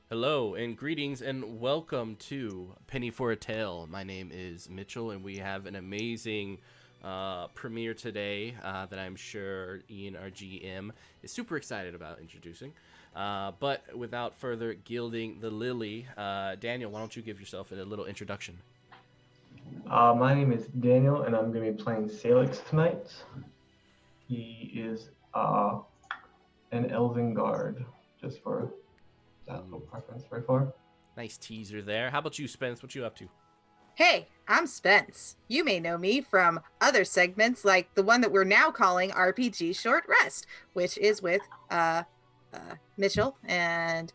Hello and greetings and welcome to Penny for a Tale. My name is Mitchell and we have an amazing premiere today that I'm sure Ian, our GM, is super excited about introducing. But without further gilding the lily, Daniel, why don't you give yourself a little introduction? My name is Daniel, and I'm going to be playing Sailix tonight. He is an elven guard, just for that little preference right far. Nice teaser there. How about you, Spence? What you up to? Hey, I'm Spence. You may know me from other segments like the one that we're now calling RPG Short Rest, which is with Mitchell, and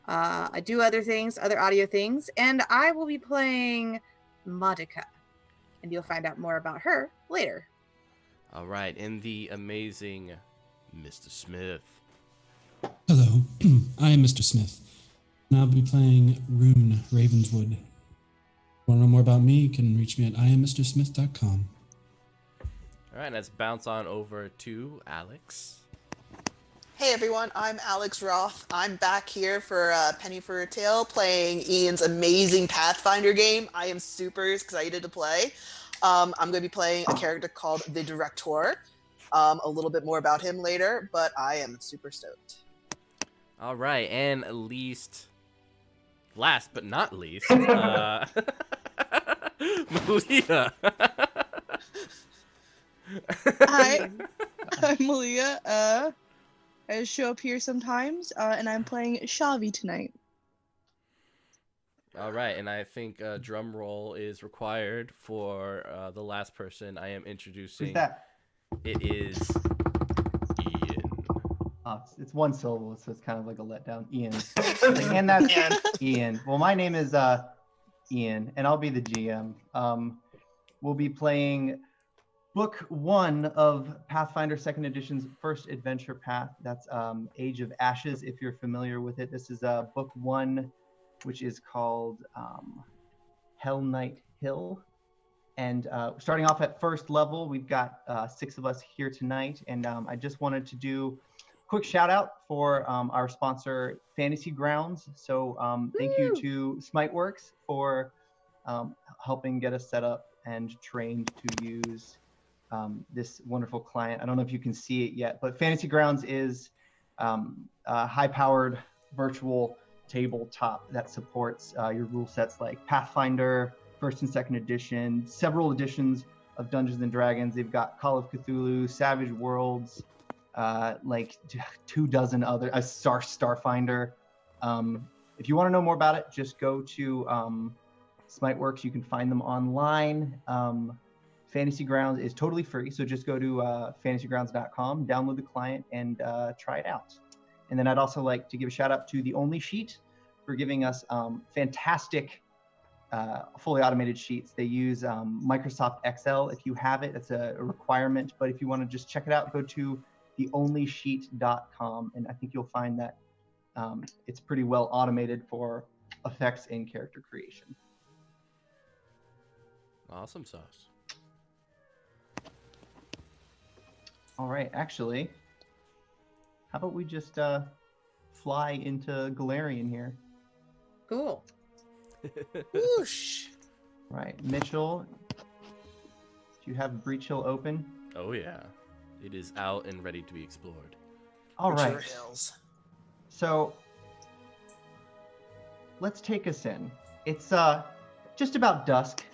I do other things, other audio things, and I will be playing Modica, and you'll find out more about her later. All right, and the amazing Mr. Smith. Hello, I am Mr. Smith, and I'll be playing Rune Ravenswood. If you want to know more about me, you can reach me at iamMrSmith.com. All right, let's bounce on over to Alex. Hey everyone, I'm Alex Roth. I'm back here for Penny for a Tale playing Ian's amazing Pathfinder game. I am super excited to play. I'm going to be playing a character called the Director. A little bit more about him later, but I am super stoked. All right, and last but not least, MeLeah. Hi, I'm MeLeah. I show up here sometimes, and I'm playing Chavi tonight. All right, and I think a drum roll is required for the last person I am introducing. Who's that? It is Ian. It's one syllable, so it's kind of like a letdown. Ian. And that's Ian. Well, my name is Ian, and I'll be the GM. We'll be playing Book 1 of Pathfinder 2nd Edition's first adventure path. That's Age of Ashes, if you're familiar with it. This is Book 1, which is called Hell Knight Hill. And starting off at first level, we've got 6 of us here tonight. And I just wanted to do a quick shout out for our sponsor, Fantasy Grounds. So thank you to Smiteworks for helping get us set up and trained to use this wonderful client. I don't know if you can see it yet, but Fantasy Grounds is a high-powered virtual tabletop that supports your rule sets like Pathfinder, first and second edition, several editions of Dungeons and Dragons. They've got Call of Cthulhu, Savage Worlds, like 24 other, Starfinder. If you want to know more about it, just go to Smiteworks. You can find them online. Fantasy Grounds is totally free, so just go to fantasygrounds.com, download the client, and try it out. And then I'd also like to give a shout out to The Only Sheet for giving us fantastic fully automated sheets. They use Microsoft Excel. If you have it, it's a requirement. But if you want to just check it out, go to theonlysheet.com, and I think you'll find that it's pretty well automated for effects and character creation. Awesome sauce. All right, actually, how about we just fly into Galarian here? Cool. Whoosh! Right, Mitchell, do you have Breach Hill open? Oh yeah, it is out and ready to be explored. All right. Richard Hills. So let's take us in. It's just about dusk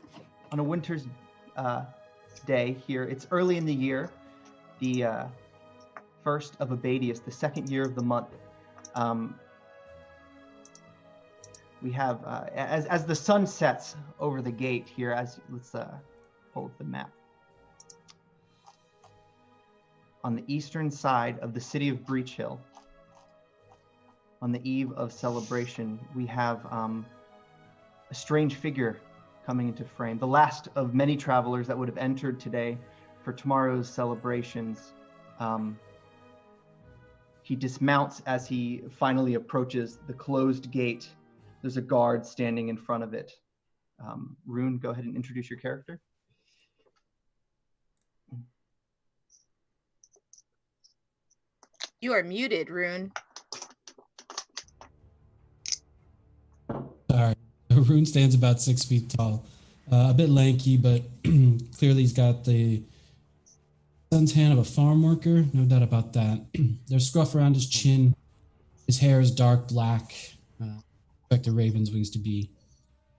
on a winter's day here. It's early in the year, the first of Abadius, the second year of the month. We have as the sun sets over the gate here. Let's pull up the map. On the eastern side of the city of Breach Hill, on the eve of celebration, we have a strange figure coming into frame. The last of many travelers that would have entered today for tomorrow's celebrations. He dismounts as he finally approaches the closed gate. There's a guard standing in front of it. Rune, go ahead and introduce your character. You are muted, Rune. Rune stands about 6 feet tall, a bit lanky, but clearly he's got the suntan of a farm worker, no doubt about that. There's scruff around his chin. His hair is dark black, expect a raven's wings to be.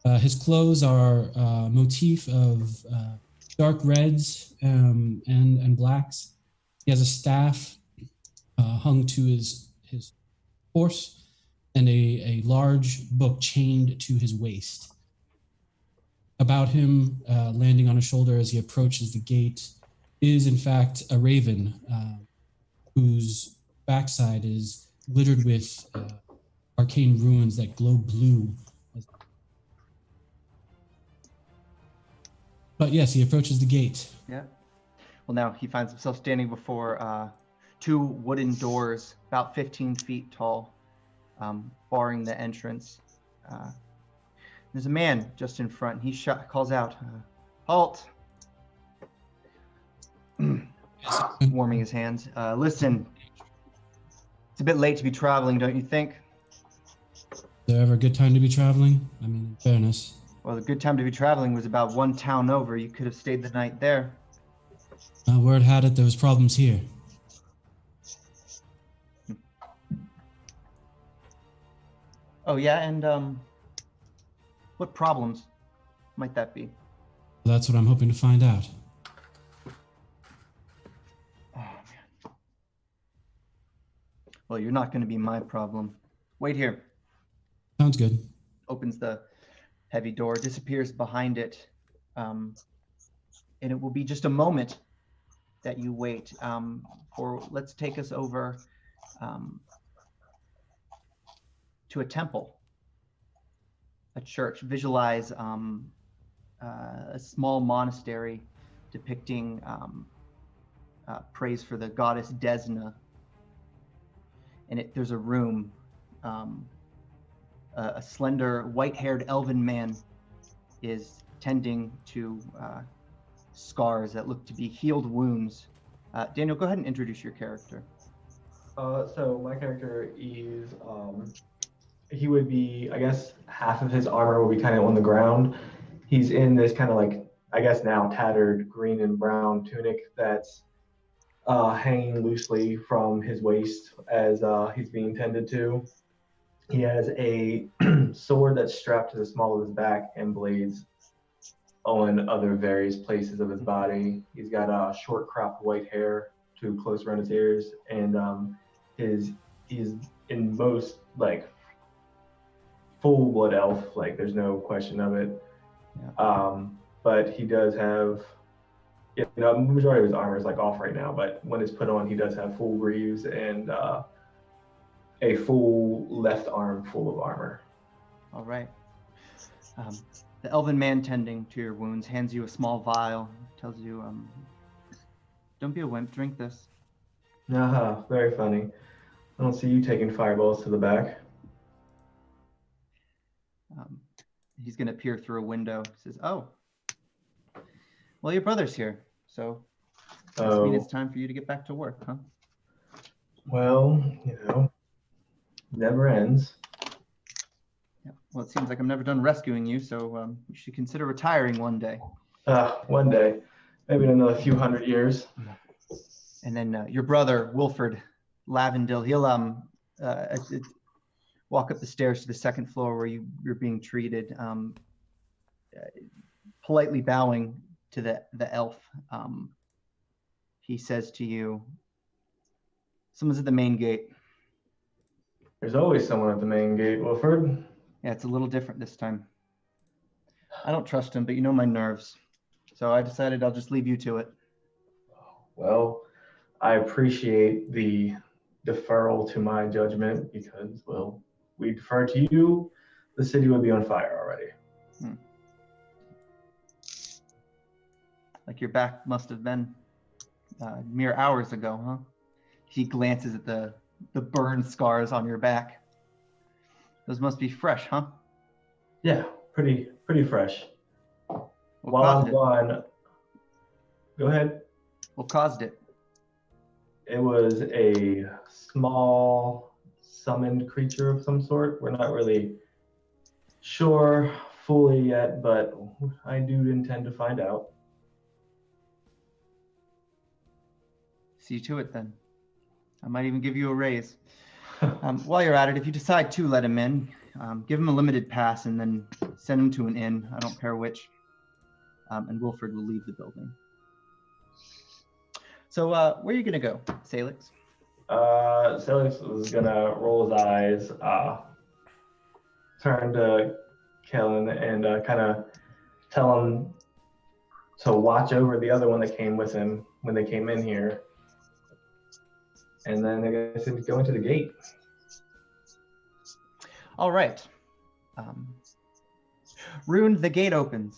His clothes are a motif of dark reds and blacks. He has a staff hung to his horse and a large book chained to his waist. About him, landing on his shoulder as he approaches the gate, is in fact a raven whose backside is littered with arcane runes that glow blue. But yes, he approaches the gate. Yeah. Well, now he finds himself standing before two wooden doors, about 15 feet tall, barring the entrance. There's a man just in front. He calls out, "Halt!" Warming his hands. Listen, it's a bit late to be traveling, don't you think? Is there ever a good time to be traveling? I mean, in fairness. Well, the good time to be traveling was about one town over. You could have stayed the night there. Word had it there was problems here. Oh, yeah, and what problems might that be? That's what I'm hoping to find out. Oh, man. Well, you're not going to be my problem. Wait here. Sounds good. Opens the heavy door, disappears behind it, and it will be just a moment that you wait. Let's take us over to a temple, a church. Visualize a small monastery depicting praise for the goddess Desna. And there's a room. A slender, white-haired elven man is tending to scars that look to be healed wounds. Daniel, go ahead and introduce your character. So my character is, he would be, I guess, half of his armor will be kind of on the ground. He's in this kind of like, I guess now tattered green and brown tunic that's hanging loosely from his waist as he's being tended to. He has a sword that's strapped to the small of his back and blades on other various places of his body. He's got short cropped white hair to close around his ears, and he's in most like full blood elf, like there's no question of it. Yeah. But he does have, the majority of his armor is like off right now, but when it's put on, he does have full greaves and a full left arm full of armor. All right. The elven man tending to your wounds hands you a small vial, tells you, don't be a wimp, drink this. Very funny. I don't see you taking fireballs to the back. He's going to peer through a window. He says, oh, well, your brother's here, so must mean it's time for you to get back to work, huh? Well, never ends. Yeah. Well, it seems like I'm never done rescuing you, so you should consider retiring one day. One day, maybe in another few hundred years. And then your brother, Wilford Lavendil, he'll walk up the stairs to the second floor where you're being treated, politely bowing to the elf. He says to you, someone's at the main gate. There's always someone at the main gate, Wilford. Yeah, it's a little different this time. I don't trust him, but you know my nerves. So I decided I'll just leave you to it. Well, I appreciate the deferral to my judgment because, well, we defer to you, the city would be on fire already. Like your back must have been mere hours ago, huh? He glances at the burn scars on your back. Those must be fresh, huh? Yeah, pretty fresh. What While caused I'm gone, go ahead. What caused it? It was a small summoned creature of some sort. We're not really sure fully yet, but I do intend to find out. See to it then. I might even give you a raise. While you're at it, if you decide to let him in, give him a limited pass and then send him to an inn. I don't care which. And Wilfred will leave the building. So where are you going to go, Sailix? Sailix is going to roll his eyes, turn to Kellen and kind of tell him to watch over the other one that came with him when they came in here. And then I guess he'd go into the gate. All right. Rune, the gate opens.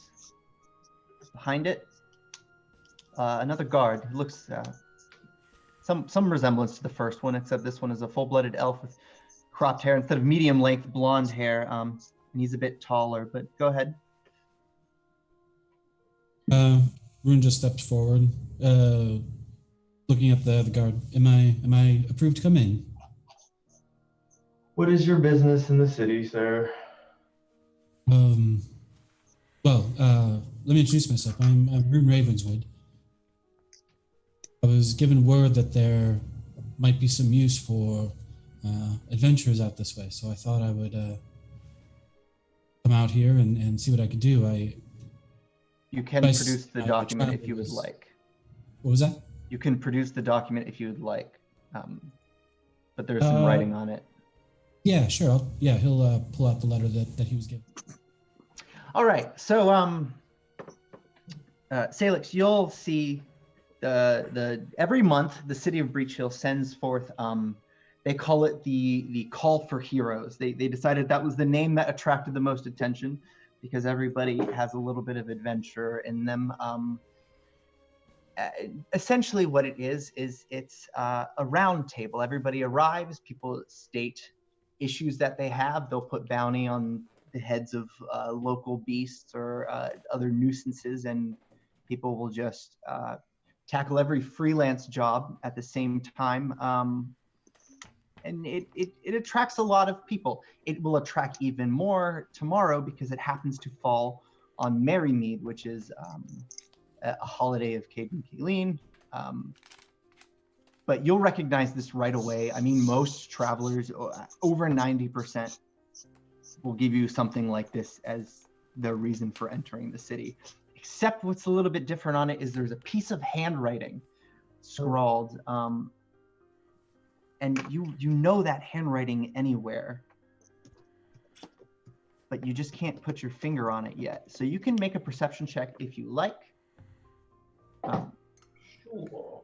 Behind it, another guard who looks some resemblance to the first one, except this one is a full-blooded elf with cropped hair instead of medium-length blonde hair. And he's a bit taller, but go ahead. Rune just steps forward, looking at the guard. Am I approved to come in? What is your business in the city, sir? Well, let me introduce myself. I'm Rune Ravenswood. I was given word that there might be some use for adventurers out this way, so I thought I would come out here and see what I could do. You can produce the document if you would like. What was that? You can produce the document if you would like, but there's some writing on it. Yeah, sure. He'll pull out the letter that he was given. All right. So, Sailix, you'll see the every month the city of Breach Hill sends forth. They call it the Call for Heroes. They decided that was the name that attracted the most attention because everybody has a little bit of adventure in them. Essentially, what it is it's a round table. Everybody arrives. People state issues that they have. They'll put bounty on the heads of local beasts or other nuisances, and people will just tackle every freelance job at the same time. And it attracts a lot of people. It will attract even more tomorrow because it happens to fall on Merrymead, which is a holiday of Caden Kaleen. But you'll recognize this right away. I mean, most travelers, over 90%, will give you something like this as their reason for entering the city. Except what's a little bit different on it is there's a piece of handwriting scrawled, and you know that handwriting anywhere, but you just can't put your finger on it yet. So you can make a perception check if you like. Sure.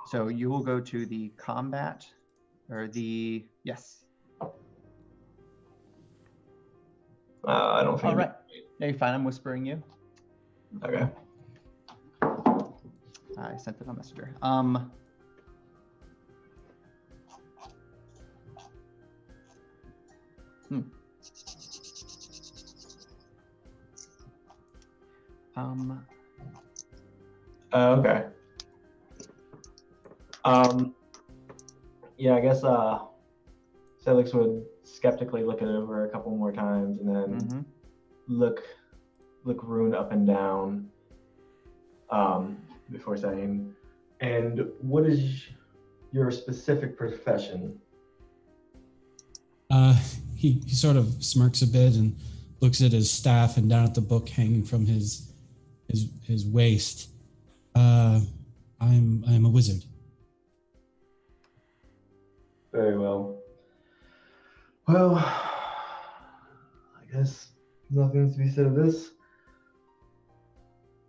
So you will go to the combat, or the, yes. I don't think. All right. Yeah, you're fine. I'm whispering you. Okay. I sent it on Messenger. Okay. Yeah, I guess Sailix would skeptically look it over a couple more times and then look Rune up and down before saying, and what is your specific profession? He sort of smirks a bit and looks at his staff and down at the book hanging from his waist. I'm a wizard. Very well. Well, I guess nothing to be said of this.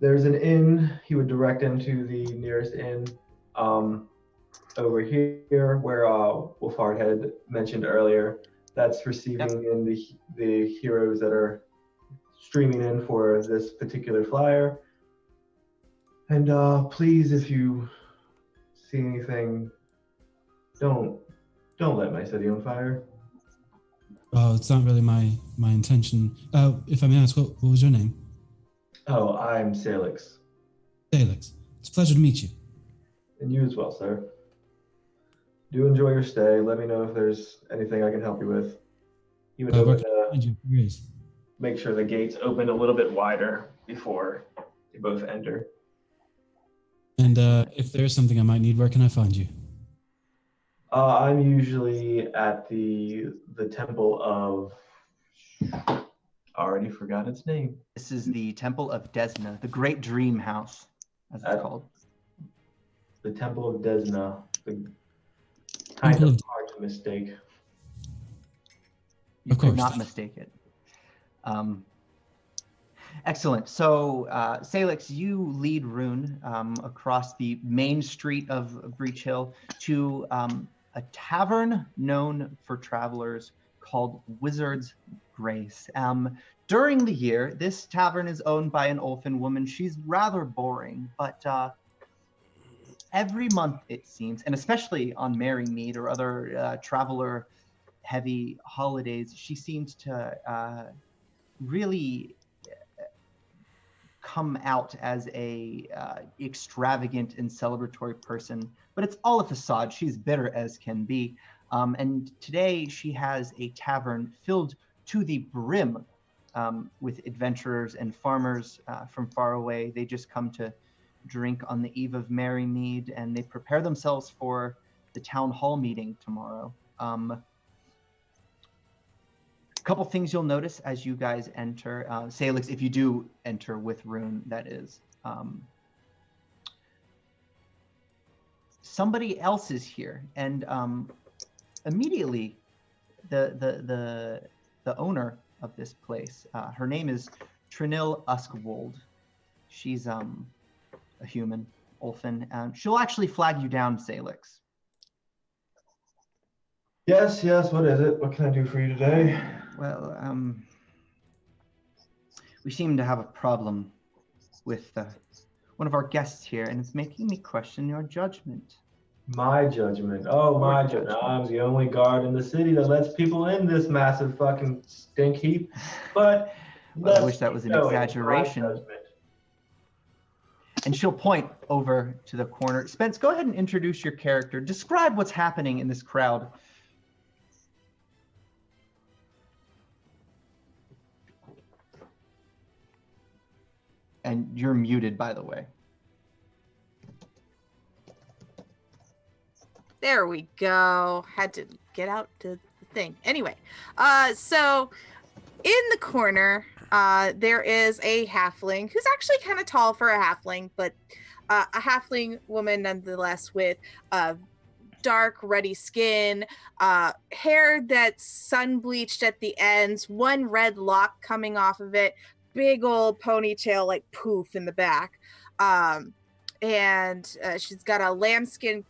There's an inn. He would direct him to the nearest inn over here where Wolfhard had mentioned earlier. That's receiving in the heroes that are streaming in for this particular flyer. And please, if you see anything, don't let my city on fire. Well, it's not really my intention. If I may ask, what was your name? Oh, I'm Sailix. Sailix. It's a pleasure to meet you. And you as well, sir. Do enjoy your stay. Let me know if there's anything I can help you with. Even Where open, can I find you? Where is? make sure the gates open a little bit wider before you both enter. And if there is something I might need, where can I find you? I'm usually at the temple of. I already forgot its name. This is the Temple of Desna, the Great Dream House, as it's called. The Temple of Desna. The kind Temple of of- hard to mistake. You Of could course. not mistake it. Excellent. So, Sailix, you lead Rune across the main street of Breach Hill to a tavern known for travelers called Wizard's Grace. During the year, this tavern is owned by an Olfin woman. She's rather boring, but every month it seems, and especially on Merry Mead or other traveler-heavy holidays, she seems to really come out as a extravagant and celebratory person, but it's all a facade. She's bitter as can be. And today she has a tavern filled to the brim with adventurers and farmers from far away. They just come to drink on the eve of Merry Mead, and they prepare themselves for the town hall meeting tomorrow. Couple things you'll notice as you guys enter. Sailix, if you do enter with Rune, that is. Somebody else is here, and immediately the owner of this place, her name is Trinil Uskwold. She's a human, Olfin, and she'll actually flag you down, Sailix. Yes, what is it? What can I do for you today? Well, we seem to have a problem with one of our guests here, and it's making me question your judgment. My judgment. Oh, my judgment. I'm the only guard in the city that lets people in this massive fucking stink heap. But well, I wish that was an exaggeration. And she'll point over to the corner. Spence, go ahead and introduce your character. Describe what's happening in this crowd. And you're muted, by the way. There we go. Had to get out to the thing. Anyway, so in the corner, there is a halfling who's actually kind of tall for a halfling, but a halfling woman nonetheless with dark, ruddy skin, hair that's sun bleached at the ends, one red lock coming off of it, big old ponytail like poof in the back, and she's got a lambskin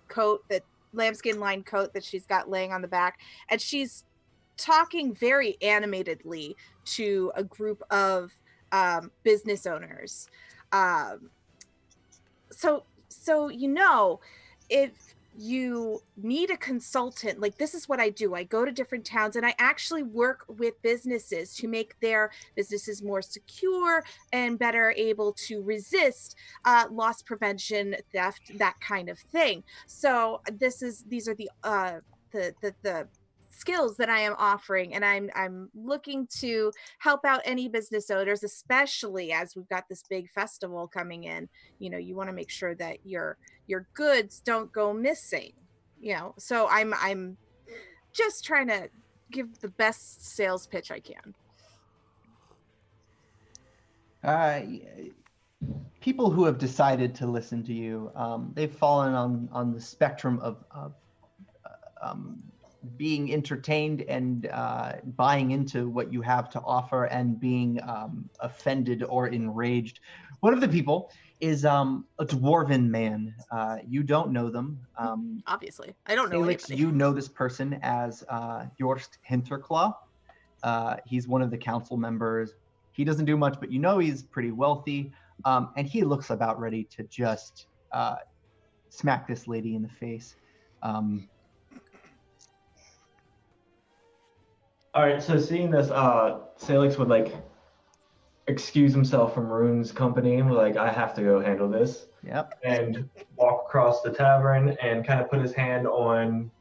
lined coat that she's got laying on the back, and she's talking very animatedly to a group of business owners. So if you need a consultant, like, this is what I do. I go to different towns and I actually work with businesses to make their businesses more secure and better able to resist loss prevention, theft, that kind of thing. So these are the skills that I am offering, and I'm looking to help out any business owners, especially as we've got this big festival coming in. You want to make sure that your goods don't go missing. So I'm just trying to give the best sales pitch I can. People who have decided to listen to you, they've fallen on the spectrum of being entertained and buying into what you have to offer and being offended or enraged. One of the people is a dwarven man. You don't know them. Obviously, I don't know Sailix, anybody. you know this person as Jorst Hinterclaw. He's one of the council members. He doesn't do much, but he's pretty wealthy. And he looks about ready to just smack this lady in the face. All right, so seeing this, Sailix would like excuse himself from Rune's company and be like, I have to go handle this. Yep. And walk across the tavern and kind of put his hand on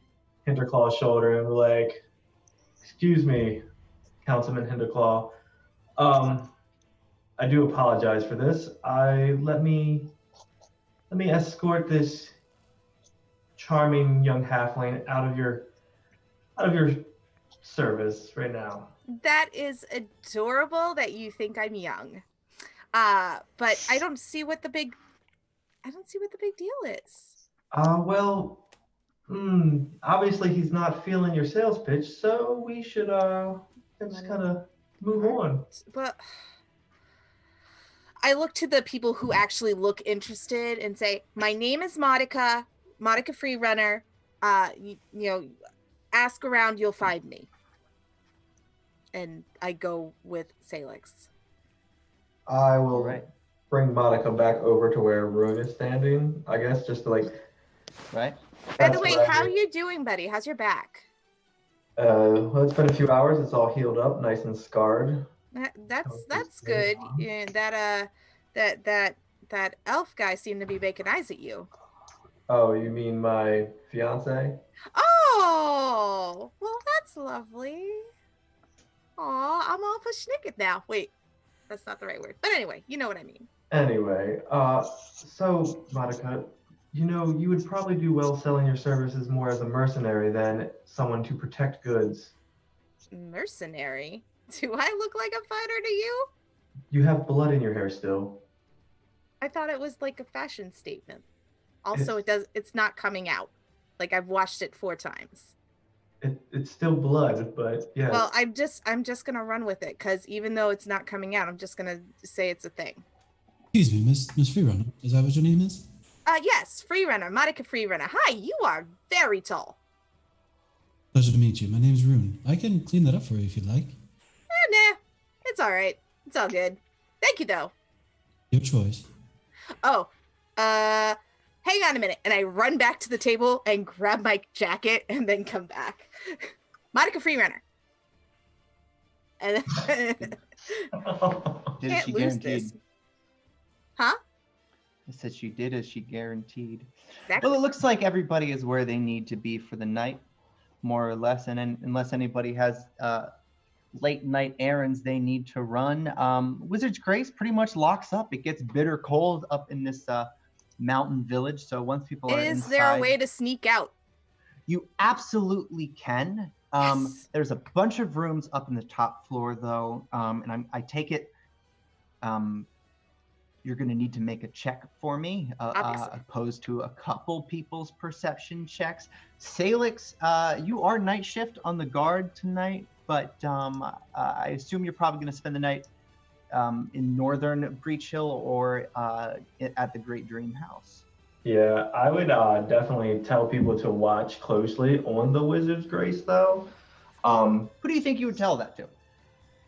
Hinterclaw's shoulder and be like, excuse me, Councilman Hinterclaw. I do apologize for this. Let me escort this charming young halfling out of your service right now. That is adorable that you think I'm young. But I don't see what the big deal is. Well, obviously he's not feeling your sales pitch, so we should just kind of move on. But I look to the people who actually look interested and say, my name is Monica Freerunner. You know, ask around, you'll find me. And I go with Sailix. I will bring Monica back over to where Rune is standing, I guess, just to like... Right. By the way, how are you doing, buddy? How's your back? Well, it's been a few hours. It's all healed up, nice and scarred. That's good. Yeah, that elf guy seemed to be making eyes at you. Oh, you mean my fiance? Oh, well, that's lovely. Aw, I'm all verschnicket now. Wait, that's not the right word. But anyway, you know what I mean. Anyway, so, Monica, you know, you would probably do well selling your services more as a mercenary than someone to protect goods. Mercenary? Do I look like a fighter to you? You have blood in your hair still. I thought it was like a fashion statement. Also, it's not coming out. Like, I've washed it 4 times. It's still blood, but yeah. Well, I'm just gonna run with it, because even though it's not coming out, I'm just gonna say it's a thing. Excuse me, Miss Freerunner. Is that what your name is? Yes, Freerunner, Monica Freerunner. Hi, you are very tall. Pleasure to meet you. My name's Rune. I can clean that up for you if you'd like. Nah, it's all right. It's all good. Thank you, though. Your choice. Oh, hang on a minute. And I run back to the table and grab my jacket and then come back. Monica Freerunner. And can't lose this. Huh? I said she did as she guaranteed. Exactly. Well, it looks like everybody is where they need to be for the night, more or less. And unless anybody has late night errands they need to run, Wizard's Grace pretty much locks up. It gets bitter cold up in this mountain village. So once people are inside, is there a way to sneak out? You absolutely can. Yes. There's a bunch of rooms up in the top floor, though, and I take it you're going to need to make a check for me, opposed to a couple people's perception checks. Sailix, you are night shift on the guard tonight, but I assume you're probably going to spend the night in northern Breach Hill or at the Great Dream House. Yeah, I would definitely tell people to watch closely on the Wizard's Grace, though. Who do you think you would tell that to?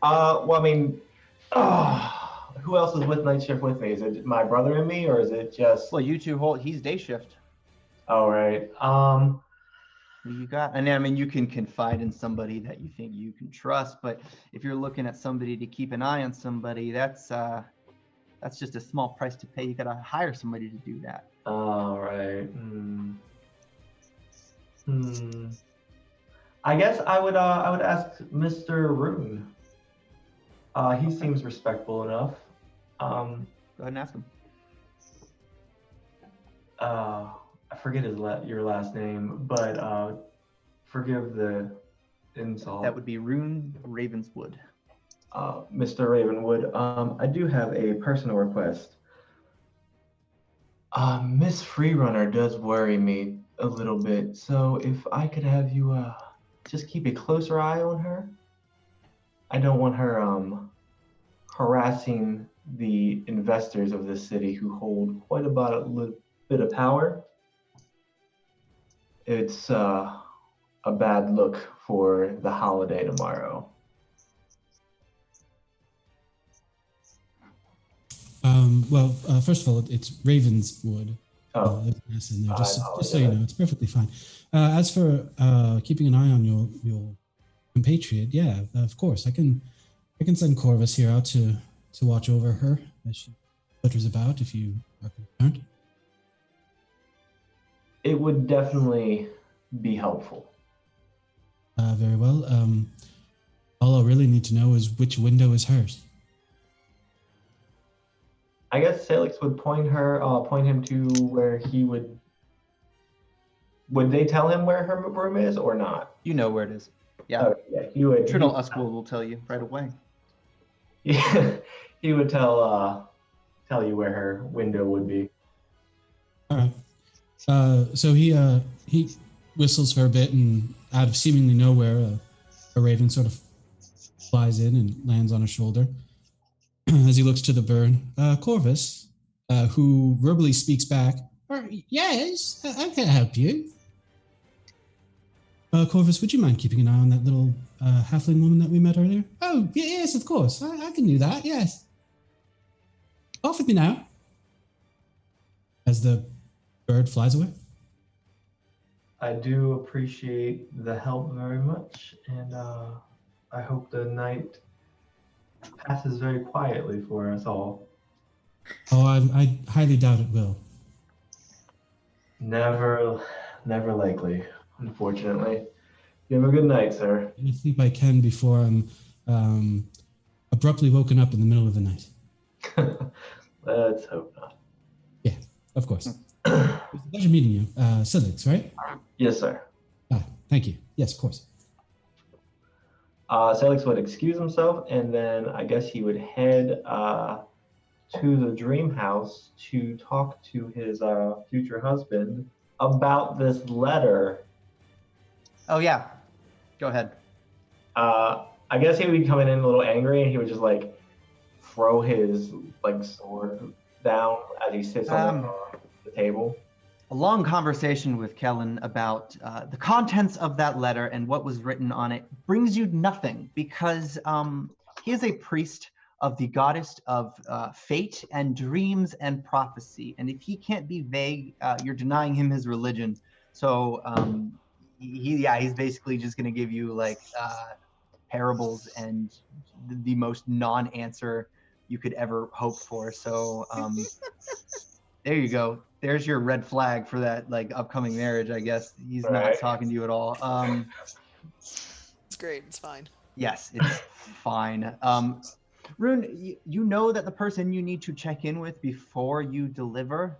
Well, I mean, who else is with night shift with me? Is it my brother and me, or is it just... Well, you two hold. He's day shift. All right. Who you got? And I mean, you can confide in somebody that you think you can trust, but if you're looking at somebody to keep an eye on somebody, that's just a small price to pay. You got to hire somebody to do that. All right. I guess I would ask Mr. Rune. He seems respectful enough. Go ahead and ask him. I forget your last name, but forgive the insult. That would be Rune Ravenswood. Mr. Ravenwood, I do have a personal request. Miss Freerunner does worry me a little bit, so if I could have you just keep a closer eye on her. I don't want her harassing the investors of this city who hold quite a bit of power. It's a bad look for the holiday tomorrow. Well, first of all, it's Ravenswood. Oh, there's an S in there, just so you know, it's perfectly fine. As for keeping an eye on your compatriot, yeah, of course. I can send Corvus here out to watch over her as she flutters about if you are concerned. It would definitely be helpful. Very well. All I really need to know is which window is hers. I guess Sailix would point him to where he would. Would they tell him where her room is or not? You know where it is. Yeah. Oh, yeah, he would. Triddle Uskull will tell you right away. Yeah, he would tell you where her window would be. All right. So he whistles for a bit, and out of seemingly nowhere, a raven sort of flies in and lands on his shoulder. As he looks to the bird, Corvus, who verbally speaks back, yes, I can help you. Corvus, would you mind keeping an eye on that little halfling woman that we met earlier? Oh, yes, of course. I can do that, yes. Off with me now. As the bird flies away. I do appreciate the help very much, and I hope the night passes very quietly for us all. Oh, I highly doubt it will. Never likely, unfortunately. You have a good night, sir. I sleep I can before I'm abruptly woken up in the middle of the night. Let's hope not. Yeah, of course. It was a pleasure meeting you. Sailix, right? Yes, sir. Thank you. Yes, of course. Sailix would excuse himself, and then I guess he would head to the dream house to talk to his future husband about this letter. Oh, yeah. Go ahead. I guess he would be coming in a little angry, and he would just throw his sword down as he sits on the table. A long conversation with Kellen about the contents of that letter and what was written on it brings you nothing, because he is a priest of the goddess of fate and dreams and prophecy. And if he can't be vague, you're denying him his religion. So he's basically just going to give you parables and the most non-answer you could ever hope for. So there you go. There's your red flag for that upcoming marriage, I guess. He's not talking to you at all. It's great. It's fine. Yes, it's fine. Rune, you know that the person you need to check in with before you deliver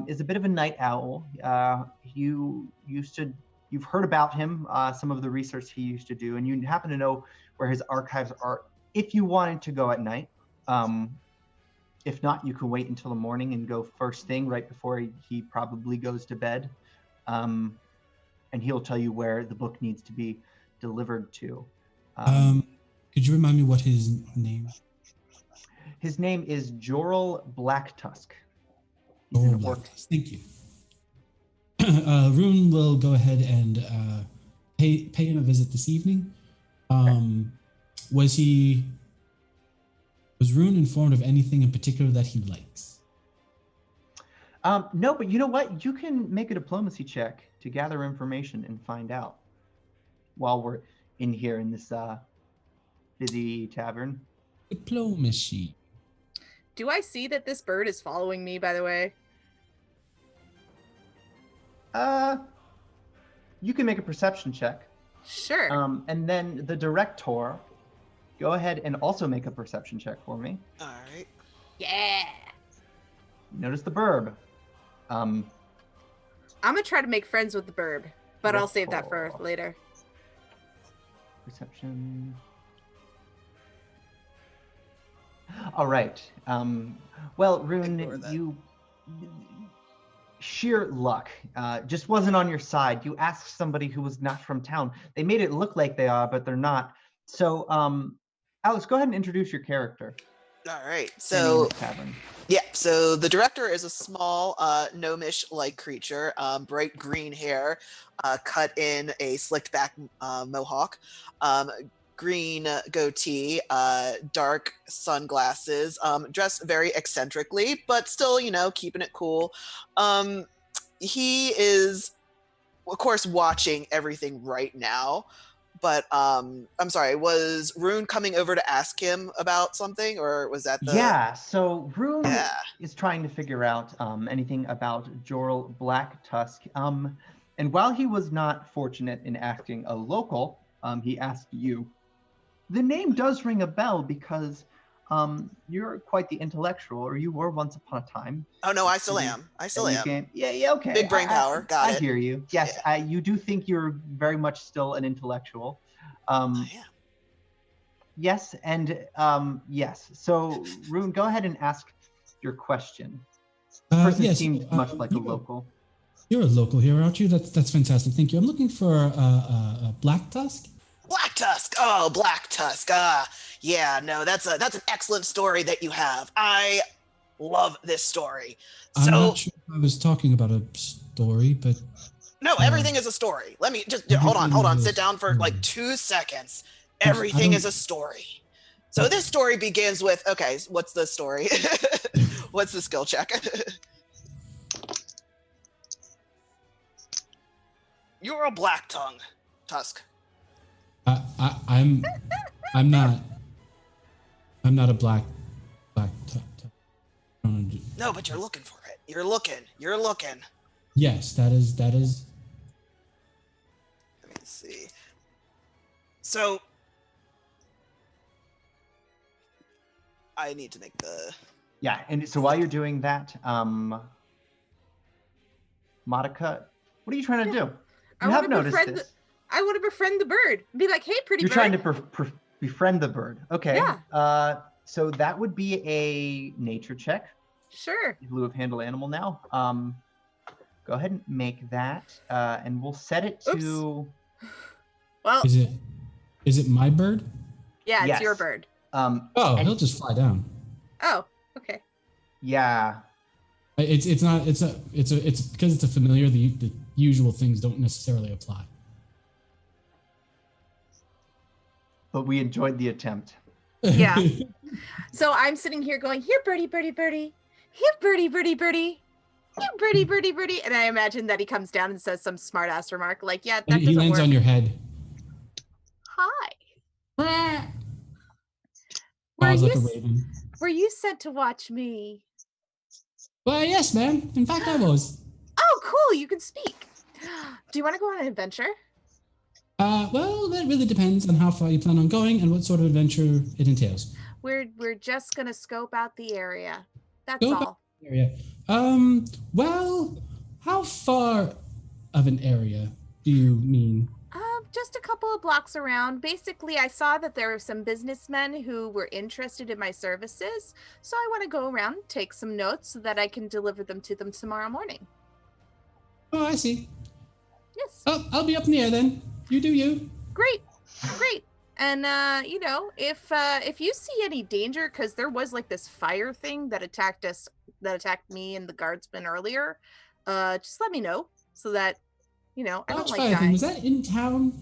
is a bit of a night owl. You've heard about him, some of the research he used to do, and you happen to know where his archives are if you wanted to go at night. If not, you can wait until the morning and go first thing right before he probably goes to bed. And he'll tell you where the book needs to be delivered to. Could you remind me what his name is? His name is Jorel Blacktusk. Thank you. Rune will go ahead and pay him a visit this evening. Was Rune informed of anything in particular that he likes? No, but you know what? You can make a diplomacy check to gather information and find out while we're in here in this busy tavern. Diplomacy. Do I see that this bird is following me, by the way? You can make a perception check. Sure. And then the director, go ahead and also make a perception check for me. All right. Yeah. Notice the burb. I'm gonna try to make friends with the burb, but I'll save that for later. Perception. All right. Well, Rune, you sheer luck just wasn't on your side. You asked somebody who was not from town. They made it look like they are, but they're not. So, Alex, go ahead and introduce your character. All right. So, tavern. Yeah, so the director is a small gnomish-like creature, bright green hair, cut in a slicked back mohawk, green goatee, dark sunglasses, dressed very eccentrically, but still, keeping it cool. He is, of course, watching everything right now, but I'm sorry, was Rune coming over to ask him about something, or was that the... Yeah, so Rune Yeah. is trying to figure out anything about Jorl Blacktusk. And while he was not fortunate in asking a local, he asked you. The name does ring a bell because you're quite the intellectual, or you were once upon a time. Oh no, I still am. Yeah, okay. Big brain power. Got it. I hear you. Yes, Yeah. you do think you're very much still an intellectual. I am. Yes, and yes. So, Rune, go ahead and ask your question. The person yes, seemed much like a local. You're a local here, aren't you? That's fantastic. Thank you. I'm looking for a Black Tusk. Black Tusk. Oh, Black Tusk. Yeah, no, that's an excellent story that you have. I love this story. I'm not sure if I was talking about a story, but no, everything is a story. Let me just hold on. Sit down for like 2 seconds. Everything is a story. So this story begins with, okay, what's the story? What's the skill check? You're a black tongue, Tusk. I'm not a black tusk. No, but you're looking for it. You're looking. Yes, that is. Let me see. So I need to make the... Yeah, and so while you're doing that, Monica, what are you trying to do? You have noticed this. I want to befriend the bird. Be like, hey, pretty bird. You're trying to befriend the bird. Okay. Yeah. So that would be a nature check. Sure. In lieu of handle animal now. Go ahead and make that, and we'll set it to... Oops. Well, is it my bird? Yeah, it's yes. your bird. He'll just fly down. Oh, okay. Yeah. It's because it's a familiar. The usual things don't necessarily apply. But we enjoyed the attempt. Yeah. So I'm sitting here going, here, birdie, birdie, birdie. Here, birdie, birdie, birdie. Here, birdie, birdie, birdie. And I imagine that he comes down and says some smart ass remark like, yeah, that doesn't work. He lands on your head. Hi. Like a raven. Were you sent to watch me? Well, yes, ma'am. In fact, I was. Oh, cool. You can speak. Do you want to go on an adventure? Well, that really depends on how far you plan on going and what sort of adventure it entails. We're just gonna scope out the area. That's all. Area. Well, how far of an area do you mean? Just a couple of blocks around. Basically, I saw that there were some businessmen who were interested in my services, so I want to go around and take some notes so that I can deliver them to them tomorrow morning. Oh, I see. Yes. Oh, I'll be up in the air then. You do you. Great. And if you see any danger, because there was like this fire thing that attacked me and the guardsmen earlier, just let me know so that I don't like dying. Was that in town?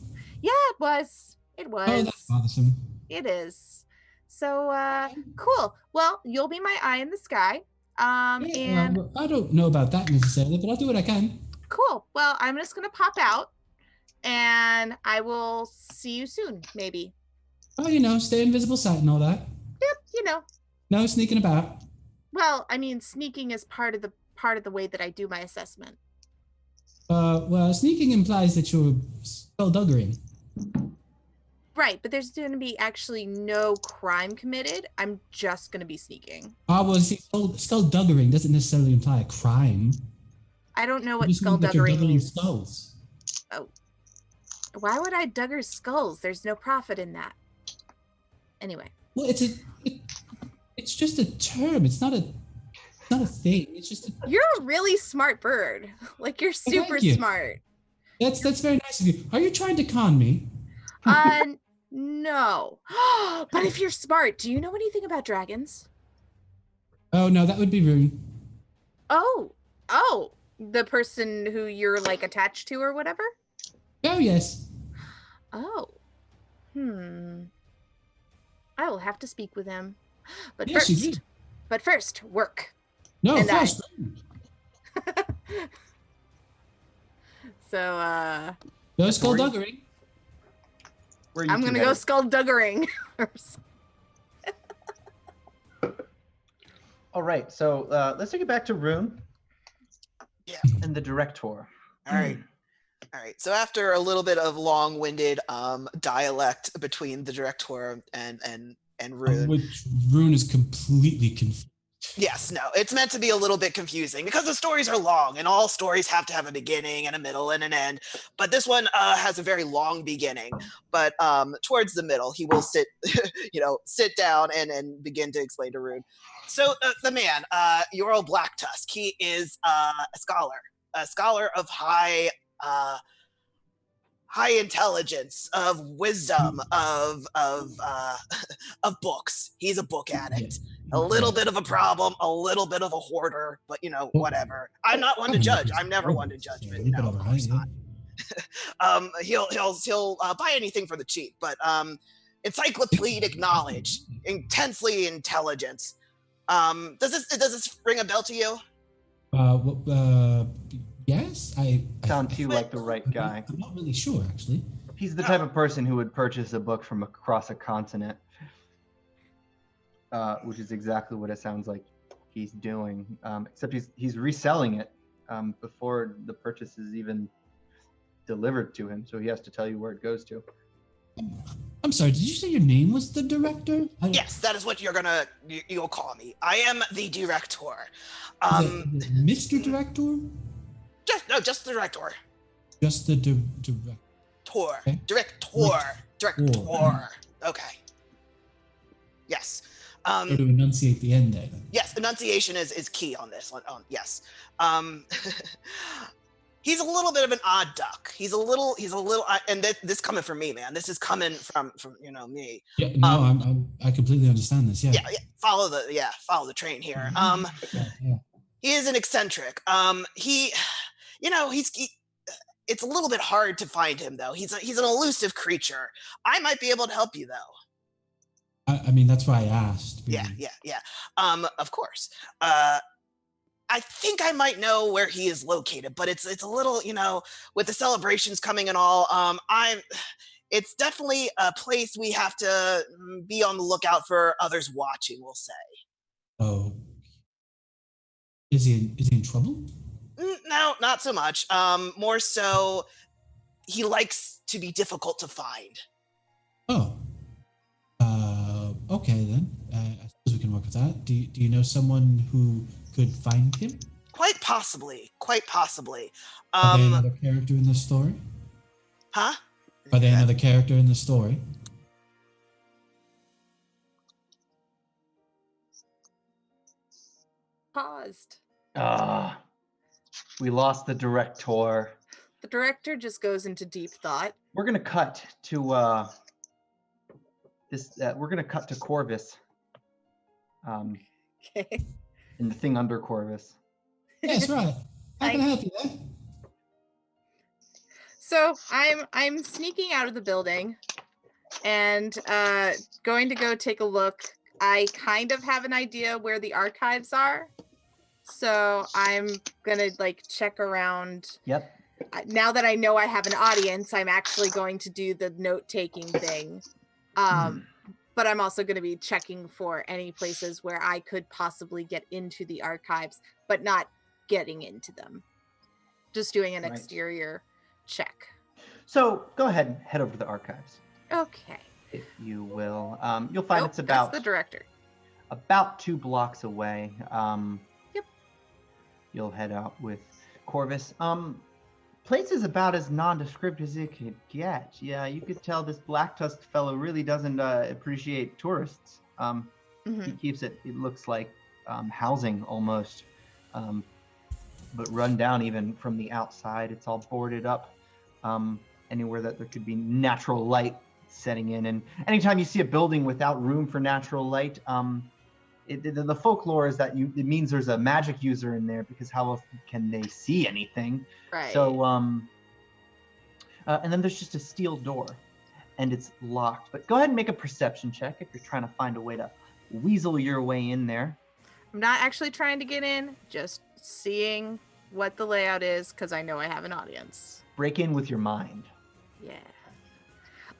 Yeah, it was. Oh, that's bothersome. It is. So cool. Well, you'll be my eye in the sky. And well, I don't know about that necessarily, but I'll do what I can. Cool. Well, I'm just gonna pop out. And I will see you soon, maybe. Oh, stay invisible sight and all that. Yep, No sneaking about. Well, I mean, sneaking is part of the way that I do my assessment. Well, sneaking implies that you're skullduggery. Right, but there's going to be actually no crime committed. I'm just going to be sneaking. Well, see, skullduggery doesn't necessarily imply a crime. I don't know what skullduggery means. Skulls. Oh. Why would I dugger skulls? There's no profit in that. Anyway. Well, it's just a term. It's not a thing. It's just You're a really smart bird. Like you're super smart. That's very nice of you. Are you trying to con me? No. But if you're smart, do you know anything about dragons? Oh no, that would be rude. Oh, the person who you're like attached to or whatever? Oh yes. Oh. I will have to speak with him. But yes, first, work. No, first. So no skullduggery. Where are you I'm two gonna go headed? skullduggery. All right, so let's take it back to Rune Yeah. and the director. All right. All right. So after a little bit of long-winded dialect between the director and Rune. Which Rune is completely confused. Yes, no, it's meant to be a little bit confusing because the stories are long and all stories have to have a beginning and a middle and an end. But this one has a very long beginning. But towards the middle, he will sit, sit down and begin to explain to Rune. So the man, your old Black Tusk, he is a scholar of high intelligence, of wisdom, of books. He's a book addict. A little bit of a problem, a little bit of a hoarder, but whatever. I'm not one to judge. I'm never one to judge. But no, of course not. He'll buy anything for the cheap, but encyclopedic knowledge, intensely intelligence. Does this ring a bell to you? Yes, Sound to you like the right guy. I'm not really sure, actually. He's the type of person who would purchase a book from across a continent, which is exactly what it sounds like he's doing. Except he's reselling it before the purchase is even delivered to him, so he has to tell you where it goes to. I'm sorry, did you say your name was the director? Yes, that is what you'll call me. I am the director. Mr. Director? Just the director. Just the director. Okay. Director. Okay. Yes. So to enunciate the end there. Then. Yes, enunciation is key on this one. Yes. He's a little bit of an odd duck. He's a little, and this coming from me, man. This is coming from me. Yeah, no, I completely understand this. Yeah. Yeah. Follow the train here. He is an eccentric. It's a little bit hard to find him though. He's an elusive creature. I might be able to help you though. I mean, that's why I asked. Yeah. Of course. I think I might know where he is located, but it's a little, with the celebrations coming and all. It's definitely a place we have to be on the lookout for others watching, we'll say. Oh. Is he in trouble? No, not so much. More so, he likes to be difficult to find. Oh. Okay then. I suppose we can work with that. Do you know someone who could find him? Quite possibly. Are they another character in this story? Huh? Are they another character in the story? Paused. We lost the director. The director just goes into deep thought. We're gonna cut to we're gonna cut to Corvus. Okay. In the thing under Corvus. Yes, right. How can I help you there? So I'm sneaking out of the building and going to go take a look. I kind of have an idea where the archives are. So I'm gonna check around. Yep. Now that I know I have an audience, I'm actually going to do the note-taking thing. But I'm also going to be checking for any places where I could possibly get into the archives, but not getting into them. Just doing an exterior check. So go ahead and head over to the archives. Okay. If you will. You'll find it's about that's the director. About 2 blocks away. Yep. You'll head out with Corvus. Place is about as nondescript as it could get. Yeah, you could tell this Black Tusk fellow really doesn't appreciate tourists. He keeps it looks like housing almost, but run down even from the outside. It's all boarded up anywhere that there could be natural light setting in. And anytime you see a building without room for natural light, the folklore is that it means there's a magic user in there, because how else can they see anything? Right. So, and then there's just a steel door, and it's locked. But go ahead and make a perception check if you're trying to find a way to weasel your way in there. I'm not actually trying to get in, just seeing what the layout is, because I know I have an audience. Break in with your mind. Yeah.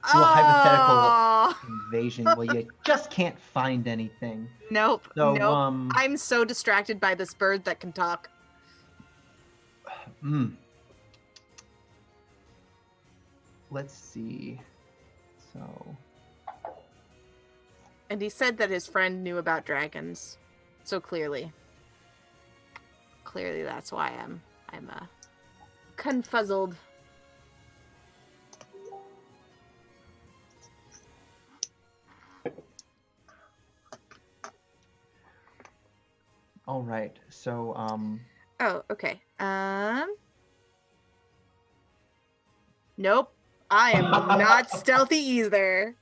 Do a hypothetical Oh. invasion. Well, you just can't find anything. Nope. So, nope. I'm so distracted by this bird that can talk. Let's see. So. And he said that his friend knew about dragons. So clearly that's why I'm confuzzled. All right. So Oh, okay. Nope. I am not stealthy either.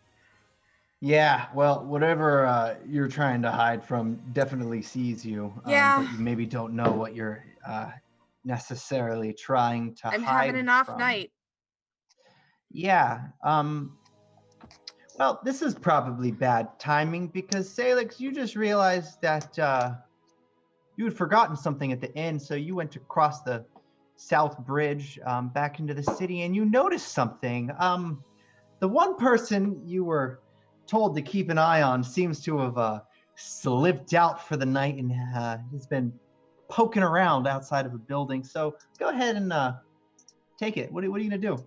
Yeah, well, whatever you're trying to hide from definitely sees you. Yeah. But you maybe don't know what you're necessarily trying to hide I'm having an off from. night. Yeah. Well, this is probably bad timing because Sailix, you just realized that you had forgotten something at the inn, so you went to cross the South Bridge back into the city, and you noticed something. The one person you were told to keep an eye on seems to have slipped out for the night and has been poking around outside of a building. So go ahead and take it. What are you gonna do?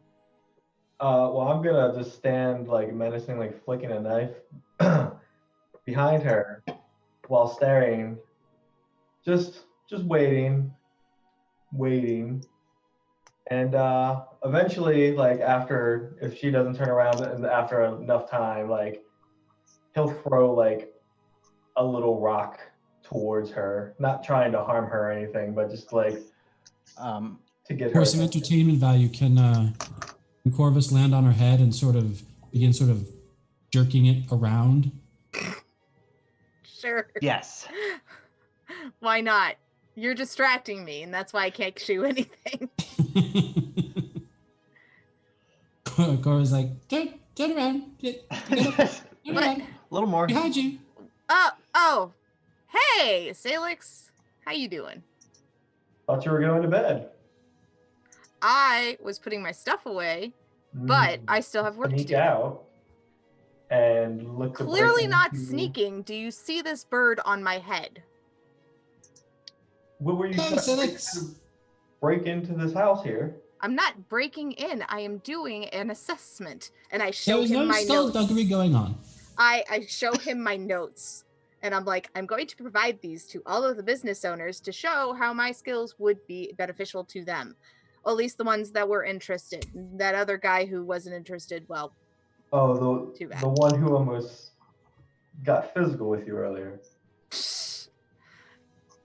Well, I'm gonna just stand like menacing, like flicking a knife behind her while staring, just waiting, and eventually, like after, if she doesn't turn around and after enough time, like he'll throw like a little rock towards her, not trying to harm her or anything, but just like to get her. For some entertainment value, can Corvus land on her head and begin jerking it around? Sure. Yes. Why not? You're distracting me, and that's why I can't shoot anything. Cora's like, turn around. Turn around. A little more. Behind you. Oh. Hey, Sailix. How you doing? Thought you were going to bed. I was putting my stuff away, but I still have work to Sneak do. out and look. Clearly not sneaking. Do you see this bird on my head? What were you trying to break into this house here? I'm not breaking in. I am doing an assessment, and I show There's him no my notes. skullduggery going on. I show him my notes, and I'm like, I'm going to provide these to all of the business owners to show how my skills would be beneficial to them. Or at least the ones that were interested. That other guy who wasn't interested, well, too bad. The one who almost got physical with you earlier.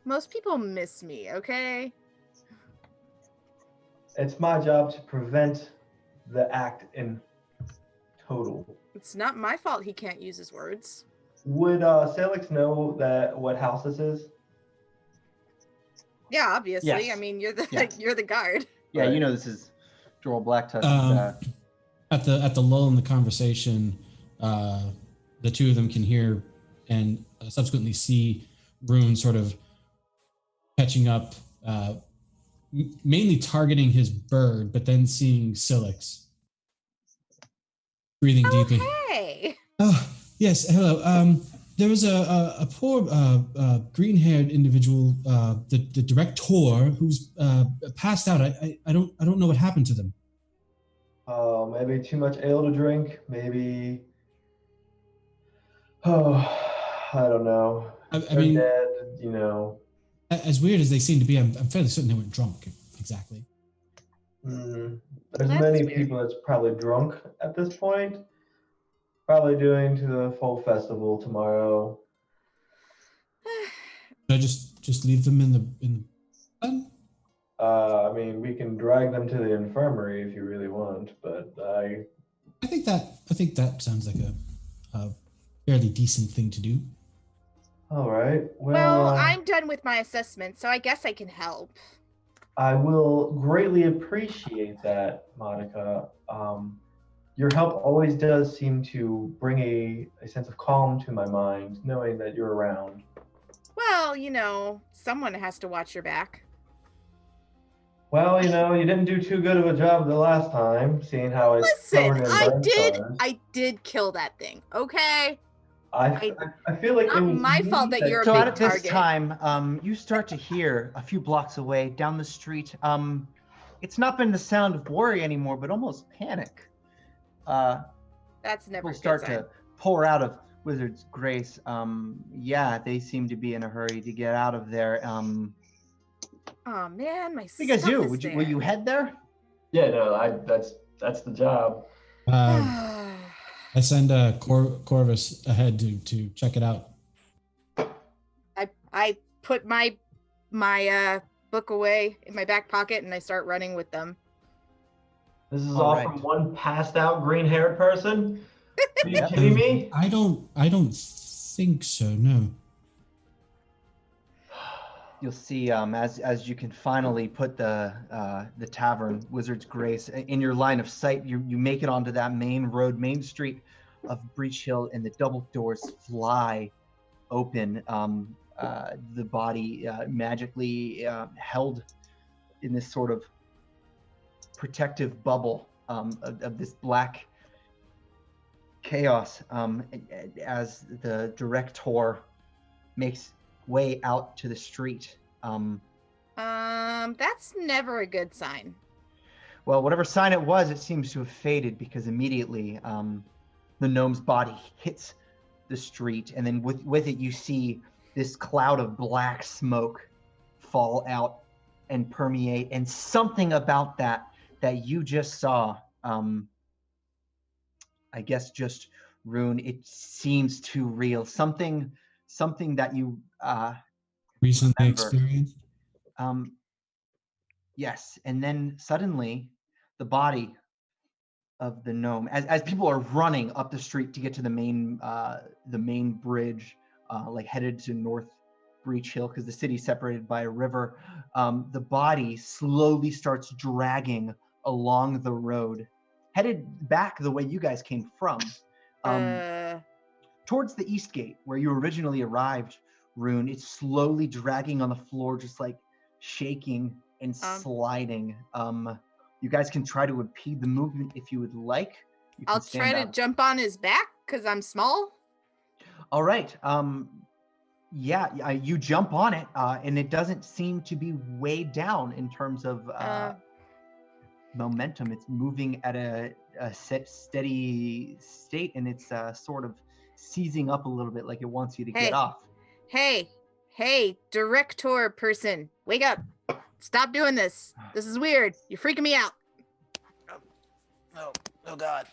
Most people miss me, okay? It's my job to prevent the act in total. It's not my fault he can't use his words. Would Sailix know what house this is? Yeah, obviously. Yes. I mean, you're the guard. Yeah, Right. you know this is Joel Blacktouch. At the lull in the conversation, the two of them can hear and subsequently see Rune sort of catching up, mainly targeting his bird, but then seeing Sailix breathing deeply. Hey. Oh, yes. Hello. There was a poor green-haired individual, the director, who's passed out. I don't know what happened to them. Maybe too much ale to drink. Maybe. Oh, I don't know. I mean, dead. You know. As weird as they seem to be, I'm fairly certain they weren't drunk. Exactly. There's That's many weird. people that's probably drunk at this point. Probably doing to the fall festival tomorrow. Should I just leave them in the sun? I mean, we can drag them to the infirmary if you really want, but I think that sounds like a fairly decent thing to do. All right. Well, I'm done with my assessment, so I guess I can help. I will greatly appreciate that, Monica. Your help always does seem to bring a sense of calm to my mind, knowing that you're around. Well, someone has to watch your back. Well, you didn't do too good of a job the last time, seeing how it's Listen, covered in burn scars. I did kill that thing. Okay. I feel like it Not was my me fault that you're a So big at this target. time, you start to hear a few blocks away down the street. It's not been the sound of worry anymore, but almost panic. That's never People a good start sign. to pour out of Wizard's Grace. Yeah, they seem to be in a hurry to get out of there. Oh man, my What do you guys stuff do? is Will you there. head there? Yeah, no, that's the job. I send Corvus ahead to check it out. I put my book away in my back pocket and I start running with them. This is All all right. from one passed out green-haired person? Are you kidding me? I don't think so. No. You'll see as you can finally put the tavern, Wizard's Grace, in your line of sight. You make it onto that main road, main street of Breach Hill, and the double doors fly open. The body magically held in this sort of protective bubble of this black chaos as the director makes way out to the street. That's never a good sign. Well, whatever sign it was, it seems to have faded because immediately the gnome's body hits the street, and then with it you see this cloud of black smoke fall out and permeate, and something about that you just saw, I guess just Rune, it seems too real. Something that you Recently remember. experienced. Yes, and then suddenly the body of the gnome, as people are running up the street to get to the main bridge, like headed to North Breach Hill, because the city's separated by a river, the body slowly starts dragging along the road, headed back the way you guys came from, towards the east gate where you originally arrived, Rune. It's slowly dragging on the floor, just like shaking and sliding. You guys can try to impede the movement if you would like. You can I'll try to jump on his back because I'm small. All right. Yeah, you jump on it, and it doesn't seem to be weighed down in terms of momentum. It's moving at a steady state, and it's sort of seizing up a little bit, like it wants you to get off. Hey, director person, wake up. Stop doing this. This is weird. You're freaking me out. Oh God.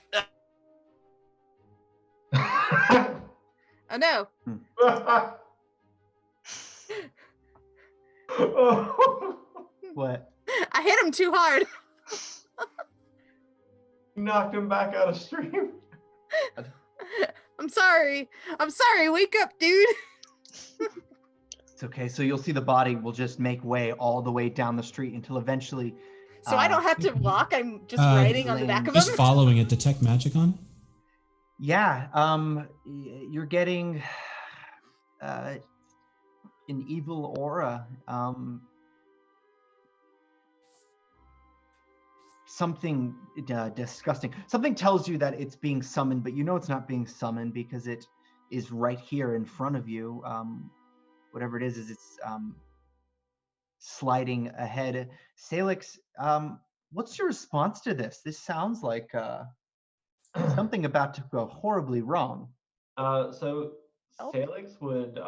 Oh no. What? I hit him too hard. Knocked him back out of stream. I'm sorry. Wake up, dude. It's okay. So you'll see the body will just make way all the way down the street until eventually. So I don't have to walk. I'm just riding on the back of him. Just following it. Detect magic on. Yeah. You're getting an evil aura. Something disgusting. Something tells you that it's being summoned, but you know it's not being summoned because it is right here in front of you. Whatever it is it's sliding ahead. Sailix, what's your response to this? This sounds like something about to go horribly wrong. So Sailix would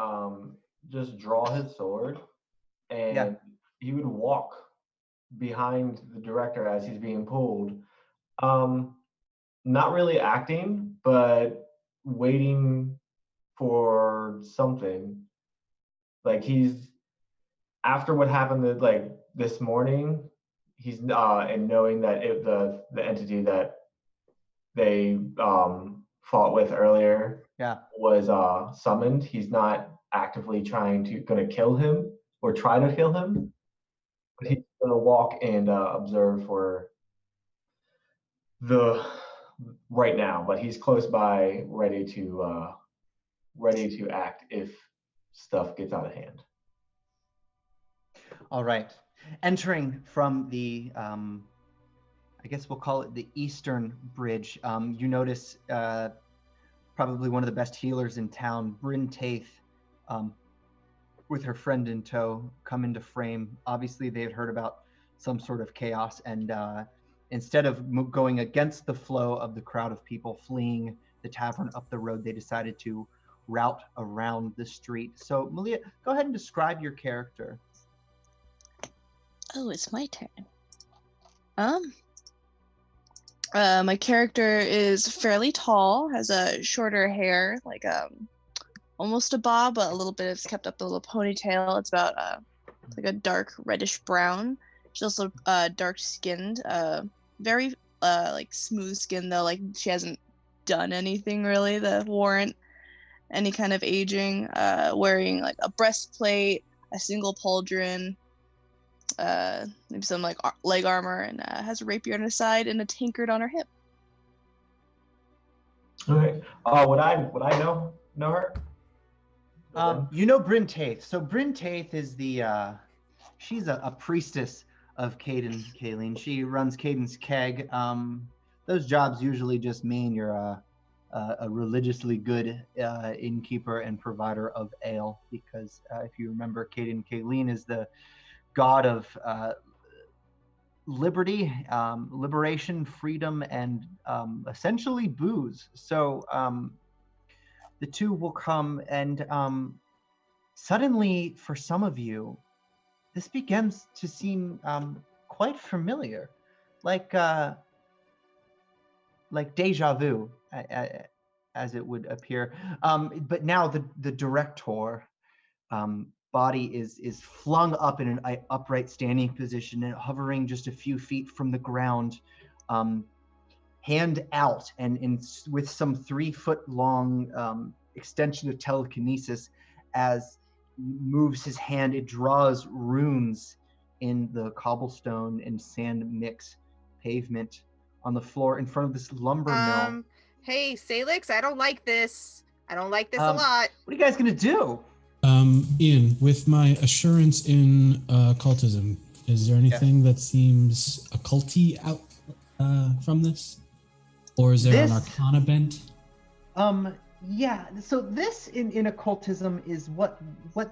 just draw his sword, and he would walk behind the director as he's being pulled. Not really acting, but waiting for something. Like he's, after what happened like this morning, he's and knowing that the entity that they fought with earlier was summoned, he's not actively gonna kill him or try to kill him, but he's gonna walk and observe for the right now, but he's close by, ready to act if stuff gets out of hand. All right. entering from the, I guess we'll call it the Eastern Bridge, you notice probably one of the best healers in town, Bryn Taith, with her friend in tow, come into frame. Obviously, they had heard about some sort of chaos, and instead of going against the flow of the crowd of people fleeing the tavern up the road, they decided to route around the street. So, MeLeah, go ahead and describe your character. Oh, it's my turn. My character is fairly tall, has a shorter hair, like almost a bob, but a little bit it's kept up a little ponytail. It's about like a dark reddish brown. She's also dark skinned, very like smooth skin though, like she hasn't done anything really that warrant any kind of aging. Wearing like a breastplate, a single pauldron, maybe some like leg armor, and has a rapier on her side and a tankard on her hip. Okay. Would I know her? You know Bryn Taith. So Bryn Taith is the she's a priestess of Caden Kayleen. She runs Caden's Keg. Those jobs usually just mean you're a religiously good innkeeper and provider of ale, because if you remember, Caden Kayleen is the god of liberty, liberation, freedom, and essentially booze. So the two will come, and suddenly, for some of you, this begins to seem quite familiar, like deja vu, as it would appear. But now the director body is flung up in an upright standing position and hovering just a few feet from the ground, hand out, and with some 3-foot long extension of telekinesis, as he moves his hand, it draws runes in the cobblestone and sand mix pavement on the floor in front of this lumber mill. Hey, Sailix, I don't like this. I don't like this a lot. What are you guys gonna do? Ian, with my assurance in occultism, is there anything that seems occulty out from this? Or is there an arcana bent? Yeah, so this in occultism is what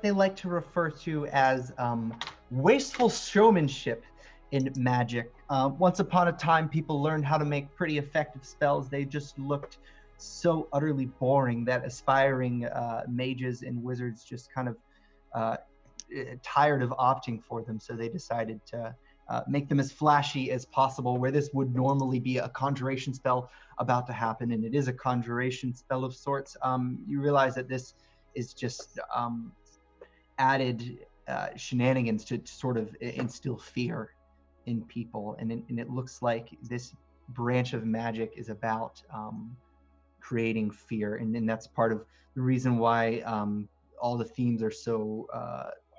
they like to refer to as wasteful showmanship in magic. Once upon a time, people learned how to make pretty effective spells. They just looked so utterly boring that aspiring mages and wizards just kind of tired of opting for them, so they decided to make them as flashy as possible, where this would normally be a conjuration spell about to happen, and it is a conjuration spell of sorts. You realize that this is just added shenanigans to sort of instill fear in people, and it looks like this branch of magic is about creating fear, and that's part of the reason why all the themes are so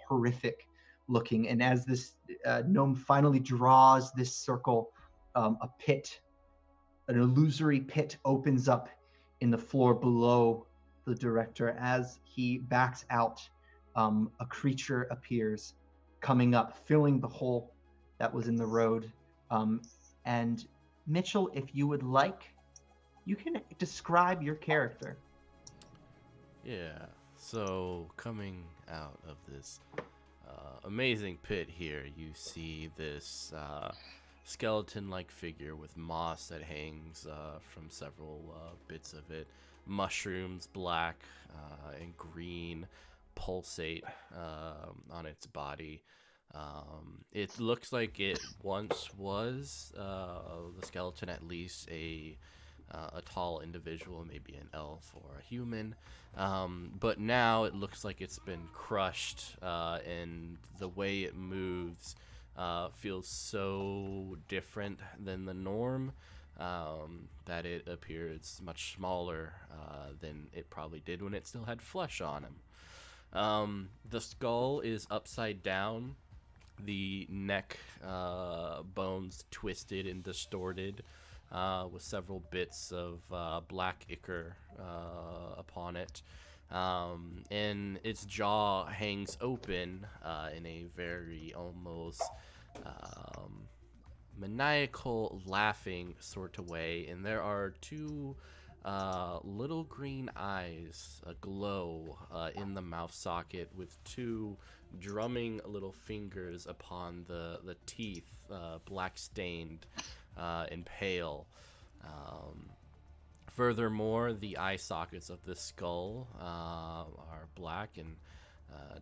horrific looking. And as this gnome finally draws this circle, a pit, an illusory pit, opens up in the floor below the director. As he backs out, a creature appears, coming up, filling the hole that was in the road. And Mitchell, if you would like, you can describe your character. Yeah, so coming out of this amazing pit here, you see this skeleton-like figure with moss that hangs from several bits of it. Mushrooms, black and green, pulsate on its body. It looks like it once was the skeleton, at least a tall individual, maybe an elf or a human, but now it looks like it's been crushed, and the way it moves feels so different than the norm, that it appears much smaller than it probably did when it still had flesh on him. The skull is upside down, the neck bones twisted and distorted, with several bits of black ichor upon it. and its jaw hangs open in a very almost maniacal laughing sort of way, and there are two little green eyes aglow in the mouth socket with two drumming little fingers upon the teeth, black stained and pale. Furthermore, the eye sockets of the skull are black, and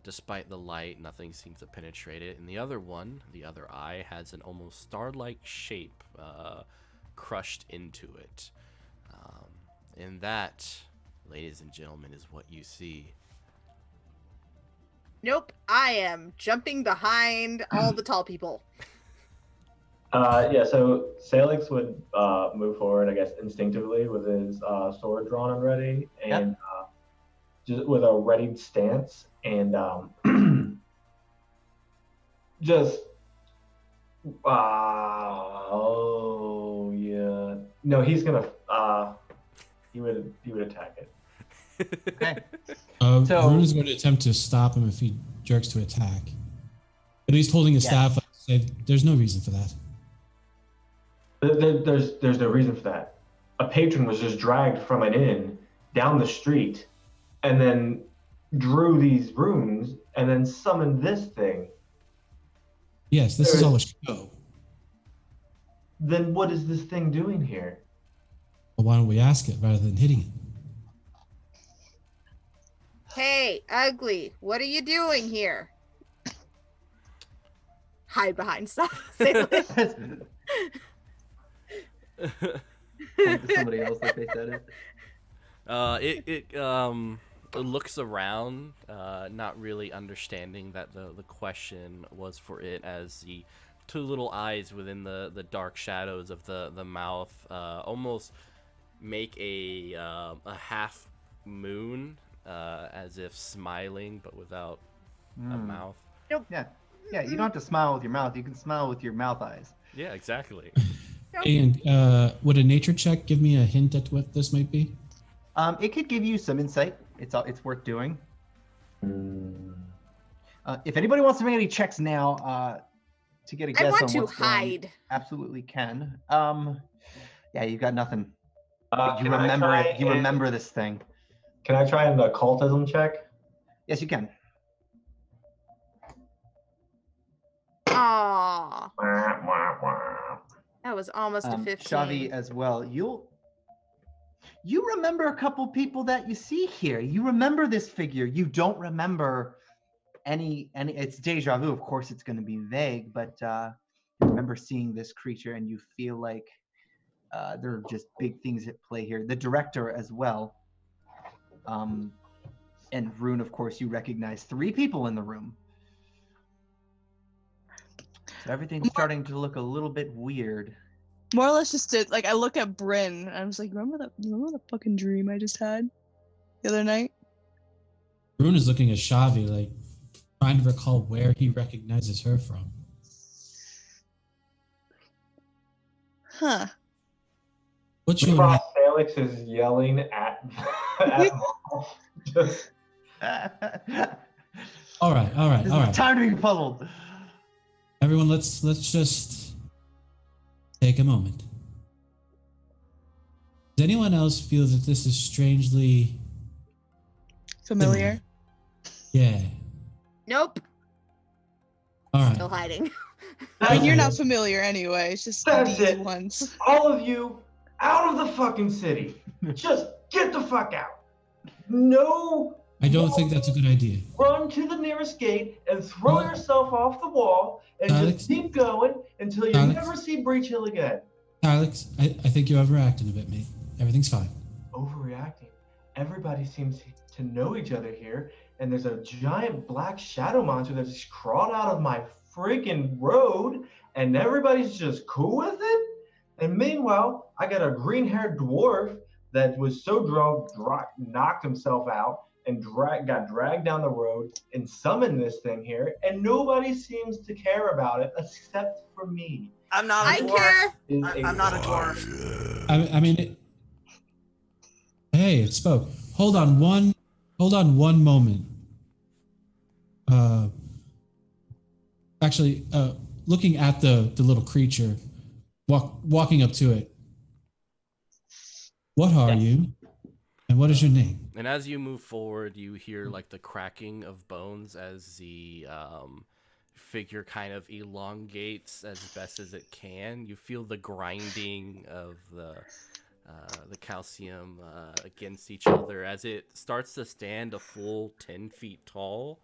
despite the light, nothing seems to penetrate it. And the other one, the other eye, has an almost star-like shape crushed into it. And that, ladies and gentlemen, is what you see. Nope, I am jumping behind all the tall people. Yeah, so Sailix would move forward, I guess, instinctively with his sword drawn and ready, and just with a readied stance, and just oh yeah, no, he's gonna he would attack it. Okay. So Rune is going to attempt to stop him if he jerks to attack. But he's holding his staff up. There's no reason for that. There's no reason for that. A patron was just dragged from an inn down the street, and then drew these runes, and then summoned this thing. Yes, this is all a show. Then what is this thing doing here? Well, why don't we ask it rather than hitting it? Hey, ugly, what are you doing here? Hide behind stuff. Point to somebody else like they said it. It looks around, not really understanding that the question was for it, as the two little eyes within the dark shadows of the mouth almost make a half moon, as if smiling but without a mouth. Nope. Yeah, you don't have to smile with your mouth. You can smile with your mouth eyes. Yeah, exactly. Nope. And would a nature check give me a hint at what this might be? It could give you some insight. It's worth doing. If anybody wants to make any checks now to get a guess I want on to what's going, hide. absolutely can. Yeah, you've got nothing. You Can I remember try it. You and- remember this thing. Can I try an occultism check? Yes, you can. Aww, Wah, wah, wah. that was almost a 15. Chavi as well. You remember a couple people that you see here. You remember this figure. You don't remember any. It's deja vu. Of course, it's going to be vague, but you remember seeing this creature, and you feel like there are just big things at play here. The director as well. And Rune, of course, you recognize 3 people in the room. So everything's starting to look a little bit weird. More or less just did, like, I look at Bryn and I was like, remember the fucking dream I just had the other night? Rune is looking at Chavi, like, trying to recall where he recognizes her from. Huh. What's your Meanwhile, Sailix is yelling at Moth. Just All right. This is time to be puzzled. Everyone, let's just take a moment. Does anyone else feel that this is strangely Familiar? Yeah. Nope, All right. still hiding. I mean, you're Okay. not familiar anyway. It's just That's these it. ones. all of you out of the fucking city. Just get the fuck out. No. I don't think that's a good idea. Run to the nearest gate and throw Alex? yourself off the wall and Alex? just keep going until you Alex? never see Breach Hill again. Alex, I think you're overacting a bit, mate. Everything's fine. Overreacting. Everybody seems to know each other here, and there's a giant black shadow monster that just crawled out of my freaking road, and everybody's just cool with it? And meanwhile, I got a green-haired dwarf that was so drunk, knocked himself out, and got dragged down the road and summoned this thing here, and nobody seems to care about it except for me. I'm not a I dwarf. care. I'm not a dwarf. I mean, hey, it spoke. Hold on one Hold on one moment. Actually, looking at the little creature, walking up to it. What are you? And what is your name? And as you move forward, you hear like the cracking of bones as the figure kind of elongates as best as it can. You feel the grinding of the calcium against each other as it starts to stand a full 10 feet tall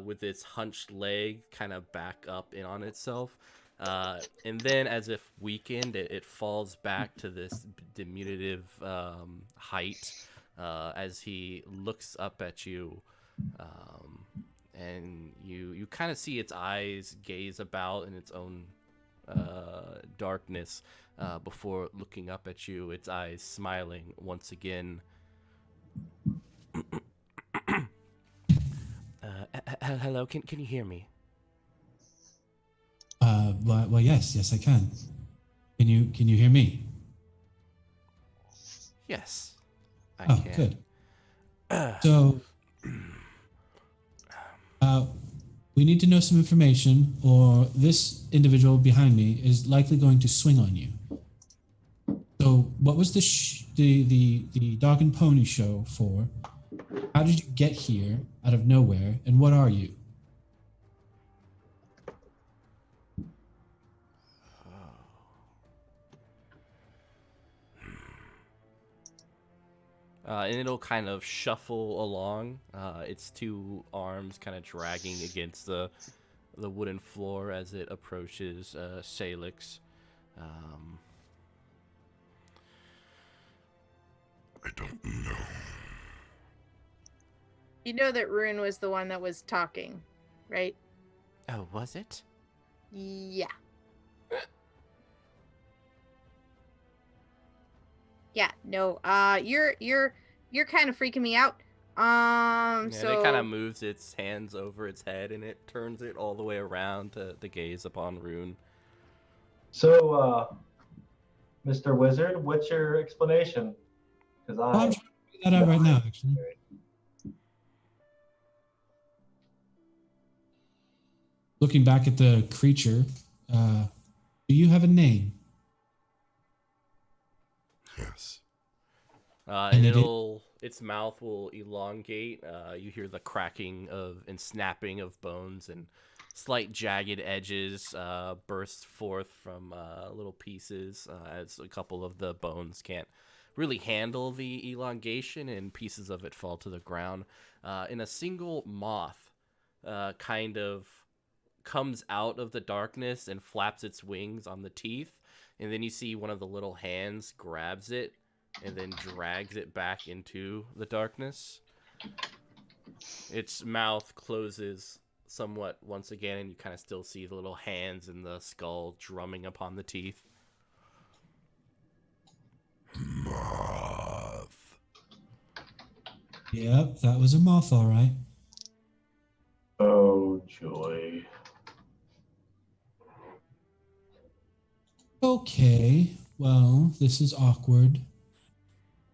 with its hunched leg kind of back up in on itself. And then as if weakened, it falls back to this diminutive height as he looks up at you. And you kind of see its eyes gaze about in its own darkness before looking up at you, its eyes smiling once again. Hello, can you hear me? Well, yes, I can. Can you hear me? Yes, I can. Good. So, we need to know some information, or this individual behind me is likely going to swing on you. So, what was the dog and pony show for? How did you get here out of nowhere, and what are you? And it'll kind of shuffle along, its two arms kind of dragging against the wooden floor as it approaches Sailix. I don't know. You know that Rune was the one that was talking, right? Oh, was it? Yeah. Yeah, no. You're kind of freaking me out. Yeah, So and it kind of moves its hands over its head and it turns it all the way around to gaze upon Rune. So, Mr. Wizard, what's your explanation? Because I'm trying to figure that out right now, actually. Looking back at the creature, do you have a name? Yes. And its mouth will elongate. You hear the cracking of and snapping of bones, and slight jagged edges burst forth from little pieces as a couple of the bones can't really handle the elongation, and pieces of it fall to the ground. And a single moth kind of comes out of the darkness and flaps its wings on the teeth, and then you see one of the little hands grabs it and then drags it back into the darkness. Its mouth closes somewhat once again, and you kind of still see the little hands and the skull drumming upon the teeth. Moth. Yep, that was a moth, all right. Oh, joy. Okay, well, this is awkward.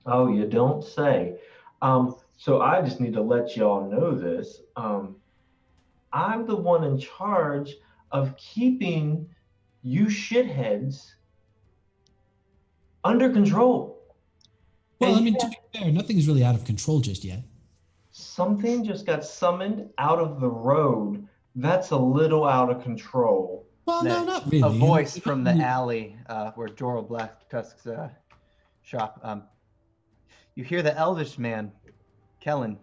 Oh, you don't say. So I just need to let y'all know this. I'm the one in charge of keeping you shitheads under control. Well, And I mean, to be fair, nothing's really out of control just yet. something just got summoned out of the road. That's a little out of control. Well, no, Then not really. a voice from the alley where Jorah Black Tusk's shop. You hear the Elvish man, Kellen.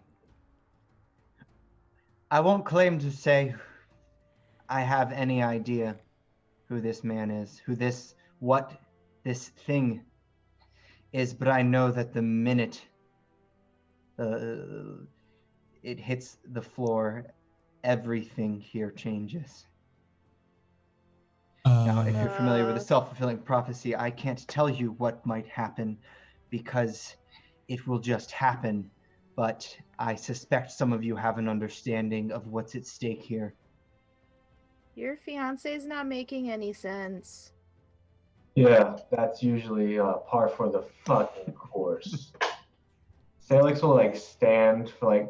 I won't claim to say I have any idea who this man is, what this thing is, but I know that the minute it hits the floor, everything here changes. Now, if you're familiar with the self-fulfilling prophecy, I can't tell you what might happen because it will just happen, but I suspect some of you have an understanding of what's at stake here. your fiance's not making any sense. Yeah, that's usually par for the fucking course. Sailix will like stand for like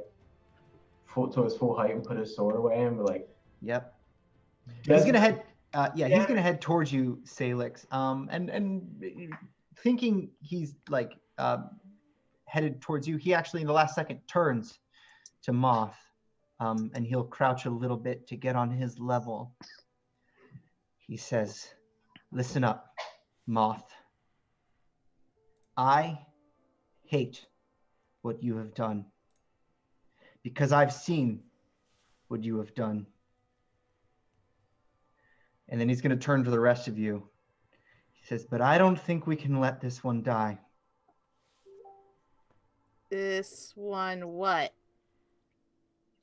to his full height and put his sword away and be like, Yep. Yes. He's gonna head. He's gonna head towards you, Sailix. And thinking he's like headed towards you, he actually in the last second turns to Moth, and he'll crouch a little bit to get on his level. He says, "Listen up, Moth. I hate what you have done because I've seen what you have done." And then he's going to turn to the rest of you. He says, "But I don't think we can let this one die." This one, what?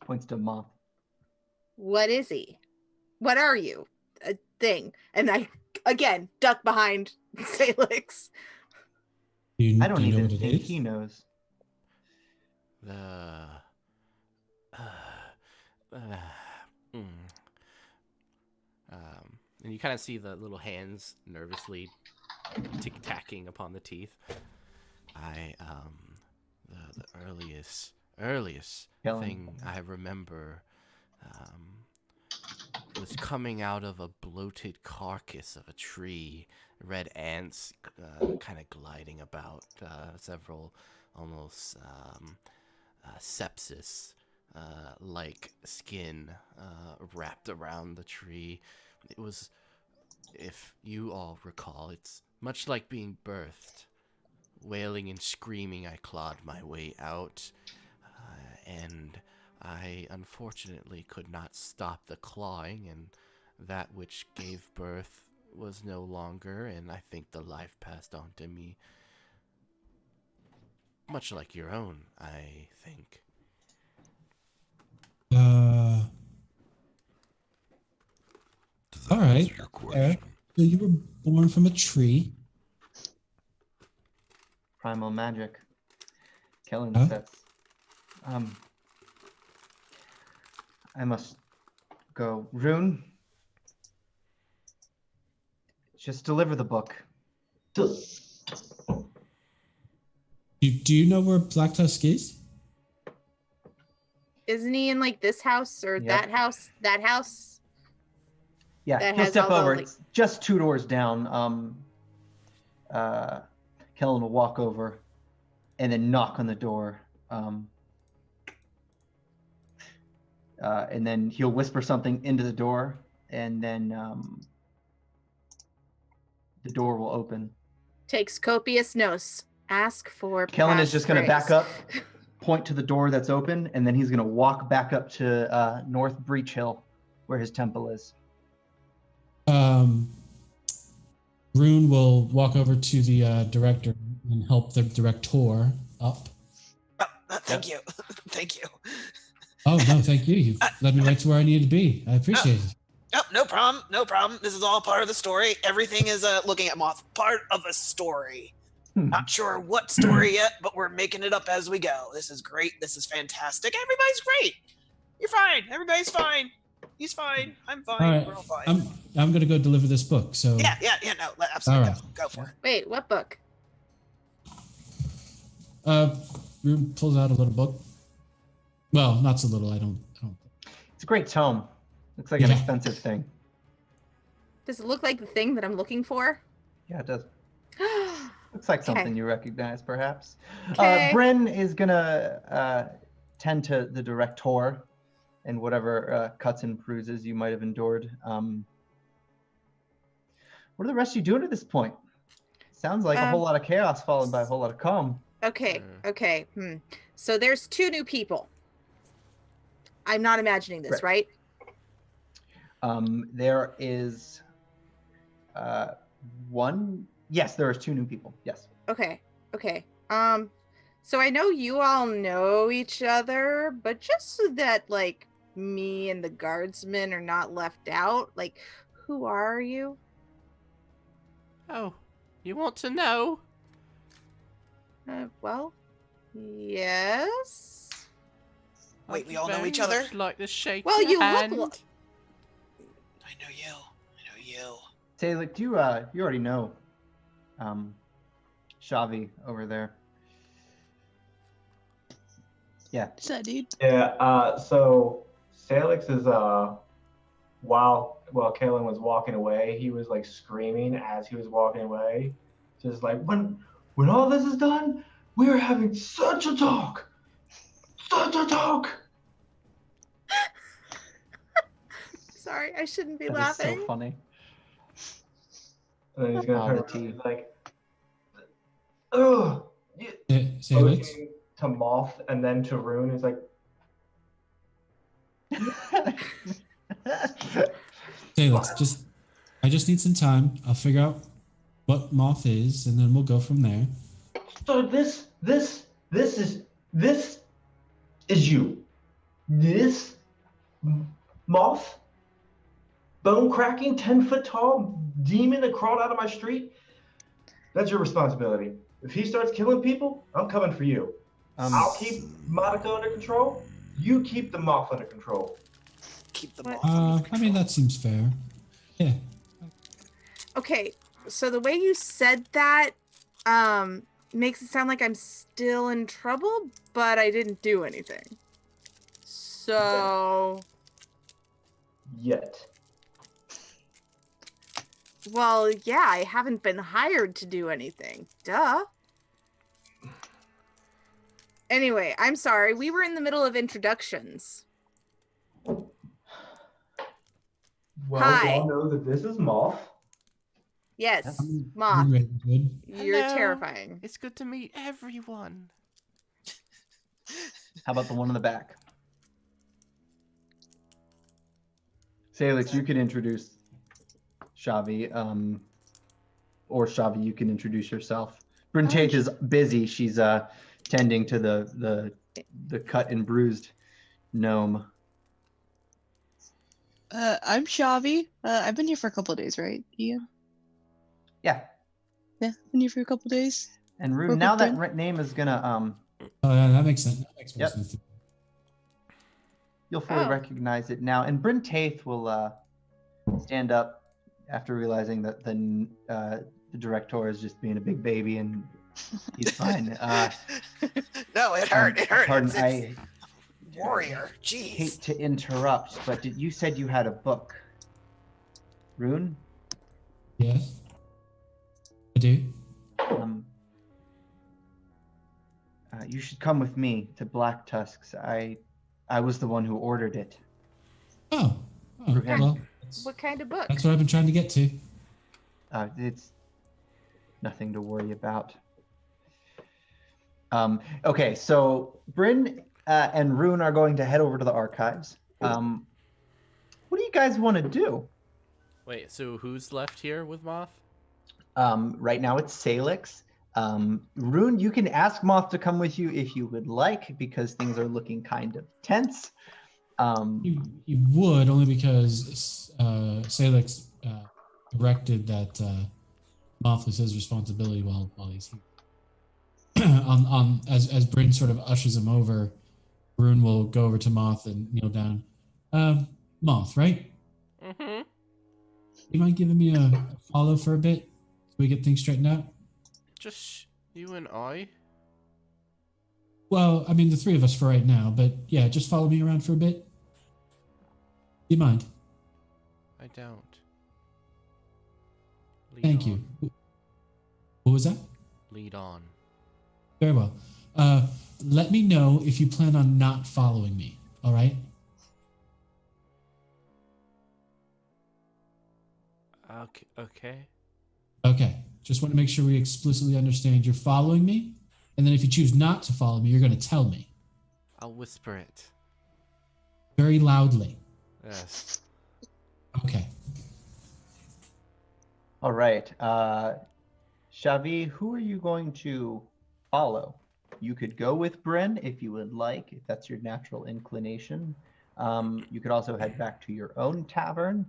Points to Moth. What is he? What are you? A thing. And I, again, duck behind Sailix. I don't do you know even what it think is? he knows. And you kind of see the little hands nervously tick-tacking upon the teeth. The earliest Kellen. thing I remember was coming out of a bloated carcass of a tree, red ants kind of gliding about, several almost sepsis like skin wrapped around the tree. It was, if you all recall, it's much like being birthed. Wailing and screaming, I clawed my way out, and I unfortunately could not stop the clawing, and that which gave birth was no longer, and I think the life passed on to me. Much like your own, I think. Does that All right. answer your question? So you were born from a tree. Primal magic. Kellen Huh? says, I must go. Rune, just deliver the book. Do you know where Black Tusk is? Isn't he in like this house or Yep. that house? That house? Yeah, That he'll has step all the, over. like- It's just 2 doors down. Kellen will walk over and then knock on the door. And then he'll whisper something into the door, and then the door will open. Takes copious notes. Ask for Kellen is just going to back passphrase. up, point to the door that's open, and then he's going to walk back up to North Breach Hill, where his temple is. Rune will walk over to the director and help the director up. Thank you. Thank you. Oh, no, thank you. You've led me right to where I need to be. I appreciate it. Oh, no problem. No problem. This is all part of the story. Everything is looking at Moth. Part of a story. Not sure what story yet, but we're making it up as we go. This is great. This is fantastic. Everybody's great. You're fine. Everybody's fine. He's fine. I'm fine. All right. We're all fine. I'm going to go deliver this book. So Yeah. No, absolutely. All right. Go for it. Wait, what book? Rune pulls out a little book. Well, not so little. I don't. It's a great tome. Looks like an Yeah. expensive thing. Does it look like the thing that I'm looking for? Yeah, it does. Looks like something Okay. you recognize, perhaps. Okay. Bryn is gonna tend to the director and whatever cuts and bruises you might have endured. What are the rest of you doing at this point? Sounds like a whole lot of chaos followed by a whole lot of calm. Okay. So there's 2 new people. I'm not imagining this, right? There is one. Yes, there is 2 new people. Yes. Okay. So I know you all know each other, but just so that like me and the guardsmen are not left out, like who are you? Oh, you want to know? Well, yes. Wait, I'd we all know very each other? much like to shake Well, your you hand. look I know you. Sailix, do you already know Chavi over there? Yeah. What's that, dude? Yeah. So Sailix is while Kalen was walking away, he was like screaming as he was walking away, just like when all this is done, we are having such a talk. Sorry, I shouldn't be That is laughing. so funny. And then he's gonna Oh, turn the around tea. and he's like, ugh. Sailix, Motioning to Moth and then to Rune. He's like, Sailix, I just need some time. I'll figure out what Moth is, and then we'll go from there. so this is you. This Moth, bone cracking, 10-foot tall demon that crawled out of my street. That's your responsibility. If he starts killing people, I'm coming for you. I'll keep Monica under control. You keep the Moth under control. Keep the What? moth under I control. mean, that seems fair. Yeah. Okay, so the way you said that makes it sound like I'm still in trouble, but I didn't do anything. So, Yet. well, yeah, I haven't been hired to do anything. Duh. Anyway, I'm sorry. We were in the middle of introductions. Well, Hi. we all know that this is Moth. Yes, I'm Moth, Ravenwood. you're Hello. terrifying. It's good to meet everyone. How about the one in the back? Sailix, you can introduce Chavi. Or Chavi, you can introduce yourself. Bryntate is busy. She's tending to the cut and bruised gnome. I'm Chavi. I've been here for a couple of days, right, Ian? Yeah. Yeah, been here for a couple of days. And Rune, Work now with that Bryn. name is gonna Oh, yeah, that makes sense. That makes more Yep. sense. you'll fully Oh. recognize it now. And Bryntate will stand up after realizing that the director is just being a big baby and he's fine. No, it hurt. It hurt. Pardon, It's I warrior. Jeez. hate to interrupt, but you said you had a book. Rune? Yes, I do. You should come with me to Black Tusks. I was the one who ordered it. Oh, Yeah. well, What kind of book? that's what I've been trying to get to. It's nothing to worry about. Okay, so Bryn and Rune are going to head over to the archives. What do you guys want to do? Wait, so who's left here with Moth? Right now it's Sailix. Rune, you can ask Moth to come with you if you would like, because things are looking kind of tense. You would, only because Sailix directed that Moth was his responsibility while he's here. As Bryn sort of ushers him over, Rune will go over to Moth and kneel down. Moth, right? Mm-hmm. You mind giving me a follow for a bit so we get things straightened out? Just you and I? Well, I mean, the three of us for right now, but yeah, just follow me around for a bit. Do you mind? I don't. Lead Thank on. you. What was that? Lead on. Very well. Let me know if you plan on not following me, all right? Okay. Okay. Just want to make sure we explicitly understand you're following me, and then if you choose not to follow me, you're going to tell me. I'll whisper it. Very loudly. Yes. Okay. All right. Chavi, who are you going to follow? You could go with Bryn if you would like, if that's your natural inclination. You could also head back to your own tavern.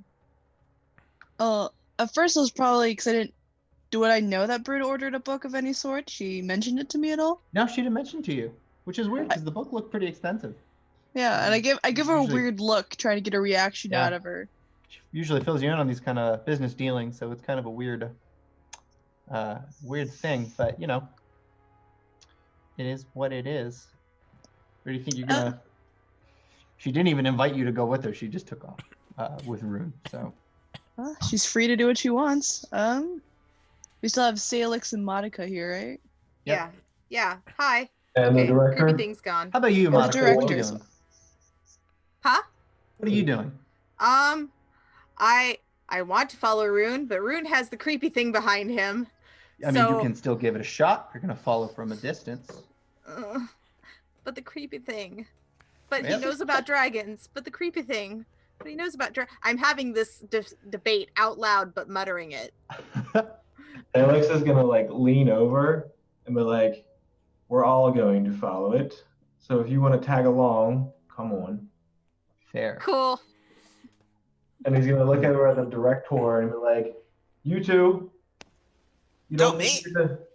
At first it was probably because I didn't. Would I know that Bryn ordered a book of any sort? She mentioned it to me at all? No, she didn't mention to you, which is weird because the book looked pretty expensive. Yeah, and I give her a Usually- weird look, trying to get a reaction Yeah. out of her. She usually fills you in on these kind of business dealings, so it's kind of a weird thing. But you know, it is what it is. Or do you think you're gonna? She didn't even invite you to go with her. She just took off with Rune. So She's free to do what she wants. We still have Sailix and Monica here, right? Yep. Yeah. Hi. And the Okay, director. creepy thing's gone. How about you, Oh, Monica? What are you directors. doing? Huh? What are you doing? I want to follow Rune, but Rune has the creepy thing behind him. I mean, you can still give it a shot. You're gonna follow from a distance. But the creepy thing. But Yep. he knows about dragons. But the creepy thing. But he knows about I'm having this debate out loud, but muttering it. Alex is gonna like lean over and be like, "We're all going to follow it. So if you want to tag along, come on." Fair. Cool. And he's gonna look over at the director and be like, "You two, you No, don't me.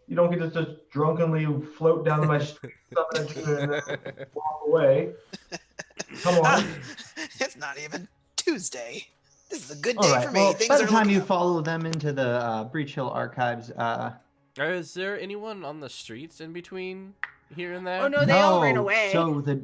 you don't get to just drunkenly float down my street, summon a tune, and then walk away. Come on." It's not even Tuesday. This is a good All day right. for me. Well, Things by the are time looking you up. follow them into the Breach Hill archives, Is there anyone on the streets in between here and there? Oh no, they all ran away. So the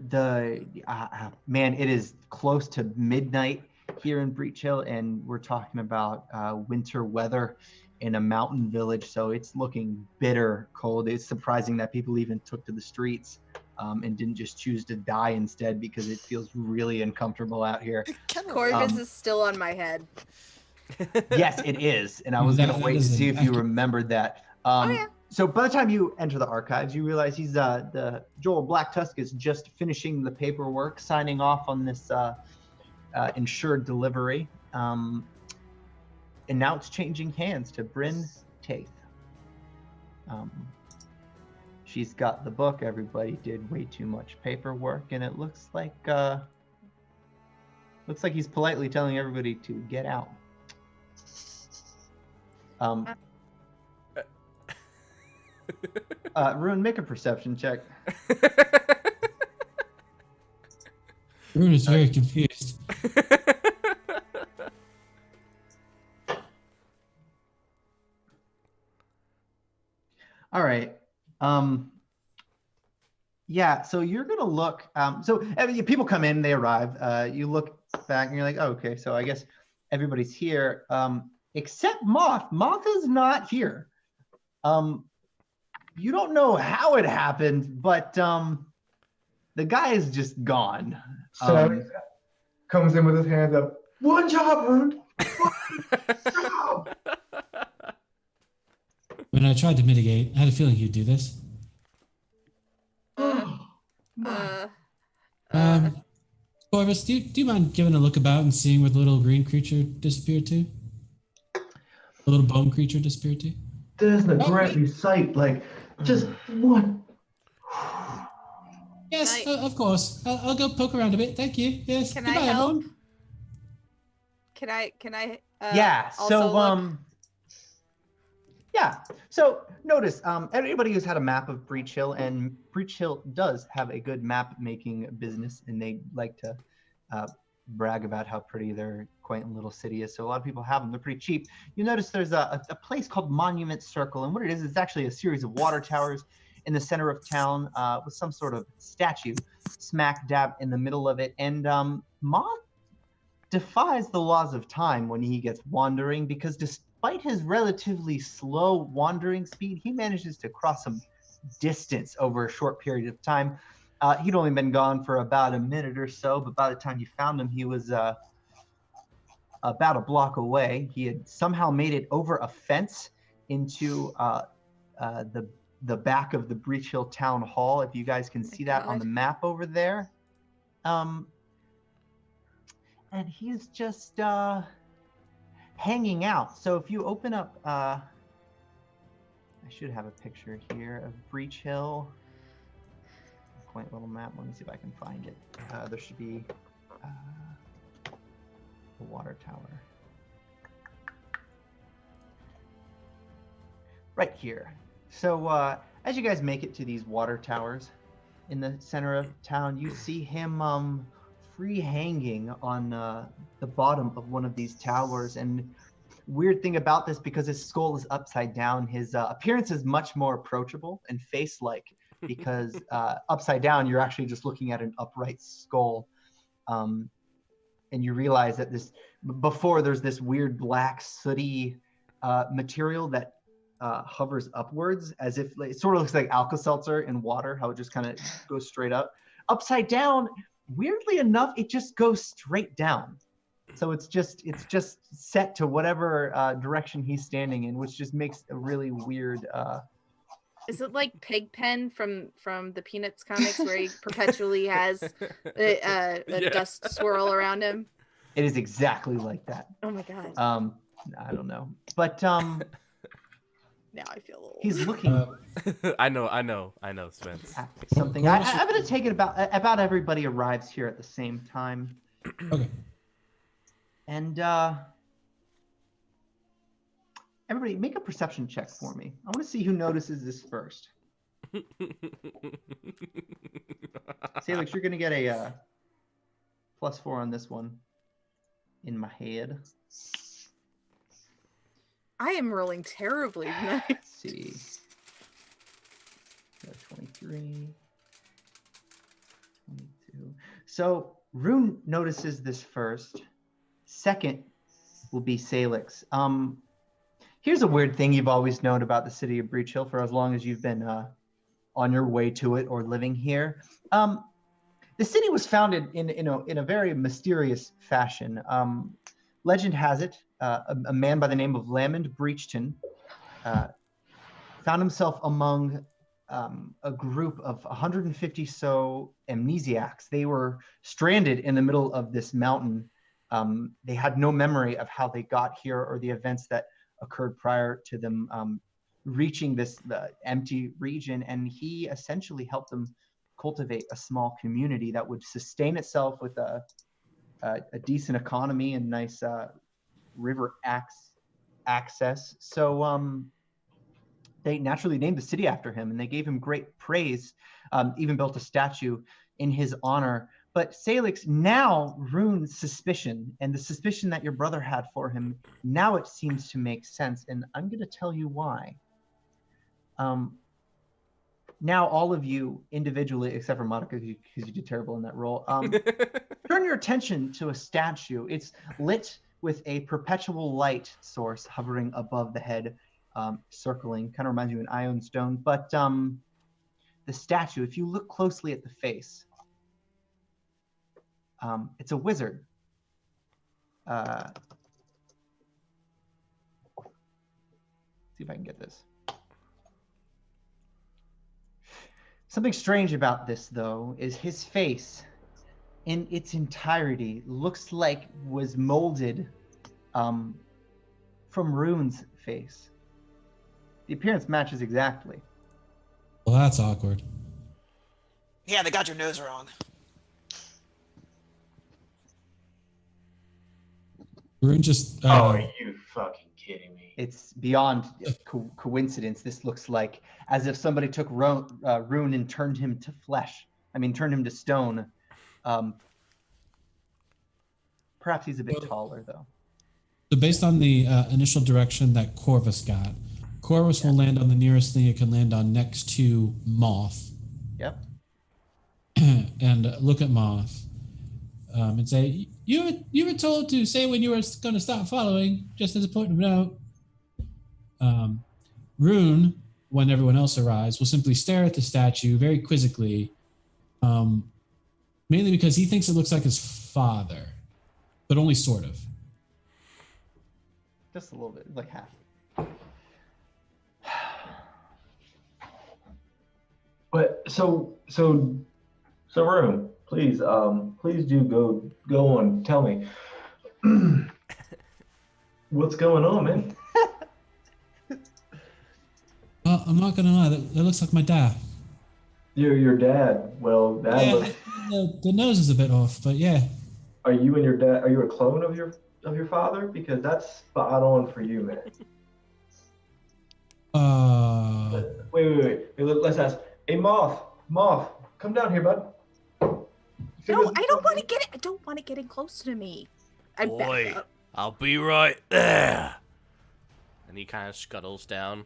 man, it is close to midnight here in Breach Hill, and we're talking about winter weather in a mountain village. So it's looking bitter cold. It's surprising that people even took to the streets and didn't just choose to die instead, because it feels really uncomfortable out here. Corvus is still on my head. Yes, it is, and I was gonna That wait to is see if you accurate. remembered that. Yeah. So by the time you enter the archives, you realize he's the Joel Blacktusk is just finishing the paperwork, signing off on this insured delivery, and now it's changing hands to Bryn Taith. She's got the book. Everybody did way too much paperwork, and it looks like he's politely telling everybody to get out. Rune, make a perception check. Rune is very confused. All right. Yeah, so you're gonna look. So people come in, they arrive. You look back, and you're like, oh, okay. So I guess everybody's here, except Moth. Moth is not here. You don't know how it happened, but the guy is just gone. So comes in with his hands up. "One job, Rune. One job." When I tried to mitigate, I had a feeling he'd do this. Corvus, do you mind giving a look about and seeing where the little green creature disappeared to? The little bone creature disappeared to? There's an aggressive sight, like just one. Yes, of course. I'll go poke around a bit. Thank you. Yes. Can Goodbye, I help? everyone. Can I? Yeah. So also look? Yeah. So notice, anybody who's had a map of Breach Hill, and Breach Hill does have a good map making business, and they like to brag about how pretty their quaint little city is. So a lot of people have them. They're pretty cheap. You notice there's a place called Monument Circle, and what it is, it's actually a series of water towers in the center of town with some sort of statue smack dab in the middle of it. And Moth defies the laws of time when he gets wandering, because despite his relatively slow wandering speed, he manages to cross some distance over a short period of time. He'd only been gone for about a minute or so, but by the time you found him, he was about a block away. He had somehow made it over a fence into the back of the Breach Hill Town Hall, if you guys can see that on the map over there. And he's just hanging out. So if you open up, I should have a picture here of Breach Hill. A quaint little map. Let me see if I can find it. There should be the water tower. Right here. So as you guys make it to these water towers in the center of town, you see him free hanging on the bottom of one of these towers. And weird thing about this, because his skull is upside down, his appearance is much more approachable and face-like because upside down, you're actually just looking at an upright skull. And you realize that before there's this weird black sooty material that hovers upwards, as if it sort of looks like Alka-Seltzer in water, how it just kind of goes straight up. Upside down, weirdly enough, it just goes straight down. So it's just set to whatever direction he's standing in, which just makes a really weird. Is it like Pigpen from the Peanuts comics, where he perpetually has a dust swirl around him? It is exactly like that. Oh my god. I don't know, but Now I feel old. he's looking I know, Spence. at something. I'm gonna take it about everybody arrives here at the same time. Okay. And everybody, make a perception check for me. I want to see who notices this first. Sailix, you're going to get a +4 on this one in my head. I am rolling terribly tonight. Let's see. 23, 22. So Rune notices this first. Second will be Sailix. Here's a weird thing you've always known about the city of Breach Hill for as long as you've been on your way to it or living here. The city was founded in a very mysterious fashion. Legend has it, a man by the name of Lamond Breachton found himself among a group of 150 so amnesiacs. They were stranded in the middle of this mountain. They had no memory of how they got here or the events that occurred prior to them reaching this empty region. And he essentially helped them cultivate a small community that would sustain itself with a decent economy and nice river access. So they naturally named the city after him, and they gave him great praise, even built a statue in his honor. But Sailix, now Rune's suspicion, and the suspicion that your brother had for him, now it seems to make sense, and I'm going to tell you why. Now all of you individually, except for Monica, because you did terrible in that role, turn your attention to a statue. It's lit with a perpetual light source hovering above the head, circling. Kind of reminds you of an Ion Stone. But the statue, if you look closely at the face, it's a wizard. See if I can get this. Something strange about this, though, is his face in its entirety looks like was molded from Rune's face. The appearance matches exactly. Well, that's awkward. Yeah, they got your nose wrong. Rune just. Are you fucking kidding me? It's beyond coincidence. This looks like as if somebody took Rune and turned him to flesh. Turned him to stone. Perhaps he's a bit taller, though. So based on the initial direction that Corvus got, Corvus will land on the nearest thing it can land on next to Moth. Yep. And look at Moth and say, you were told to say when you were going to stop following, just as a point of note. Rune, when everyone else arrives, will simply stare at the statue very quizzically, mainly because he thinks it looks like his father, but only sort of. Just a little bit, like half. But so Rune, please do go on. Tell me, what's going on, man? I'm not gonna lie, that looks like my dad. Your dad. Well, that Yeah, looks. the nose is a bit off, but yeah. Are you and your dad? Are you a clone of your father? Because that's spot on for you, man. Wait. Let's ask. Hey, Moth, come down here, bud. No, I don't want to get it. I don't want to get in close to me. Boy, I'll be right there. And he kind of scuttles down.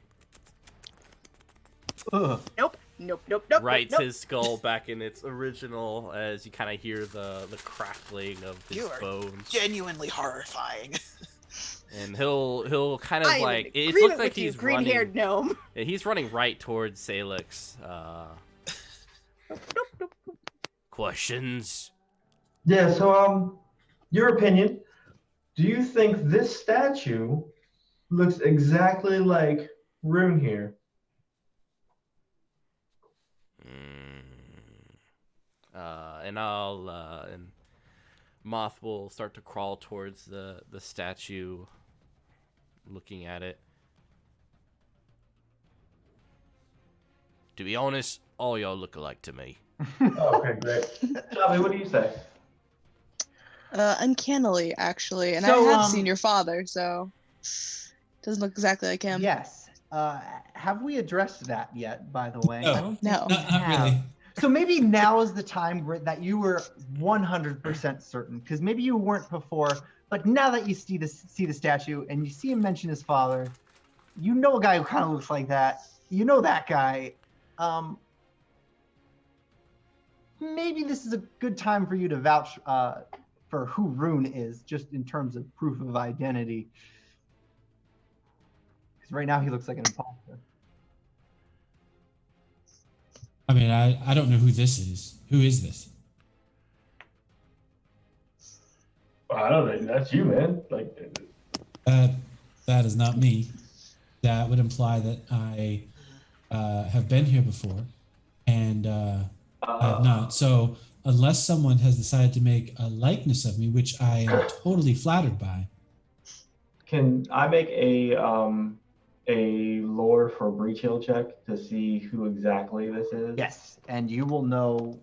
Ugh. Nope. Nope. rights nope. his skull back in its original as you kind of hear the crackling of his You are bones. genuinely horrifying. And he'll kind of I am like in it agreement looks like with you, he's green-haired running. gnome. Yeah, he's running right towards Sailix. Nope. Questions? Yeah, so your opinion. Do you think this statue looks exactly like Rune here? And Moth will start to crawl towards the statue, looking at it. To be honest, all y'all look alike to me. Oh, okay, great. Chavi, what do you say? Uncannily, actually. And So, I have seen your father, so doesn't look exactly like him. Yes. Have we addressed that yet, by the way? No. I don't think No. we Not have. really. So maybe now is the time that you were 100% certain, because maybe you weren't before, but now that you see the statue and you see him mention his father, you know a guy who kind of looks like that. You know that guy. Maybe this is a good time for you to vouch for who Rune is, just in terms of proof of identity. Because right now he looks like an imposter. I mean, I don't know who this is. Who is this? I don't know. That's you, man. Like, That is not me. That would imply that I have been here before, and I have not. So unless someone has decided to make a likeness of me, which I am totally flattered by. can I make a lore for Breach Hill check to see who exactly this is? Yes, and you will know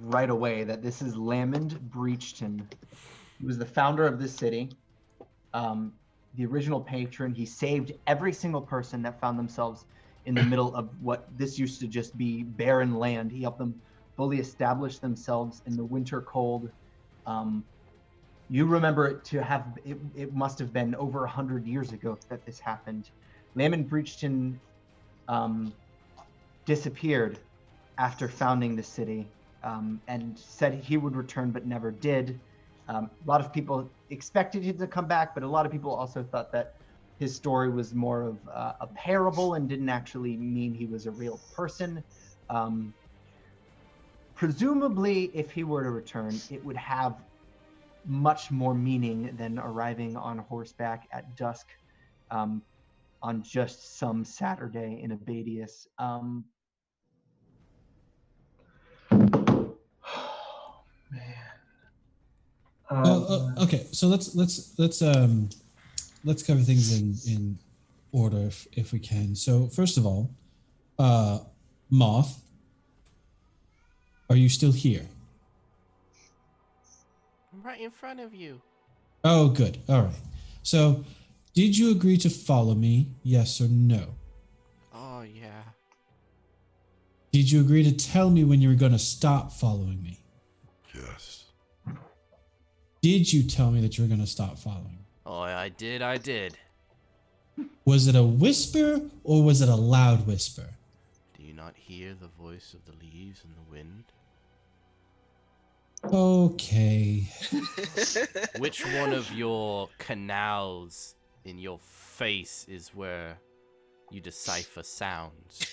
right away that this is Lamond Breachton. He was the founder of this city, the original patron. He saved every single person that found themselves in the middle of what this used to just be barren land. He helped them fully establish themselves in the winter cold. You remember it to have, it must have been over 100 years ago that this happened. Lamond Breachton disappeared after founding the city, and said he would return but never did. A lot of people expected him to come back, but a lot of people also thought that his story was more of a parable and didn't actually mean he was a real person. Presumably, if he were to return, it would have much more meaning than arriving on horseback at dusk on just some Saturday in Abadius. Okay, so let's cover things in order if we can. So first of all, Moth, are you still here? I'm right in front of you. Oh, good. All right. So, did you agree to follow me? Yes or no? Oh, yeah. Did you agree to tell me when you were going to stop following me? Yes. Did you tell me that you were going to stop following? Oh, I did. Was it a whisper or was it a loud whisper? Do you not hear the voice of the leaves and the wind? Okay. Which one of your canals in your face is where you decipher sounds?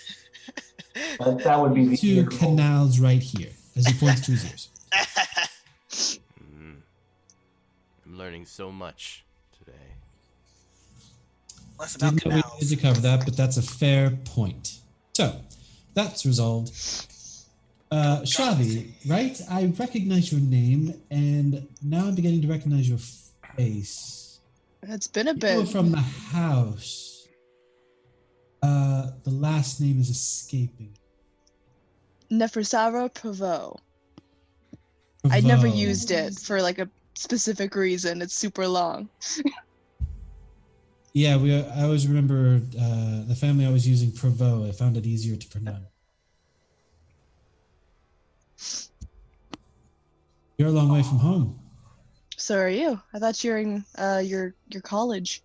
That would be the Two canals right here, as he points to his ears. I'm learning so much today. Less about Didn't know we canals. needed to cover that, but that's a fair point. So, that's resolved. Chavi, right? I recognize your name, and now I'm beginning to recognize your face. It's been a You were bit. from the house. The last name is escaping. Nefersara Prevost. I never Prevost. used it for like a specific reason. It's super long. Yeah, I always remember the family always using Prevost. I found it easier to pronounce. You're a long way from home. So are you? I thought you were in your college.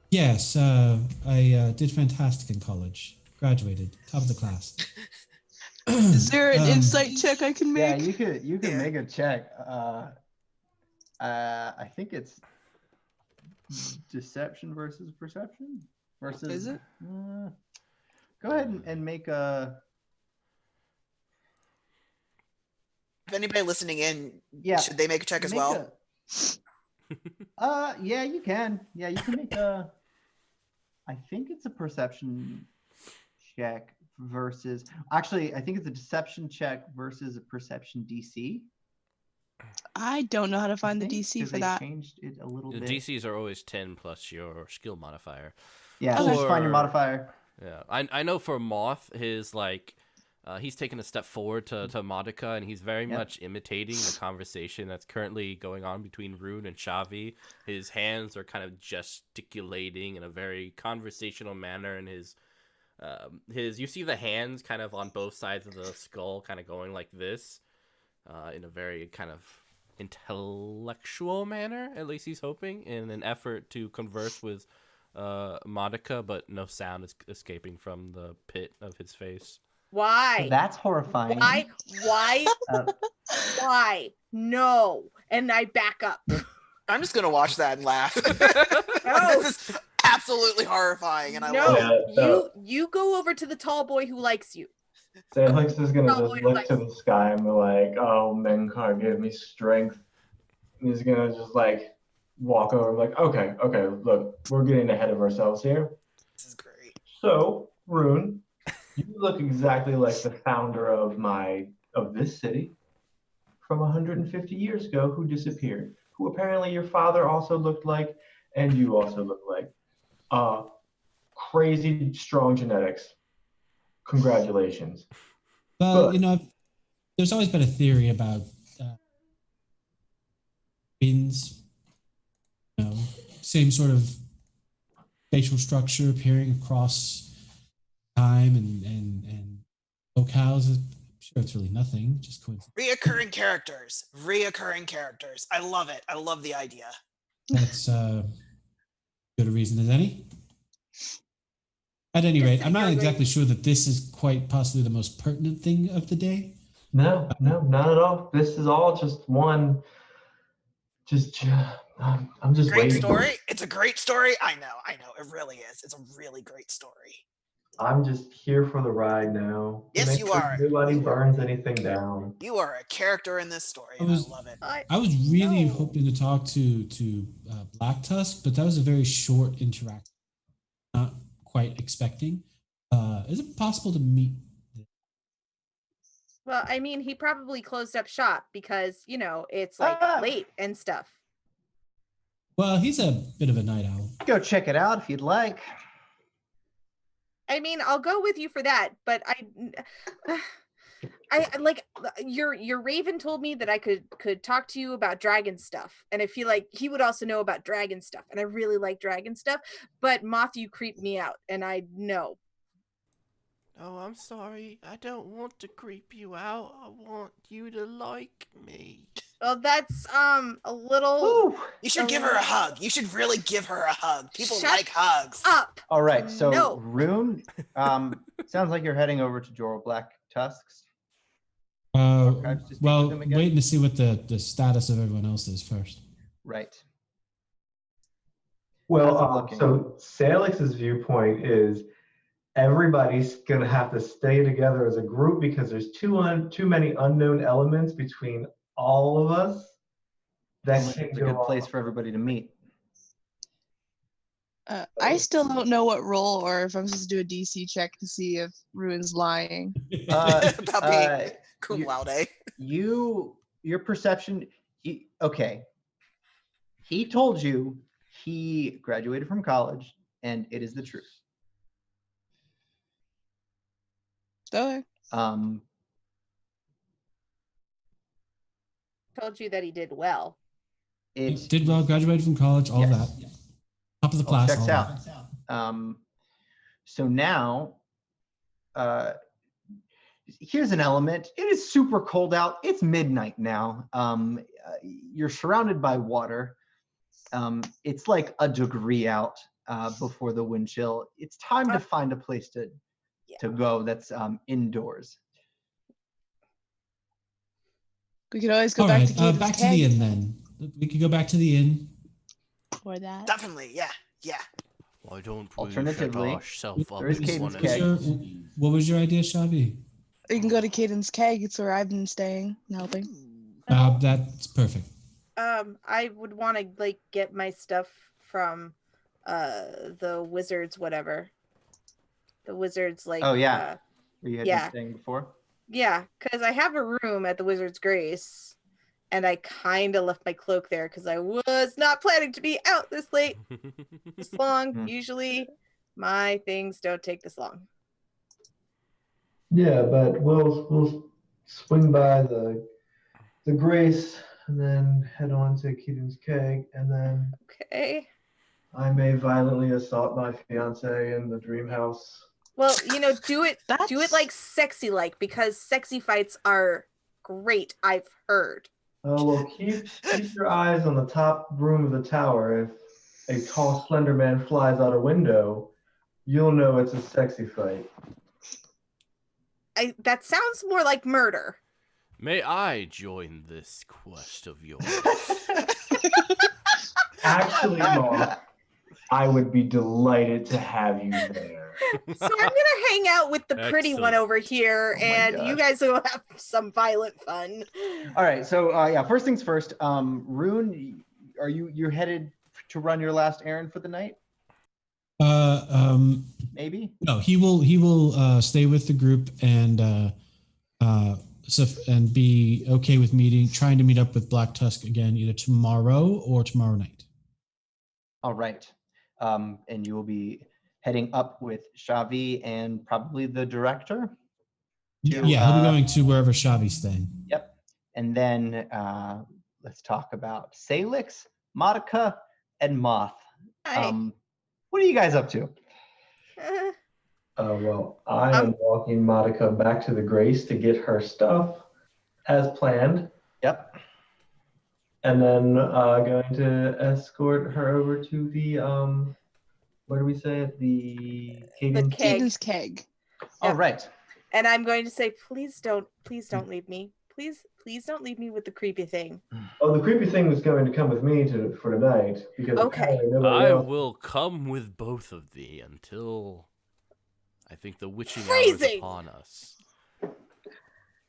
Yes, I did fantastic in college. graduated, top of the class. Is there an insight check I can Yeah, make? you could make a check. I think it's deception versus perception versus. Is it? Go ahead and make a. If anybody listening in, Yeah. should they make a check as well? Yeah, you can. Yeah, you can make a. I think it's a perception check versus. Actually, I think it's a deception check versus a perception DC. I don't know how to find the DC for that. They changed it a little The bit. DCs are always 10 plus your skill modifier. Yeah, just find your modifier. Yeah, I know for Moth, his he's taken a step forward to Modica, and he's very much imitating the conversation that's currently going on between Rune and Chavi. His hands are kind of gesticulating in a very conversational manner, and his you see the hands kind of on both sides of the skull kind of going like this, in a very kind of intellectual manner, at least he's hoping, in an effort to converse with Modica, but no sound is escaping from the pit of his face. Why? So that's horrifying. Why? Why? No. And I back up. I'm just gonna watch that and laugh. No. This is absolutely horrifying, and I love it. No, you go over to the tall boy who likes you. Sailix is gonna just look to the sky and be like, "Oh, Menkar, give me strength." And he's gonna just like walk over, like, "Okay, look, we're getting ahead of ourselves here." This is great. So, Rune, you look exactly like the founder of this city from 150 years ago, who disappeared, who apparently your father also looked like, and you also look like. Crazy strong genetics. Congratulations. Well, there's always been a theory about twins, same sort of facial structure appearing across time and locales. I'm sure it's really nothing, just coincidence. Reoccurring characters. I love it. I love the idea. That's good a reason as any. At any rate, I'm not exactly sure that this is quite possibly the most pertinent thing of the day. No, not at all. This is all just one. I'm just Great waiting. story. It's a great story. I know. It really is. It's a really great story. I'm just here for the ride now. Yes, you are. Nobody burns anything down. You are a character in this story, and I love it. I was really hoping to talk to Black Tusk, but that was a very short interaction. Not quite expecting. Is it possible to meet? Well, I mean, he probably closed up shop because, it's like late and stuff. Well, he's a bit of a night owl. Go check it out if you'd like. I mean, I'll go with you for that, but I like your Raven told me that I could talk to you about dragon stuff, and I feel like he would also know about dragon stuff, and I really like dragon stuff. But Moth, you creep me out, and I know. Oh, I'm sorry. I don't want to creep you out. I want you to like me. Well, that's a little. You should give her a hug. You should really give her a hug. People Shut like hugs. Up. All right, so No. Rune, sounds like you're heading over to Jorah Black Tusks. Well, waiting to see what the status of everyone else is first. Right. Well, so Sailix's viewpoint is everybody's going to have to stay together as a group because there's too many unknown elements between all of us. It's a good place for everybody to meet. I still don't know what roll or if I'm supposed to do a DC check to see if Rune's lying. About being cum laude. Your perception. Okay. He told you he graduated from college, and it is the truth. Okay. Told you that he did well. He did well, graduated from college, all that. Yeah. Top of the class. Checks out. So now, here's an element. It is super cold out. It's midnight now. You're surrounded by water. It's like a degree out before the wind chill. It's time to find a place to to go that's indoors. We could always go All back right, to Caden's back to keg. the inn then. We could go back to the inn. Or that. Definitely, yeah. Why don't we Alternatively, set ourselves up there is with Caden's one of keg. these? What was your idea, Chavi? We can go to Caden's keg. It's where I've been staying and helping. That's perfect. I would want to like get my stuff from the wizards, whatever. The wizards, like Oh yeah, where you had yeah. been staying before. Yeah, because I have a room at the Wizard's Grace, and I kind of left my cloak there because I was not planning to be out this late, this long. Usually, my things don't take this long. Yeah, but we'll swing by the Grace and then head on to Keaton's Keg, and then Okay. I may violently assault my fiance in the dream house. Well, do it That's like sexy like, because sexy fights are great, I've heard. Well, keep your eyes on the top room of the tower. If a tall, slender man flies out a window, you'll know it's a sexy fight. That sounds more like murder. May I join this quest of yours? Actually, Moth, I would be delighted to have you there. So I'm gonna hang out with the pretty one Excellent. over here, Oh my and you gosh. guys will have some violent fun. All right, so yeah, first things first. Rune, are you're headed to run your last errand for the night? Maybe. No, he will stay with the group and and be okay with trying to meet up with Black Tusk again either tomorrow or tomorrow night. All right, and you will be heading up with Chavi and probably the director. Yeah, he'll be going to wherever Chavi's staying. Yep, and then let's talk about Sailix, Monica, and Moth. What are you guys up to? Well, I am walking Monica back to the Grace to get her stuff as planned. Yep. And then going to escort her over to the what do we say it? The Caden's keg. Caden's keg. All right. And I'm going to say, please don't leave me. Please don't leave me with the creepy thing. Oh, the creepy thing was going to come with me for tonight because apparently nobody I else. will come with both of thee until I think the witching hour is upon us.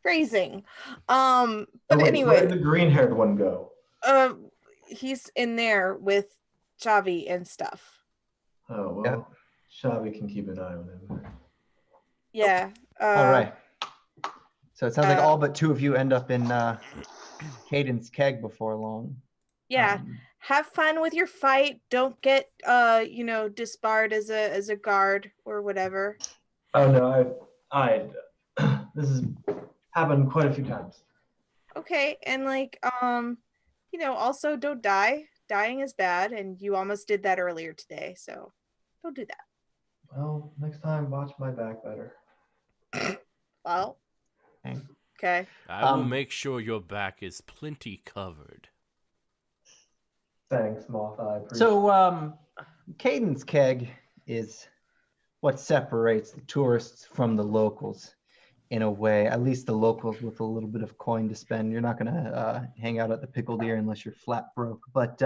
Phrasing. But Oh, wait, anyway, where did the green-haired one go? he's in there with Chavi and stuff. Oh well, Chavi can keep an eye on him. Yeah. All right. So it sounds like all but two of you end up in Caden's keg before long. Yeah. Have fun with your fight. Don't get disbarred as a guard or whatever. Oh no, I this has happened quite a few times. Okay, and also don't die. Dying is bad, and you almost did that earlier today, so don't do that. Well, next time watch my back better. Well, okay. I will make sure your back is plenty covered. Thanks, Moth. I appreciate it. So Caden's keg is what separates the tourists from the locals in a way, at least the locals with a little bit of coin to spend. You're not going to hang out at the Pickled Ear unless you're flat broke. But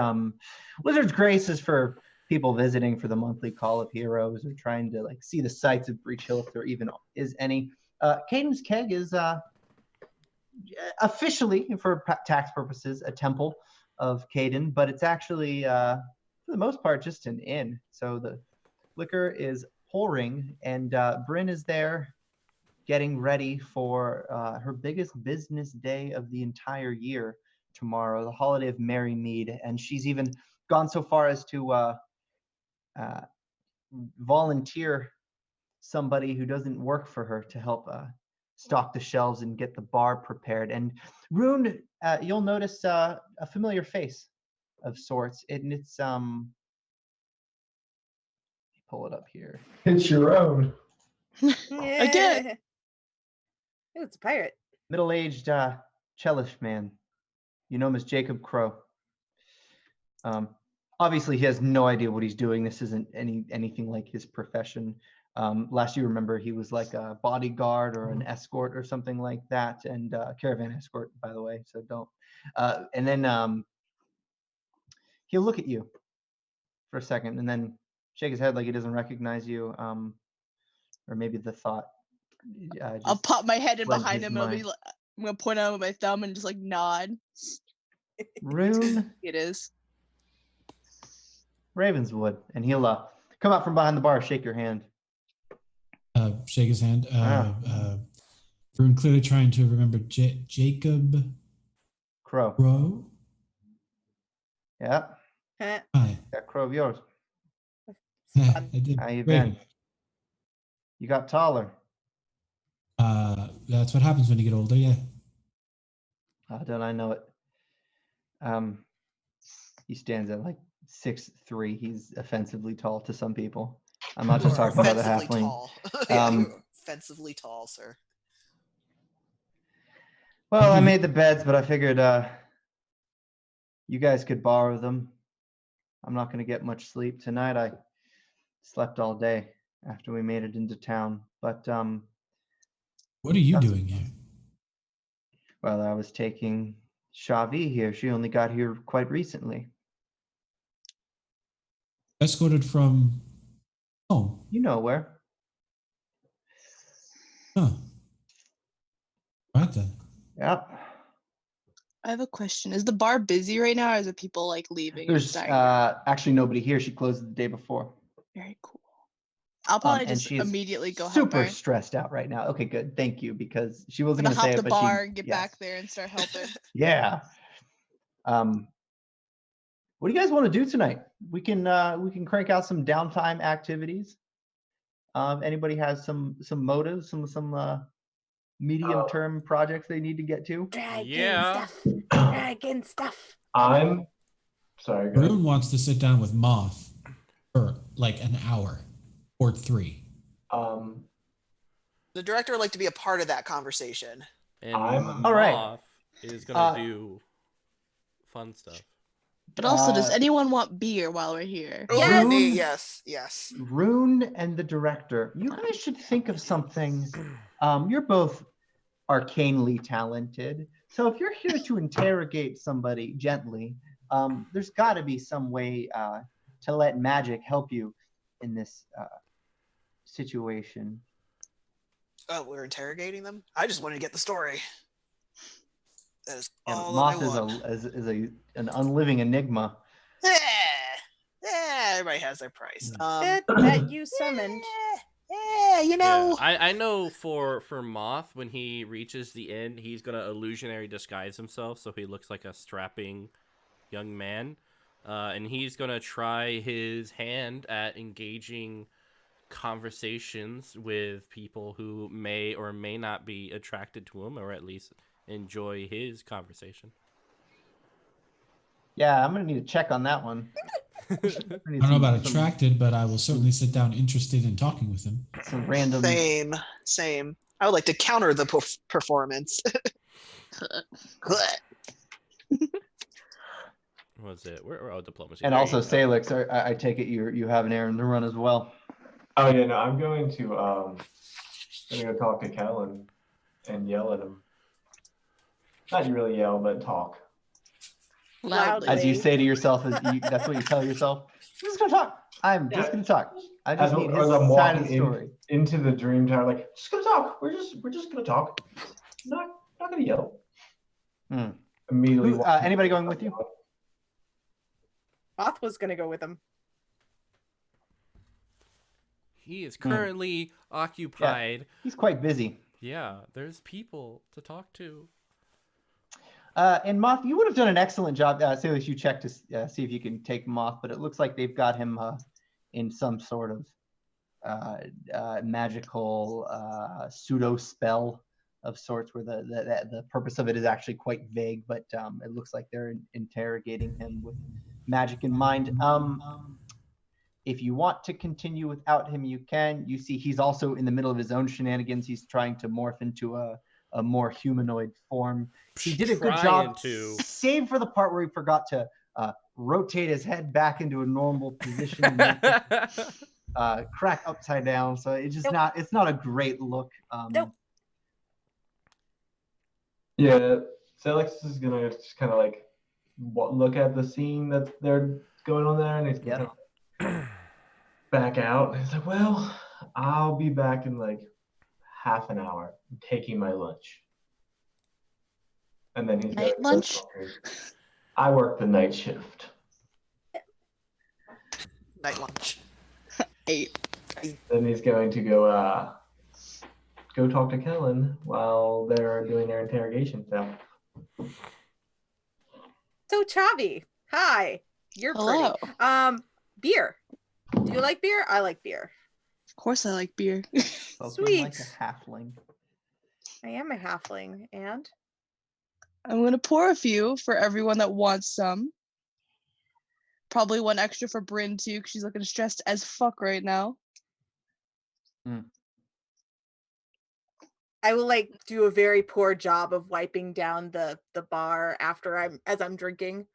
Wizard's Grace is for people visiting for the monthly Call of Heroes or trying to see the sights of Breach Hill if there even is any. Caden's keg is officially, for tax purposes, a temple of Caden, but it's actually, for the most part, just an inn. So the liquor is pouring, and Bryn is there getting ready for her biggest business day of the entire year tomorrow, the holiday of Merry Mead. And she's even gone so far as to volunteer somebody who doesn't work for her to help stock the shelves and get the bar prepared. And Rune, you'll notice a familiar face of sorts. And it's pull it up here. It's your own. I get it. Ooh, it's a pirate. Middle-aged chellish man. You know him as Jacob Crow. Obviously, he has no idea what he's doing. This isn't anything like his profession. Last you remember, he was like a bodyguard or an escort or something like that, and caravan escort, by the way. So don't. And then he'll look at you for a second, and then shake his head like he doesn't recognize you, or maybe the thought. I'll pop my head in fled behind his him and mind. I'm gonna point out with my thumb and just like nod. Rune It is. Ravenswood, and he'll come out from behind the bar, shake your hand. Shake his hand. Wow. Rune clearly trying to remember Jacob Crow. Crow. Yeah, Hi. that crow of yours. I did How you great. been? You got taller. That's what happens when you get older. Yeah. Don't I know it? He stands at like 6'3". He's offensively tall to some people. I'm not just You are talking about the offensively halfling. tall. Yeah, you're offensively tall, sir. Well, I made the beds, but I figured you guys could borrow them. I'm not going to get much sleep tonight. I slept all day after we made it into town. But What are you doing here? well, I was taking Chavi here. She only got here quite recently. Escorted from home. You know where? Huh. Right then. Yep. I have a question. Is the bar busy right now, or is it people like leaving? and There's starting? actually nobody here. She closed the day before. Very cool. I'll probably And just she is immediately go help super her. stressed out right now. Okay, good. Thank you, because she I'm wasn't gonna going to say hop it, the but bar she and get yes. back there and start helping. Yeah. What do you guys want to do tonight? We can crank out some downtime activities. Anybody has some motives, some medium term projects they need to get to? Dragon stuff. I'm sorry. Go ahead. Rune wants to sit down with Moth for like an hour or 3. The director would like to be a part of that conversation. And I'm- All right. Moth is gonna do fun stuff. But also, does anyone want beer while we're here? Yes. Rune, Yes. Rune and the director, you guys should think of something. You're both arcanely talented. So if you're here to interrogate somebody gently, there's got to be some way to let magic help you in this situation. Oh, we're interrogating them? I just want to get the story. That is Yeah, all Moth I want. is an unliving enigma. Everybody has their price. That you summoned. You know. Yeah, I know for Moth, when he reaches the end, he's gonna illusionary disguise himself so he looks like a strapping young man, and he's gonna try his hand at engaging conversations with people who may or may not be attracted to him, or at least enjoy his conversation. Yeah, I'm gonna need a check on that one. I don't know about attracted, but I will certainly sit down interested in talking with him. Some random. Same. I would like to counter the performance. What was it? Where diplomacy? And There also, you go. Sailix, I take it you have an errand to run as well. Oh yeah, no, I'm going to go talk to Kel and yell at him. Not really yell, but talk. Loudly. As you say to yourself, that's what you tell yourself. I'm just gonna talk. I'm just gonna talk. I just need his I'm side of the walking story. into the dream tower, like, just gonna talk. We're just gonna talk. Not gonna yell. Immediately. Anybody going with you? Moth was gonna go with him. He is currently occupied. He's quite busy. Yeah, there's people to talk to. And Moth, you would have done an excellent job. Sailix, you check to see if you can take Moth, but it looks like they've got him in some sort of magical pseudo spell of sorts, where the purpose of it is actually quite vague, but it looks like they're interrogating him with magic in mind. If you want to continue without him, you can. You see, he's also in the middle of his own shenanigans. He's trying to morph into a more humanoid form. He did a good job, save for the part where he forgot to rotate his head back into a normal position. crack upside down. So it's just Nope. it's not a great look. Nope. Yeah, Sailix is gonna just kind of like look at the scene that they're going on there, and he's gonna kind of back out. He's like, "Well, I'll be back in like half an hour. I'm taking my lunch." And then he's Night gonna lunch? I work the night shift. Night lunch. 8. Then he's going to go talk to Kellen while they're doing their interrogation. So Chavi, hi. You're Hello. pretty. Beer. Do you like beer? I like beer. Of course I like beer. Spoken like a Sweet. halfling. I am a halfling, and I'm gonna pour a few for everyone that wants some. Probably one extra for Bryn too, because she's looking stressed as fuck right now. I will like do a very poor job of wiping down the bar after as I'm drinking.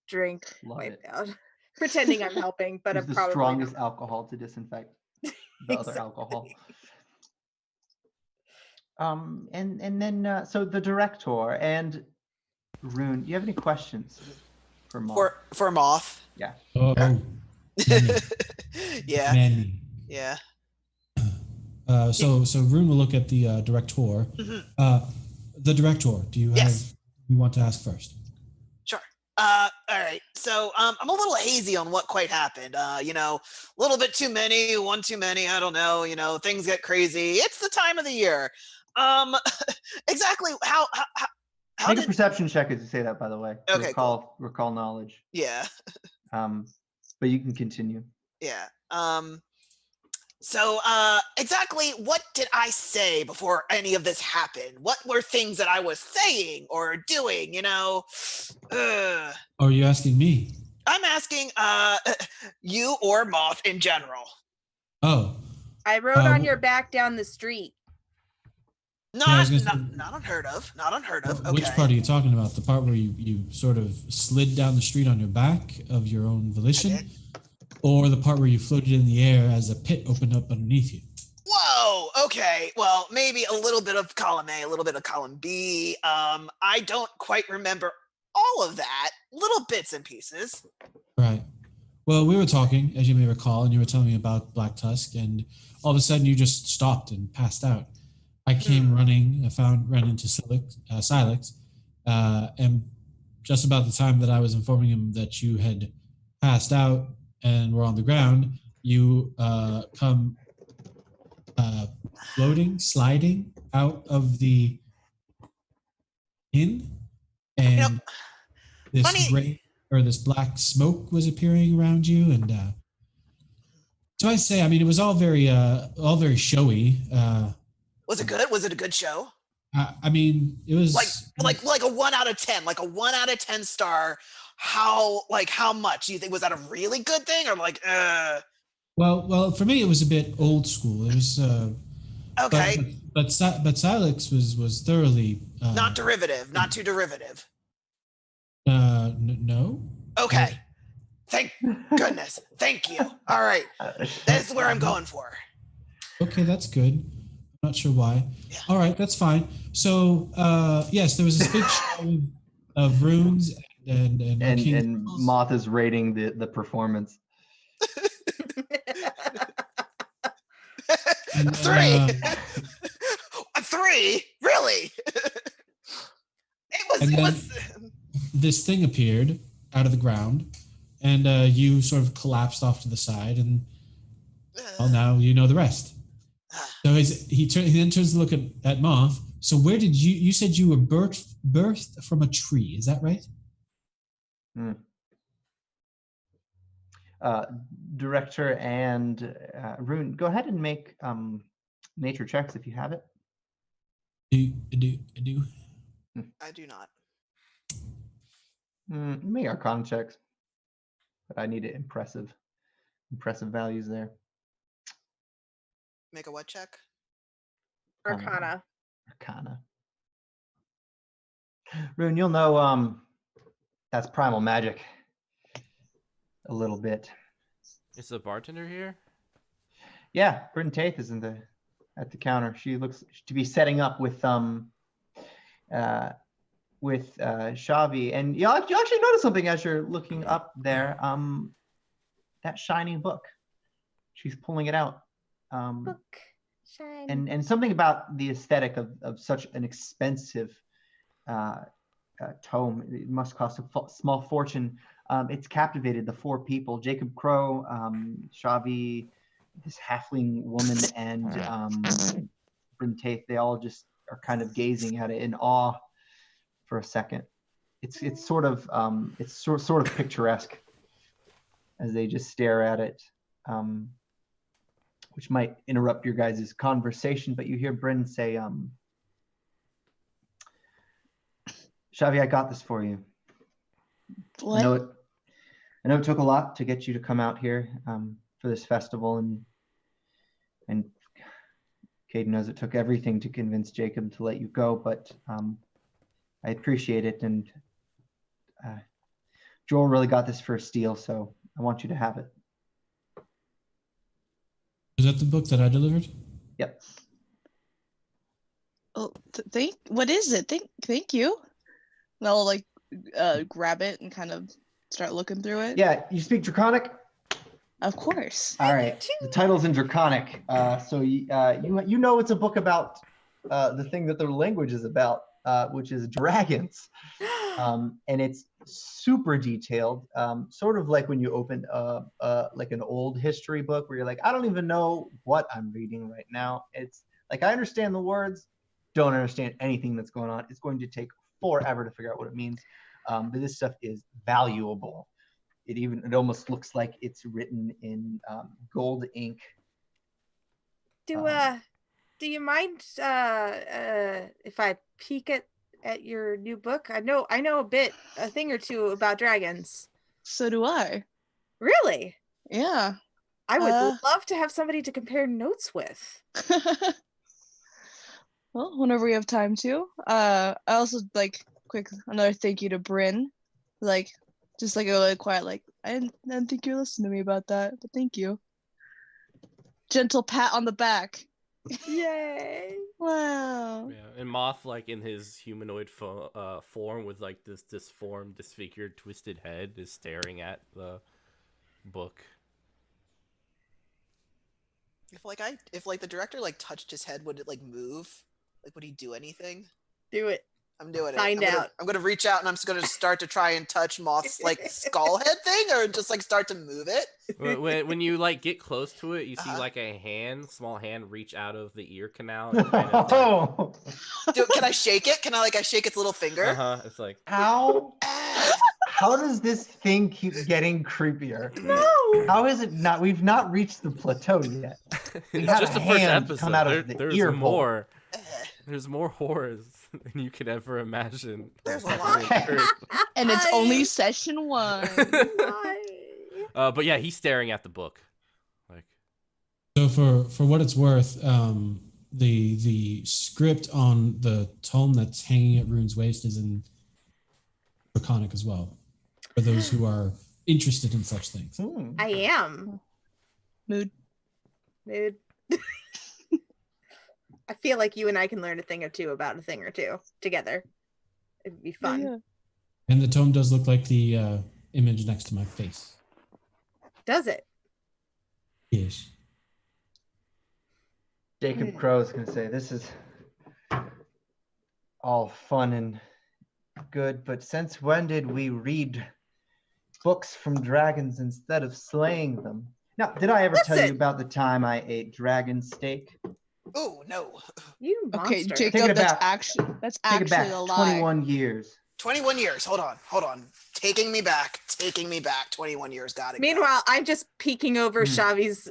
Drink, Love wipe it. out. Pretending I'm helping, but Use I'm the probably strongest not. alcohol to disinfect the other alcohol. And then so the director and Rune, do you have any questions for Moth? For Moth. Yeah. Oh, many, Yeah. many. Yeah. So Rune will look at the director. The director, you want to ask first? Sure. All right. So I'm a little hazy on what quite happened. A little bit too many, one too many. I don't know. Things get crazy. It's the time of the year. Exactly how Make did a perception check as you say that, by the way. Okay, recall knowledge. Yeah. But you can continue. Yeah. So exactly what did I say before any of this happened? What were things that I was saying or doing? Or are you asking me? I'm asking you or Moth in general. Oh. I rode on your back down the street. Not unheard of. Not unheard of. Okay. Which part are you talking about? The part where you sort of slid down the street on your back of your own volition? Or the part where you floated in the air as a pit opened up underneath you? Whoa, okay. Well, maybe a little bit of column A, a little bit of column B. I don't quite remember all of that. Little bits and pieces. Right. Well, we were talking, as you may recall, and you were telling me about Black Tusk, and all of a sudden you just stopped and passed out. I came running, ran into Sailix, and just about the time that I was informing him that you had passed out and were on the ground, you come floating, sliding out of the inn, and this gray or this black smoke was appearing around you, and so I say, I mean, it was all very showy. Was it good? Was it a good show? I mean, it was like a 1 out of 10, like a 1 out of 10 star. How much do you think? Was that a really good thing or like? Well, for me, it was a bit old school. It was okay, but Sailix was thoroughly not derivative, not too derivative. No. Okay. Thank goodness. Thank you. All right. That's where I'm going for. Okay, that's good. I'm not sure why. Yeah. All right, that's fine. So, yes, there was this big show of runes and Moth is rating the performance. 3. 3? Really? It was. This thing appeared out of the ground, and you sort of collapsed off to the side, and well, now you know the rest. So he then turns to look at Moth. So where did you said you were birthed from a tree? Is that right? Director and Rune, go ahead and make nature checks if you have it. I do. I do not. Make Arcana checks, but I need impressive values there. Make a what check? Arcana. Rune, you'll know that's primal magic a little bit. Is the bartender here? Yeah, Bryn Taith is at the counter. She looks to be setting up with Chavi, and you actually notice something as you're looking up there. That shiny book. She's pulling it out. Book. Shine. And something about the aesthetic of such an expensive tome. It must cost a small fortune. It's captivated the four people: Jacob Crow, Chavi, this halfling woman, and Bryn Taith. They all just are kind of gazing at it in awe for a second. It's sort of picturesque as they just stare at it, which might interrupt your guys' conversation. But you hear Bryn say, "Chavi, I got this for you. What? I know it took a lot to get you to come out here for this festival, and Caden knows it took everything to convince Jacob to let you go, but I appreciate it, and Joel really got this for a steal, so I want you to have it." Is that the book that I delivered? Yep. Oh, what is it? Thank you. And I'll like grab it and kind of start looking through it. Yeah, you speak Draconic? Of course. All right. The title's in Draconic, so you know it's a book about the thing that the language is about, which is dragons, and it's super detailed, sort of like when you open like an old history book where you're like, I don't even know what I'm reading right now. It's like I understand the words, don't understand anything that's going on. It's going to take forever to figure out what it means, but this stuff is valuable. It almost looks like it's written in gold ink. Do you mind if I peek at your new book? I know a thing or two about dragons. So do I. Really? Yeah. I would love to have somebody to compare notes with. Well, whenever we have time to. I also another thank you to Bryn. Just a really quiet, I didn't think you listened to me about that, but thank you. Gentle pat on the back. Yay! Wow. Yeah, and Moth, in his humanoid form with this disformed, disfigured, twisted head, is staring at the book. If the director touched his head, would it move? Would he do anything? Do it. I'm doing Find it. out. I'm gonna reach out and I'm just gonna start to try and touch Moth's skull head thing, or just start to move it. When you get close to it, you see a small hand reach out of the ear canal. And Can I shake it? Can I shake its little finger? It's how does this thing keep getting creepier? No. How is it not? We've not reached the plateau yet. It's just the first episode. Come out of the There's ear more. There's more horrors than you could ever imagine. There's a lot. And it's only session 1. But yeah, he's staring at the book. So for what it's worth, the script on the tome that's hanging at Rune's Waste is in Draconic as well, for those who are interested in such things. I am. Mood. I feel like you and I can learn a thing or two about a thing or two together. It'd be fun. Yeah. And the tome does look like the image next to my face. Does it? Yes. Jacob Crow is going to say, this is all fun and good, but since when did we read books from dragons instead of slaying them? Now, did I ever tell you about the time I ate dragon steak? Oh, no. You monster. Okay, Jacob, that's actually a lie. 21 years. 21 years. Hold on. Taking me back. 21 years. Got it. Meanwhile, I'm just peeking over Chavi's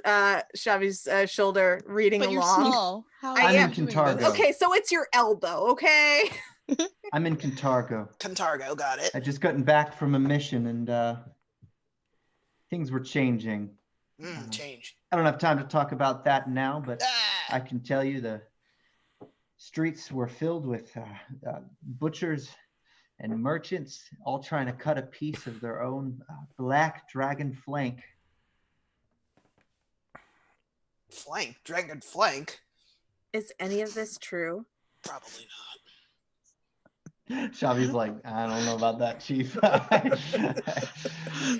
shoulder, reading but along. You're small. How I I'm am. in Cantargo. Okay, so it's your elbow, okay? I'm in Cantargo. Cantargo, got it. I just gotten back from a mission and things were changing. Change. I don't have time to talk about that now, but I can tell you the streets were filled with butchers and merchants, all trying to cut a piece of their own black dragon flank. Flank? Dragon flank? Is any of this true? Probably not. Chavi's like, I don't know about that, Chief.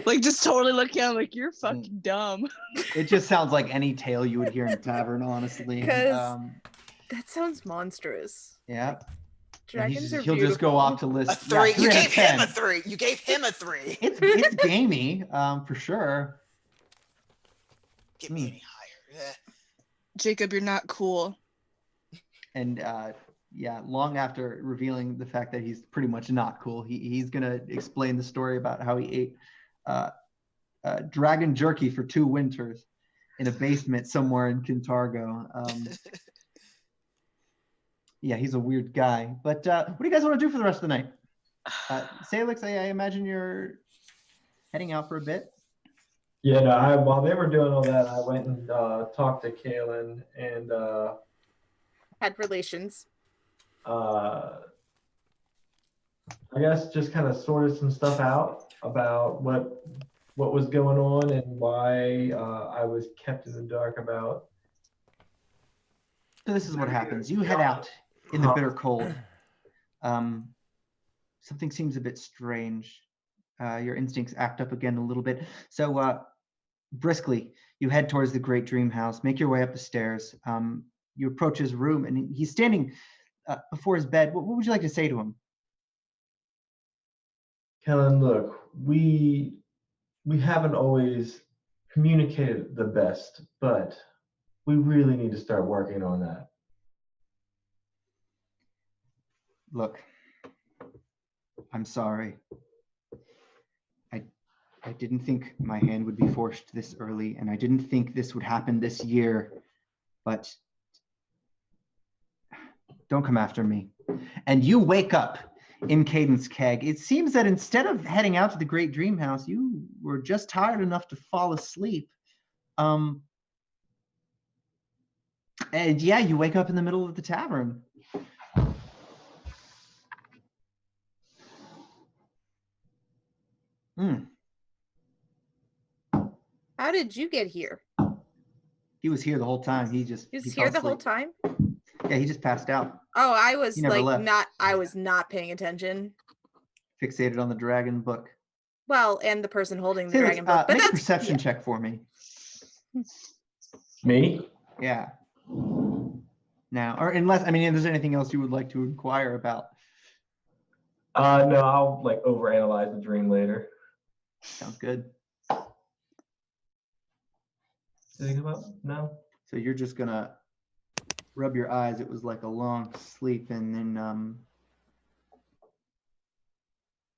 Like, just totally looking at him like, you're fucking dumb. It just sounds like any tale you would hear in a tavern, honestly. 'Cause that sounds monstrous. Yeah. Dragons are He'll just go beautiful. off to list. A 3. Yeah, You 3 out gave of him 10. a 3. You gave him a 3. It's gamey, for sure. Get me any higher. Jacob, you're not cool. And yeah, long after revealing the fact that he's pretty much not cool, he's gonna explain the story about how he ate dragon jerky for 2 winters in a basement somewhere in Kintargo. Yeah, he's a weird guy. But what do you guys want to do for the rest of the night? Sailix, I imagine you're heading out for a bit. Yeah, no, while they were doing all that, I went and talked to Kaylin and Had relations. I guess just kind of sorted some stuff out about what was going on and why I was kept in the dark about. So this is what happens. You head out in the bitter cold. Something seems a bit strange. Your instincts act up again a little bit. So briskly, you head towards the Great Dream House, make your way up the stairs. You approach his room, and he's standing before his bed. What would you like to say to him? Kellen, look, we haven't always communicated the best, but we really need to start working on that. Look, I'm sorry. I didn't think my hand would be forced this early, and I didn't think this would happen this year, but don't come after me. And you wake up in Cadence Keg. It seems that instead of heading out to the Great Dream House, you were just tired enough to fall asleep. And yeah, you wake up in the middle of the tavern. How did you get here? He was here the whole time. He was fell here the whole asleep. time? Yeah, he just passed out. Oh, I was He never like left. I was not paying attention. Fixated on the dragon book. Well, and the person holding the Felix, dragon book. But make a that's perception check for me. Me? Yeah. Now, or unless, I mean, if there's anything else you would like to inquire about. No, I'll like overanalyze the dream later. Sounds good. Anything about no? So you're just gonna rub your eyes. It was like a long sleep, and then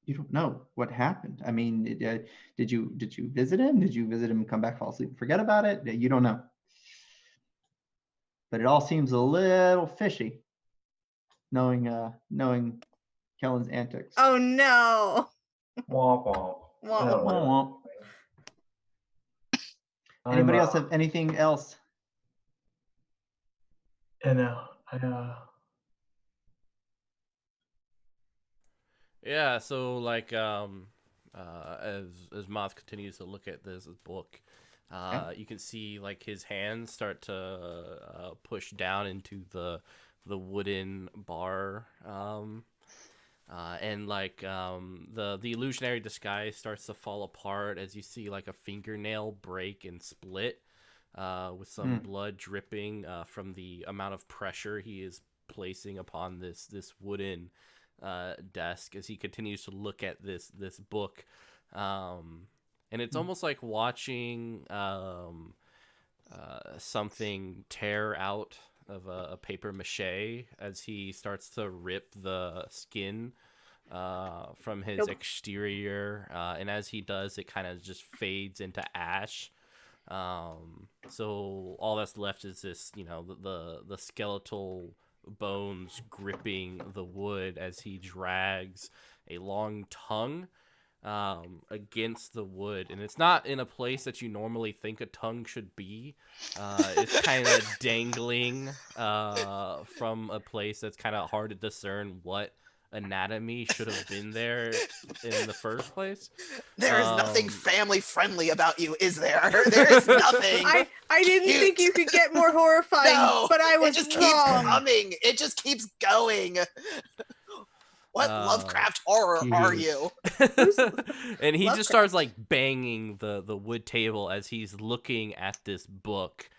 you don't know what happened. I mean, did you visit him? Did you visit him and come back, fall asleep, and forget about it? You don't know. But it all seems a little fishy, knowing Kellen's antics. Oh no. Womp womp. Womp, No, womp. I'm, Anybody else have anything else? And Yeah, so like as Moth continues to look at this book, you can see like his hands start to push down into the wooden bar, and like the illusionary disguise starts to fall apart as you see like a fingernail break and split, with some blood dripping from the amount of pressure he is placing upon this wooden desk as he continues to look at this book, and it's almost like watching something tear out of a paper mache as he starts to rip the skin from his exterior, and as he does, it kind of just fades into ash. So all that's left is this, the skeletal bones gripping the wood as he drags a long tongue against the wood, and it's not in a place that you normally think a tongue should be. It's kind of dangling from a place that's kind of hard to discern what anatomy should have been there in the first place. There is nothing nothing family friendly about you, is there? There is nothing. I didn't Cute. think you could get more horrifying, No, but I was it just wrong. keeps coming. It just keeps going. What Lovecraft horror are you? And he Lovecraft. just starts like banging the wood table as he's looking at this book,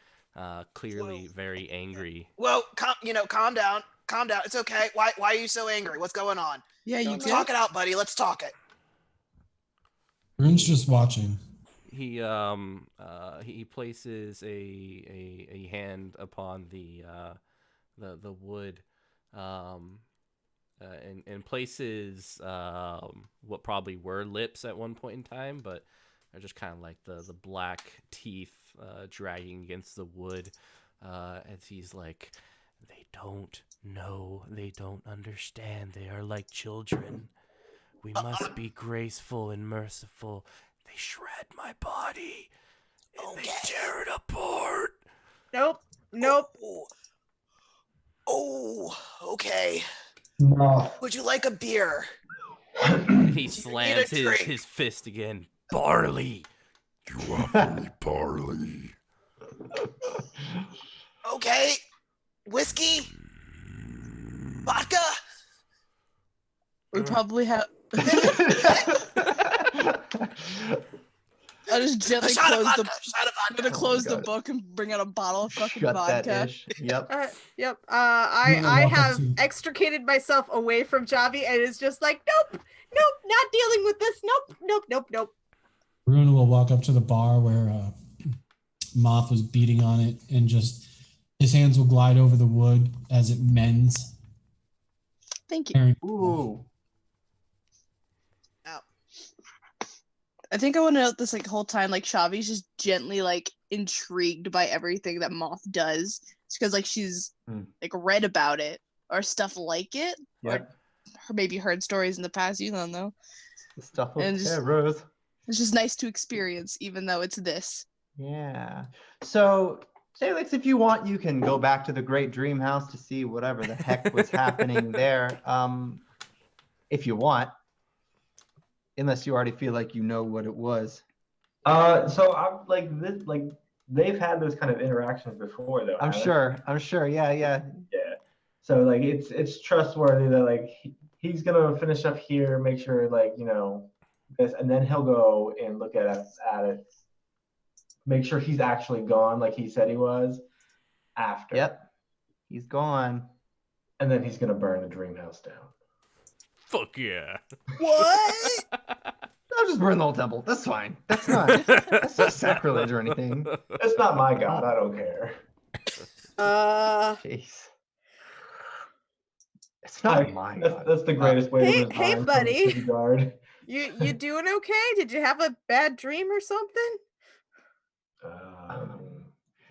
clearly very angry. Whoa, calm down. Calm down. It's okay. Why are you so angry? What's going on? Yeah, you Let's good? talk it out, buddy. Let's talk it. Rune's just watching. He places a hand upon the wood, and places what probably were lips at one point in time, but are just kind of like the black teeth dragging against the wood, as he's like, they don't know, they don't understand, they are like children. We must be graceful and merciful. They shred my body and they tear it apart. Nope. Oh, okay. Moth. Would you like a beer? He slams his fist again. Barley. You offer me barley. Okay. Whiskey? Vodka? We probably have. I'll just gently A shot of close the. vodka. Shot of I'm gonna vodka. close the God. book and bring out a bottle of fucking Shut vodka. that ish. Yep. Yep. I'm gonna I walk up have to- extricated myself away from Chavi and is just like, nope, not dealing with this. Nope. Rune will walk up to the bar where Moth was beating on it, and just his hands will glide over the wood as it mends. Thank you. Tearing- Ooh. I think I want to note this like whole time, like Chavi's just gently like intrigued by everything that Moth does. It's because like she's like read about it or stuff like it, Yep. or maybe heard stories in the past. You don't know. The stuff of And just- terrors. It's just nice to experience, even though it's this. Yeah. So, Sailix, if you want, you can go back to the Great Dream House to see whatever the heck was happening there. If you want, unless you already feel like you know what it was. So I'm like this, like they've had those kind of interactions before, though. I'm sure. Yeah. Yeah. So like it's trustworthy that like he's gonna finish up here, make sure like this, and then he'll go and look at it, make sure he's actually gone like he said he was. After. Yep. He's gone. And then he's gonna burn the dream house down. Fuck yeah. What? I'll just burn the whole temple. That's fine. That's not sacrilege or anything. It's not my god. I don't care. Jeez. It's not my god. That's the greatest way to resign Hey, from buddy. the city guard. You doing okay? Did you have a bad dream or something?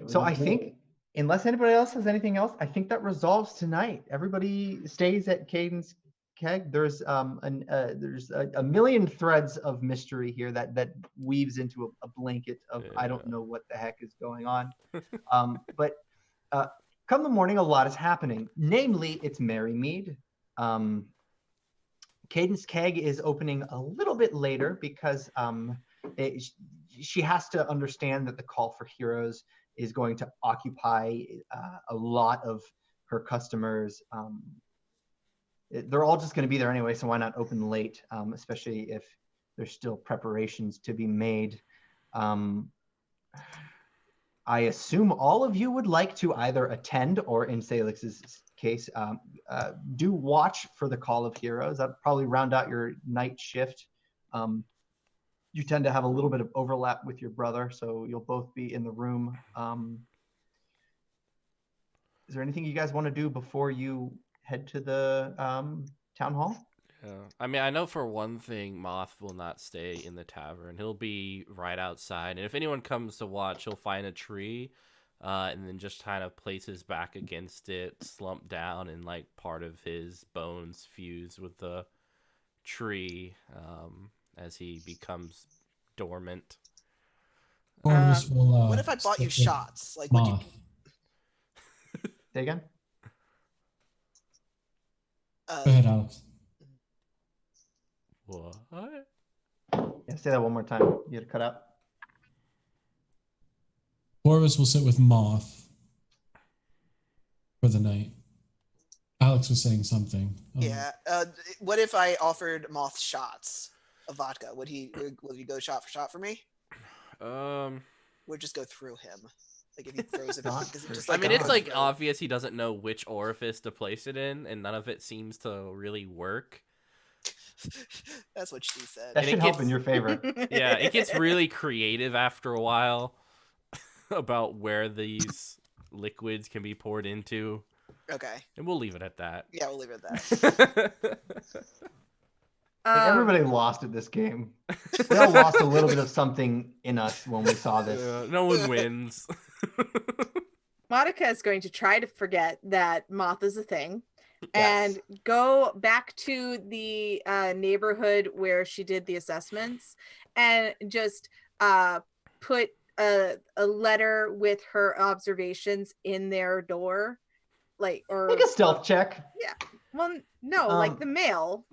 So I think, unless anybody else has anything else, I think that resolves tonight. Everybody stays at Caden's Keg. There's a million threads of mystery here that weaves into a blanket of I don't know what the heck is going on. But come the morning, a lot is happening. Namely, it's Merry Mead. Caden's Keg is opening a little bit later because she has to understand that the Call for Heroes is going to occupy a lot of her customers. They're all just going to be there anyway, so why not open late, especially if there's still preparations to be made. I assume all of you would like to either attend or, in Sailix's case, do watch for the Call of Heroes. That'd probably round out your night shift. You tend to have a little bit of overlap with your brother, so you'll both be in the room. Is there anything you guys want to do before you head to the town hall? Yeah. I mean, I know for one thing, Moth will not stay in the tavern. He'll be right outside. And if anyone comes to watch, he'll find a tree and then just kind of place his back against it, slump down, and like part of his bones fuse with the tree as he becomes dormant. Corvus will, What if I bought you stick with shots? Like, would you? Moth. Say again? Go ahead, Alex. What? Yeah, say that one more time. You had to cut out. Four of us will sit with Moth for the night. Alex was saying something. Yeah. What if I offered Moth shots of vodka? Would he go shot for shot for me? Would just go through him? Like if he throws it, because it just I like mean, go it's through like his throat? obvious he doesn't know which orifice to place it in, and none of it seems to really work. That's what she said. That And should it help gets- in your favor. Yeah, it gets really creative after a while about where these liquids can be poured into, Okay. and we'll leave it at that. Yeah, we'll leave it at that. Like everybody lost at this game. We all lost a little bit of something in us when we saw this. No one wins. Monica is going to try to forget that Moth is a thing Yes. and go back to the neighborhood where she did the assessments and just put a letter with her observations in their door. Like, or Make a stealth check. yeah. Well, no, like the mail.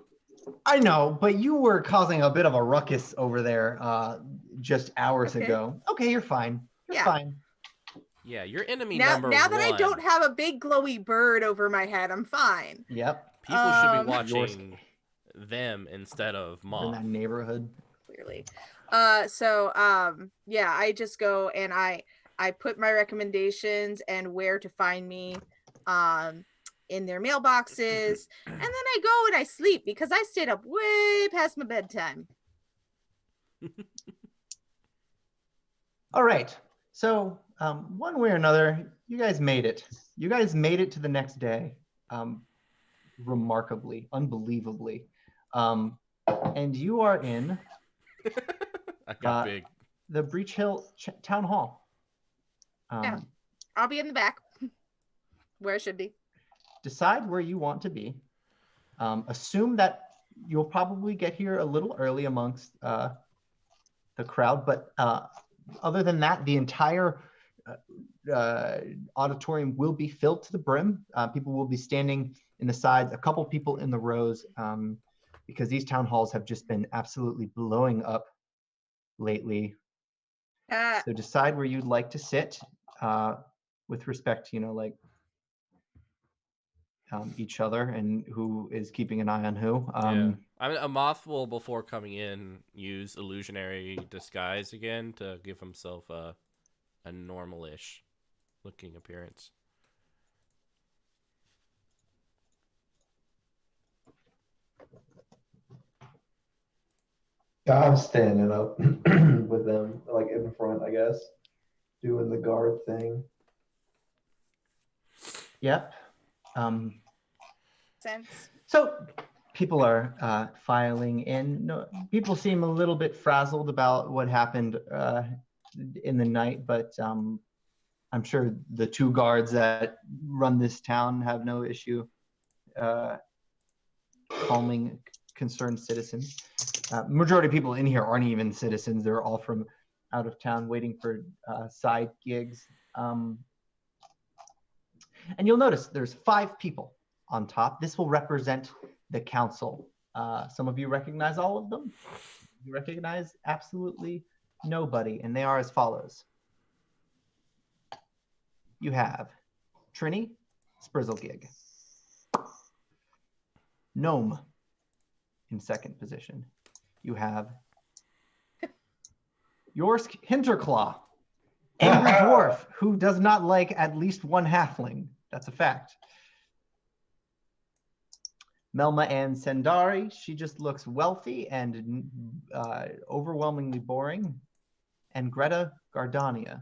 I know, but you were causing a bit of a ruckus over there just hours Okay. ago. Okay, you're fine. You're Yeah. fine. Yeah, your enemy Now number that one. I don't have a big glowy bird over my head, I'm fine. Yep. People should be Yours- watching them instead of In Moth. that neighborhood. Clearly. Yeah, I just go and I put my recommendations and where to find me in their mailboxes, and then I go and I sleep because I stayed up way past my bedtime. All right. So one way or another, you guys made it. You guys made it to the next day, remarkably, unbelievably, and you are in I got big. the Breach Hill Town Hall. Yeah. I'll be in the back where I should be. Decide where you want to be. Assume that you'll probably get here a little early amongst the crowd, but other than that, the entire auditorium will be filled to the brim. People will be standing in the sides, a couple people in the rows, because these town halls have just been absolutely blowing up lately. So decide where you'd like to sit with respect to, like each other and who is keeping an eye on who. Yeah. I mean, a Moth will, before coming in, use illusionary disguise again to give himself a normal-ish looking appearance. I'm standing up with them, like in front, I guess, doing the guard thing. Yep. Sense. So people are filing in. No, people seem a little bit frazzled about what happened in the night, but I'm sure the two guards that run this town have no issue calming concerned citizens. Majority of people in here aren't even citizens. They're all from out of town waiting for side gigs. And you'll notice there's 5 people on top. This will represent the council. Some of you recognize all of them. You recognize absolutely nobody, and they are as follows. You have Trini Sprizzlegig, Gnome in second position. You have Yorsk Hinterclaw, angry dwarf who does not like at least one halfling. That's a fact. Melma Ann Sendari, she just looks wealthy and overwhelmingly boring. And Greta Gardania,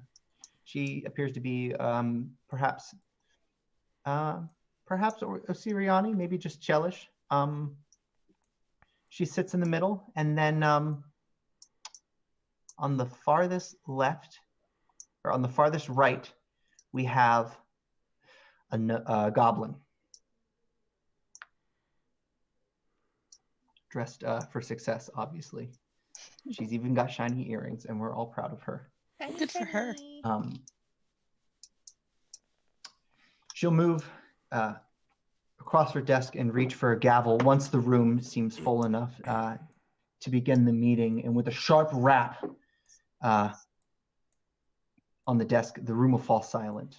she appears to be perhaps Osiriani, maybe just Chelish. She sits in the middle, and then on the farthest left, or on the farthest right, we have a goblin. Dressed for success, obviously. She's even got shiny earrings, and we're all proud of her. Good for her. She'll move across her desk and reach for a gavel once the room seems full enough. to begin the meeting, and with a sharp rap on the desk, the room will fall silent.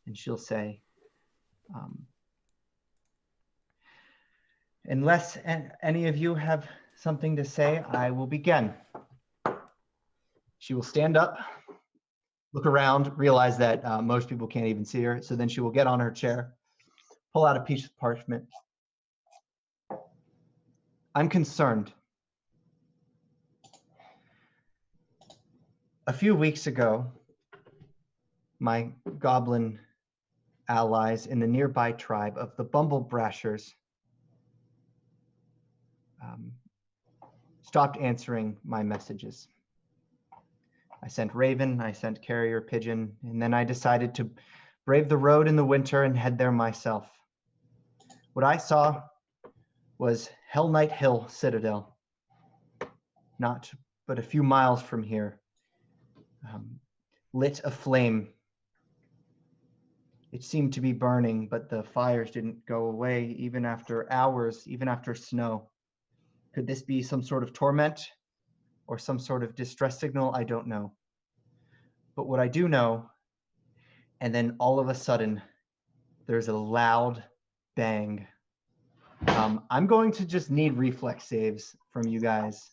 And she'll say, unless any of you have something to say, I will begin. She will stand up, look around, realize that most people can't even see her. So then she will get on her chair, pull out a piece of parchment. I'm concerned. A few weeks ago, my goblin allies in the nearby tribe of the Bumblebrashers stopped answering my messages. I sent Raven, I sent Carrier Pigeon, and then I decided to brave the road in the winter and head there myself. What I saw was Hell Knight Hill Citadel, not but a few miles from here, lit aflame. It seemed to be burning, but the fires didn't go away even after hours, even after snow. Could this be some sort of torment or some sort of distress signal? I don't know. But what I do know, and then all of a sudden, there's a loud bang. I'm going to just need reflex saves from you guys.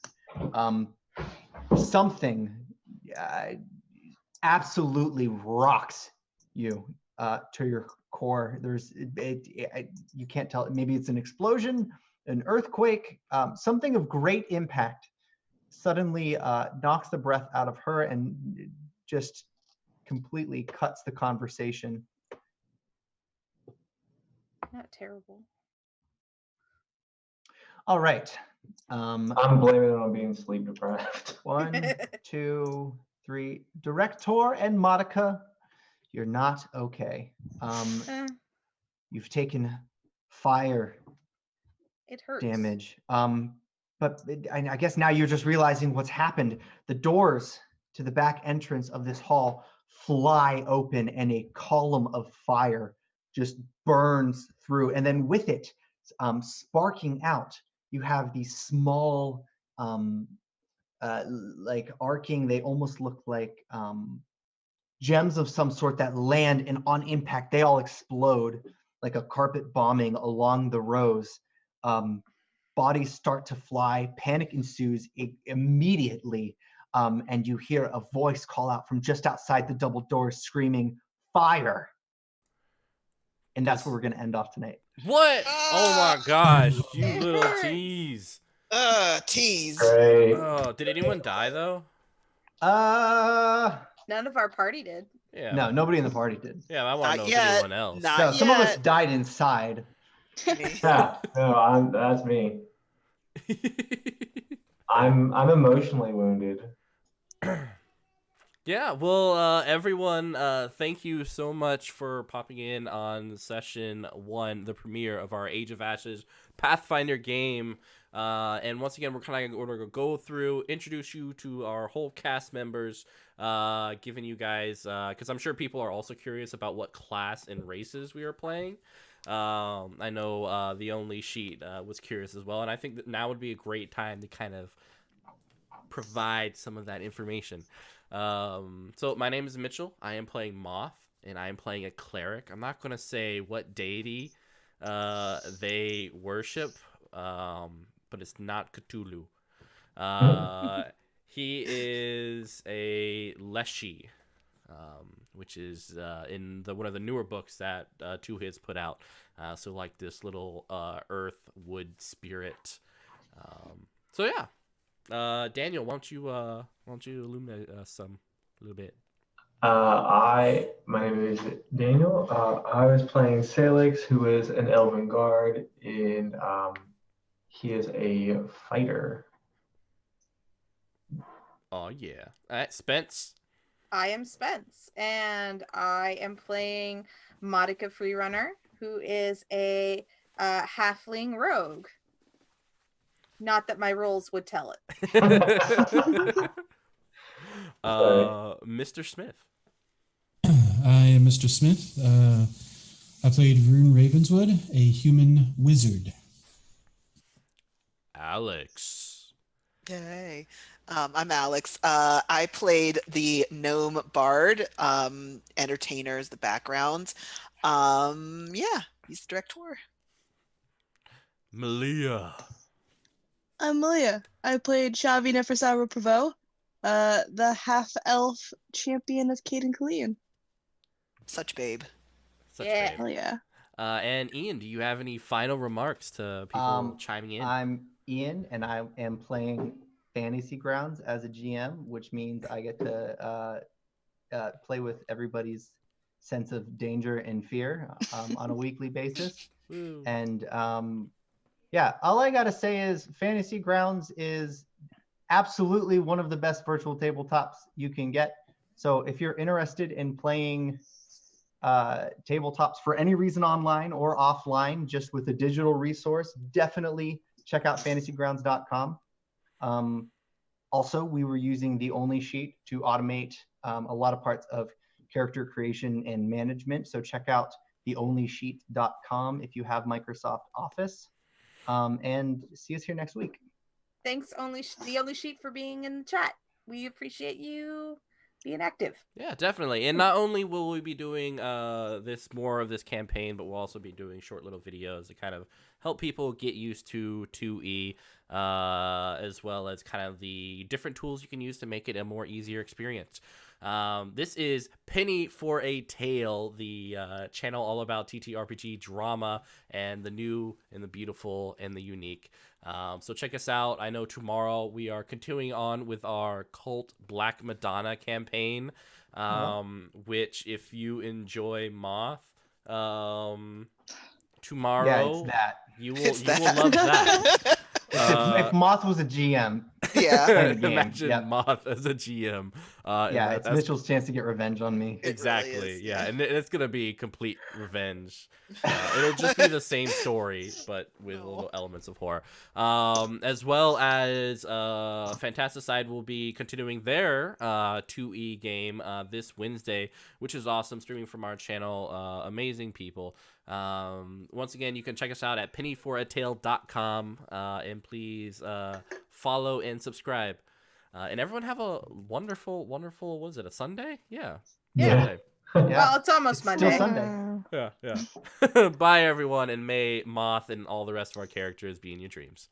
Something absolutely rocks you to your core. You can't tell. Maybe it's an explosion, an earthquake, something of great impact suddenly knocks the breath out of her and just completely cuts the conversation. Not terrible. All right. I'm blaming it on being sleep deprived. 1, 2, 3. Director and Monica, you're not okay. You've taken fire It hurts. damage. But I guess now you're just realizing what's happened. The doors to the back entrance of this hall fly open and a column of fire just burns through. And then with it, sparking out, you have these small, like arcing, they almost look like gems of some sort that land, and on impact, they all explode like a carpet bombing along the rows. Bodies start to fly, panic ensues immediately, and you hear a voice call out from just outside the double doors screaming, "Fire!" And that's where we're going to end off tonight. What? Oh my gosh, you little tease. Tease. Great. Oh, did anyone die though? None of our party did. Yeah. No, nobody in the party did. Yeah, I want to know if anyone else. No, some of us died inside. Yeah, no, that's me. I'm emotionally wounded. Yeah, well, everyone, thank you so much for popping in on session 1, the premiere of our Age of Ashes Pathfinder game. And once again, we're kind of going to go through, introduce you to our whole cast members, giving you guys, because I'm sure people are also curious about what class and races we are playing. I know the Only Sheet was curious as well, and I think that now would be a great time to kind of provide some of that information. So my name is Mitchell. I am playing Moth, and I am playing a cleric. I'm not going to say what deity they worship, but it's not Cthulhu. He is a Leshy, which is in one of the newer books that 2e has put out. So like this little earth wood spirit. So yeah. Daniel, why don't you illuminate us a little bit? My name is Daniel. I was playing Sailix, who is an elven guard, and he is a fighter. Oh yeah. All right, Spence. I am Spence, and I am playing Monica Freerunner, who is a halfling rogue. Not that my rolls would tell it. Mr. Smith. I am Mr. Smith. I played Rune Ravenswood, a human wizard. Alex. Yay. I'm Alex. I played the gnome bard. Entertainer is the background. Yeah, he's the director. MeLeah. I'm MeLeah. I played Chavi Nefersawa Prevost, the half-elf champion of Caden Kalian. Such babe. Such Yeah. babe. Hell yeah. And Ian, do you have any final remarks to people chiming in? I'm Ian, and I am playing Fantasy Grounds as a GM, which means I get to play with everybody's sense of danger and fear on a weekly basis. Woo. And yeah, all I gotta say is Fantasy Grounds is absolutely one of the best virtual tabletops you can get. So if you're interested in playing tabletops for any reason online or offline, just with a digital resource, definitely check out fantasygrounds.com. Also, we were using the Only Sheet to automate a lot of parts of character creation and management. So check out theonlysheet.com if you have Microsoft Office. And see us here next week. Thanks, the Only Sheet, for being in the chat. We appreciate you being active. Yeah, definitely. And not only will we be doing more of this campaign, but we'll also be doing short little videos to kind of help people get used to 2E, as well as kind of the different tools you can use to make it a more easier experience. This is Penny for a Tale, the channel all about TTRPG drama and the new and the beautiful and the unique. So check us out. I know tomorrow we are continuing on with our Cult Black Madonna campaign, which if you enjoy Moth, tomorrow you will love that. If Moth was a GM, yeah, imagine Moth as a GM. Yeah, it's Mitchell's chance to get revenge on me. Exactly. Really is, yeah, and it's gonna be complete revenge. It'll just be the same story, but with little elements of horror. As well as Fantasticide will be continuing their 2E game this Wednesday, which is awesome. Streaming from our channel, amazing people. Once again, you can check us out at pennyforatale.com, and please follow and subscribe. And everyone have a wonderful, what was it, a Sunday? Yeah. Yeah. Sunday. Well, it's almost Monday. Still Sunday. Yeah. Bye, everyone, and may Moth and all the rest of our characters be in your dreams.